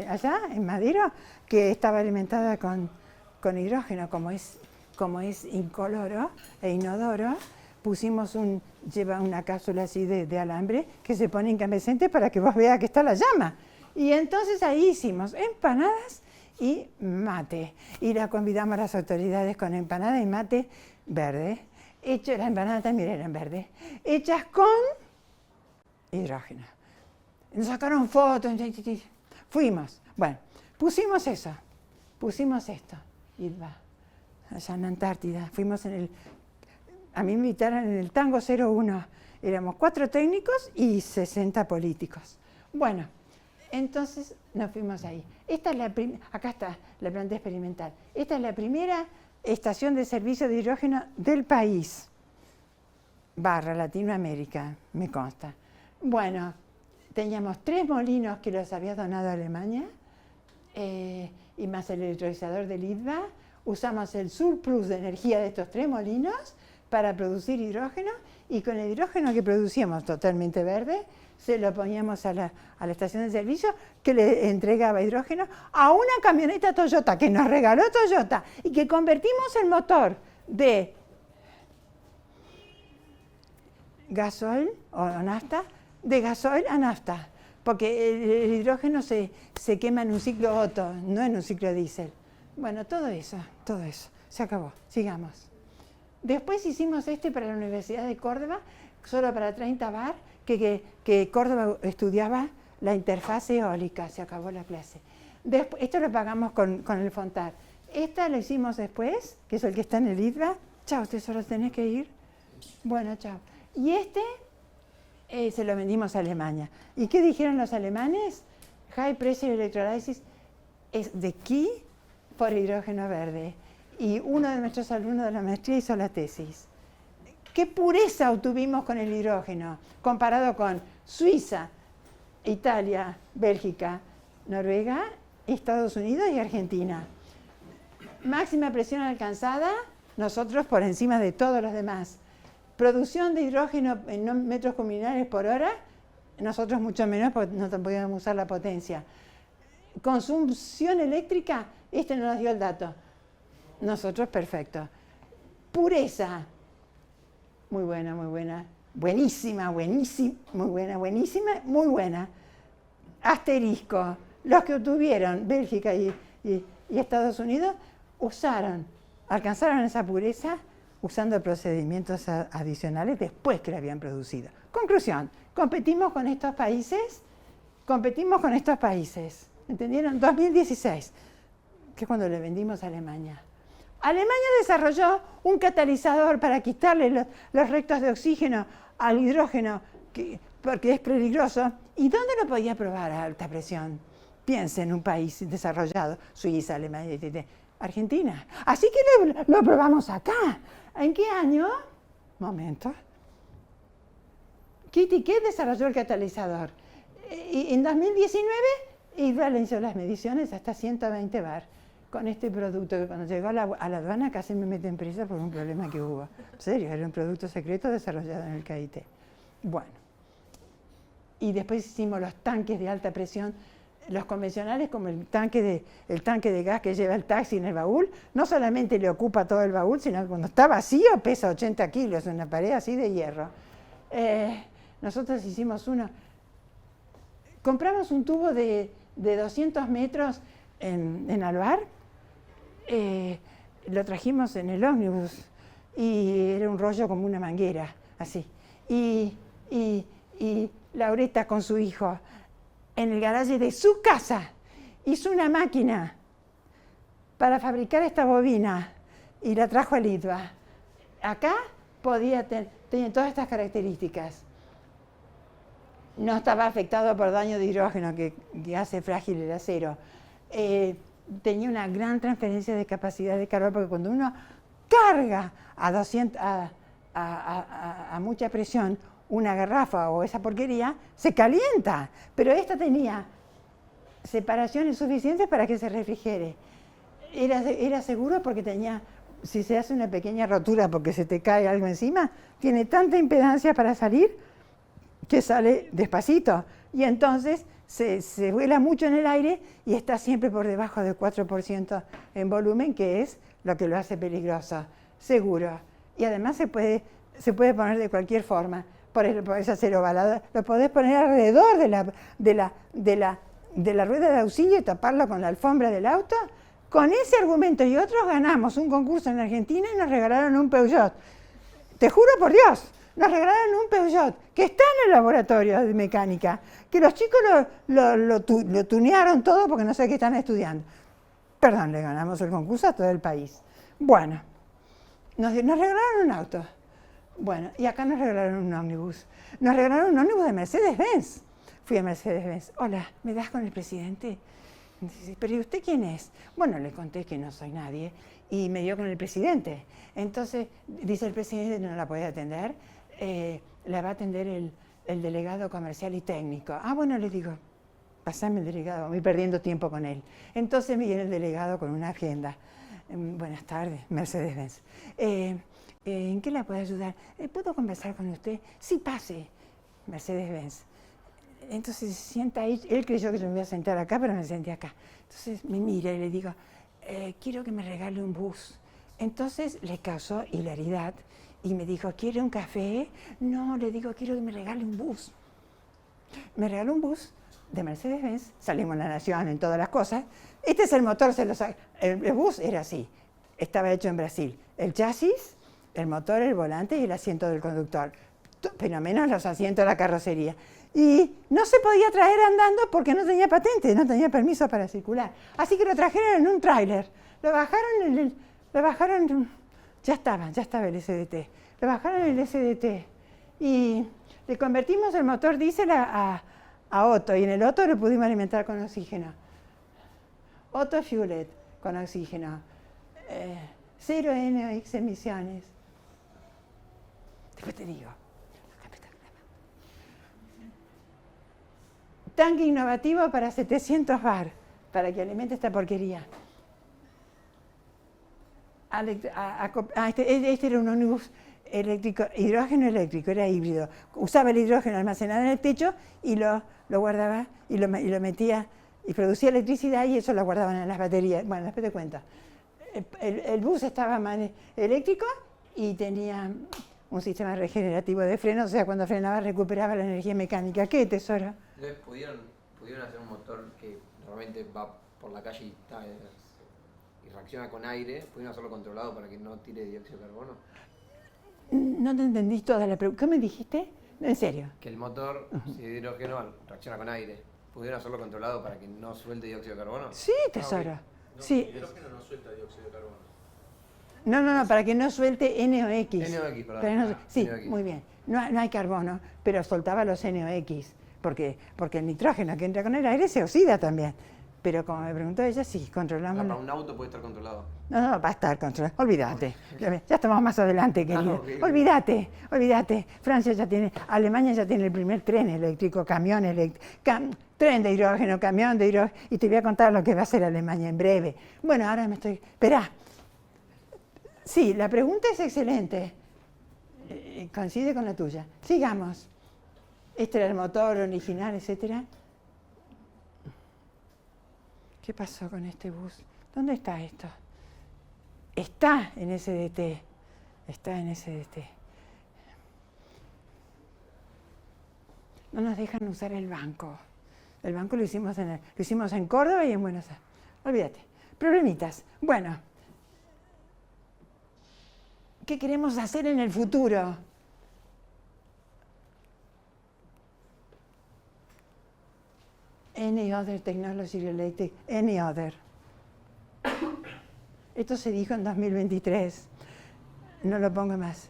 allá, en Madero, que estaba alimentada con hidrógeno, como es incoloro e inodoro. Pusimos lleva una cápsula así de alambre que se pone incandescente para que vos veas que está la llama. Y entonces ahí hicimos empanadas y mate. Y la convidamos a las autoridades con empanada y mate verde. Las empanadas también eran verdes, hechas con hidrógeno. Nos sacaron fotos, fuimos. Bueno, pusimos eso, pusimos esto, IDVA, allá en Antártida. Fuimos a mí me invitaron en el Tango 01, éramos 4 técnicos y 60 políticos. Bueno, entonces nos fuimos ahí. Acá está la planta experimental. Esta es la primera estación de servicio de hidrógeno del país, Latinoamérica, me consta. Bueno, teníamos 3 molinos que los había donado Alemania, y más el electrolizador del IDVA. Usamos el surplus de energía de estos 3 molinos para producir hidrógeno, y con el hidrógeno que producíamos totalmente verde, se lo poníamos a la estación de servicio, que le entregaba hidrógeno a una camioneta Toyota que nos regaló Toyota, y que convertimos el motor de gasoil o nafta, de gasoil a nafta, porque el hidrógeno se quema en un ciclo Otto, no en un ciclo diésel. Bueno, todo eso, se acabó, sigamos. Después hicimos para la Universidad de Córdoba, solo para 30 bar, que Córdoba estudiaba la interfaz eólica, se acabó la clase. Esto lo pagamos con el Fontar. Esta lo hicimos después, que es el que está en el IDVA. Chao, usted solo tenés que ir. Bueno, chao. Y se lo vendimos a Alemania. ¿Y qué dijeron los alemanes? High Pressure Electrolysis es de key por hidrógeno verde. Y uno de nuestros alumnos de la maestría hizo la tesis. ¿Qué pureza obtuvimos con el hidrógeno comparado con Suiza, Italia, Bélgica, Noruega, Estados Unidos y Argentina? Máxima presión alcanzada, nosotros por encima de todos los demás. Producción de hidrógeno en metros cúbicos por hora, nosotros mucho menos porque no podíamos usar la potencia. Consumición eléctrica, no nos dio el dato. Nosotros perfecto. Pureza, muy buena, muy buena. Buenísima, buenísima, muy buena, buenísima, muy buena. Asterisco, los que obtuvieron Bélgica y Estados Unidos alcanzaron esa pureza usando procedimientos adicionales después que la habían producido. Conclusión, competimos con estos países, ¿entendieron? 2016, que es cuando le vendimos a Alemania. Alemania desarrolló un catalizador para quitarle los rectos de oxígeno al hidrógeno, porque es peligroso. ¿Y dónde lo podía probar a alta presión? Piensa en un país desarrollado, Suiza, Alemania, Argentina. Así que lo probamos acá. ¿En qué año? Momento. ¿Qué desarrolló el catalizador? Y en 2019, IDVA le hizo las mediciones hasta 120 bar. Con este producto, que cuando llegó a la aduana casi me meten presa por un problema que hubo. En serio, era un producto secreto desarrollado en el KIT. Bueno, y después hicimos los tanques de alta presión, los convencionales, como el tanque de gas que lleva el taxi en el baúl. No solamente le ocupa todo el baúl, sino que cuando está vacío pesa 80 kilos, una pared así de hierro. Nosotros hicimos uno. Compramos un tubo de 200 metros en Alvar. Lo trajimos en el ómnibus y era un rollo como una manguera, así. Y Laureta con su hijo en el garaje de su casa hizo una máquina para fabricar esta bobina y la trajo al IDVA. Acá tenía todas estas características. No estaba afectado por daño de hidrógeno que hace frágil el acero. Tenía una gran transferencia de capacidad de calor, porque cuando uno carga a mucha presión una garrafa o esa porquería, se calienta. Pero esta tenía separaciones suficientes para que se refrigere. Era seguro porque tenía, si se hace una pequeña rotura porque se te cae algo encima, tiene tanta impedancia para salir que sale despacito. Y entonces se vuela mucho en el aire y está siempre por debajo del 4% en volumen, que es lo que lo hace peligroso, seguro. Y además se puede poner de cualquier forma. Por ejemplo, podés hacer ovalado, lo podés poner alrededor de la rueda de auxilio y taparlo con la alfombra del auto. Con ese argumento y otros ganamos un concurso en Argentina y nos regalaron un Peugeot. Te juro por Dios, nos regalaron un Peugeot que está en el laboratorio de mecánica, que los chicos lo tunearon todo porque no sé qué están estudiando. Perdón, le ganamos el concurso a todo el país. Bueno, nos regalaron un auto. Bueno, y acá nos regalaron un ómnibus. Nos regalaron un ómnibus de Mercedes-Benz. Fui a Mercedes-Benz. Hola, ¿me das con el presidente? Dice, ¿pero y usted quién es? Bueno, le conté que no soy nadie y me dio con el presidente. Entonces, dice el presidente, no la puede atender, la va a atender el delegado comercial y técnico. Ah, bueno, le digo, pasame el delegado, voy perdiendo tiempo con él. Entonces me viene el delegado con una agenda. Buenas tardes, Mercedes-Benz. ¿En qué la puedo ayudar? ¿Puedo conversar con usted? Sí, pase, Mercedes-Benz. Entonces se sienta ahí, él creyó que yo me iba a sentar acá, pero me senté acá. Entonces me mira y le digo, quiero que me regale un bus. Entonces le causó hilaridad y me dijo, ¿quiere un café? No, le digo, quiero que me regale un bus. Me regaló un bus de Mercedes-Benz, salimos en La Nación, en todas las cosas. Este es el motor, el bus era así, estaba hecho en Brasil. El chasis, el motor, el volante y el asiento del conductor. Pero menos los asientos de la carrocería. Y no se podía traer andando porque no tenía patente, no tenía permiso para circular. Así que lo trajeron en un tráiler. Lo bajaron, ya estaba el SDT. Lo bajaron en el SDT. Y le convertimos el motor diésel a Otto. Y en el Otto lo pudimos alimentar con oxígeno. Otto Fuelet con oxígeno. 0 NOx emisiones. Después te digo. Tanque innovativo para 700 bar, para que alimente esta porquería. Este era un ómnibus eléctrico, hidrógeno eléctrico, era híbrido. Usaba el hidrógeno almacenado en el techo y lo guardaba y lo metía y producía electricidad y eso lo guardaban en las baterías. Bueno, después te cuento. El bus estaba eléctrico y tenía un sistema regenerativo de freno, o sea, cuando frenaba recuperaba la energía mecánica. ¿Qué, tesoro? Entonces, ¿pudieron hacer un motor que normalmente va por la calle y reacciona con aire? ¿Pudieron hacerlo controlado para que no tire dióxido de carbono? No te entendí toda la pregunta. ¿Qué me dijiste? En serio. Que el motor, si de hidrógeno, reacciona con aire. ¿Pudieron hacerlo controlado para que no suelte dióxido de carbono? Sí, tesoro. No, sí. El hidrógeno no suelta dióxido de carbono. No, para que no suelte NOx. NOx, perdón. Sí, NOx. muy bien. No hay carbono, pero soltaba los NOx, porque el nitrógeno que entra con el aire se oxida también. Pero como me preguntó ella, sí, controlamos. Para un auto puede estar controlado. No, va a estar controlado. Olvídate. Ya estamos más adelante, querido. Okay. Olvídate. Alemania ya tiene el primer tren eléctrico, camión eléctrico, tren de hidrógeno, camión de hidrógeno. Y te voy a contar lo que va a hacer Alemania en breve. Bueno, ahora Esperá. Sí, la pregunta es excelente. Coincide con la tuya. Sigamos. Este era el motor original, etcétera. ¿Qué pasó con este bus? ¿Dónde está esto? Está en SDT. No nos dejan usar el banco. El banco lo hicimos en Córdoba y en Buenos Aires. Olvídate. Problemitas. Bueno. ¿Qué queremos hacer en el futuro? Any other technology related, any other. Esto se dijo en 2023. No lo pongo más.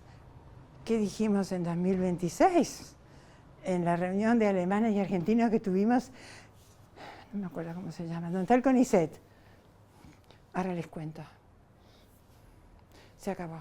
¿Qué dijimos en 2026? En la reunión de alemanes y argentinos que tuvimos, no me acuerdo cómo se llama, donde está el CONICET. Ahora les cuento. Se acabó.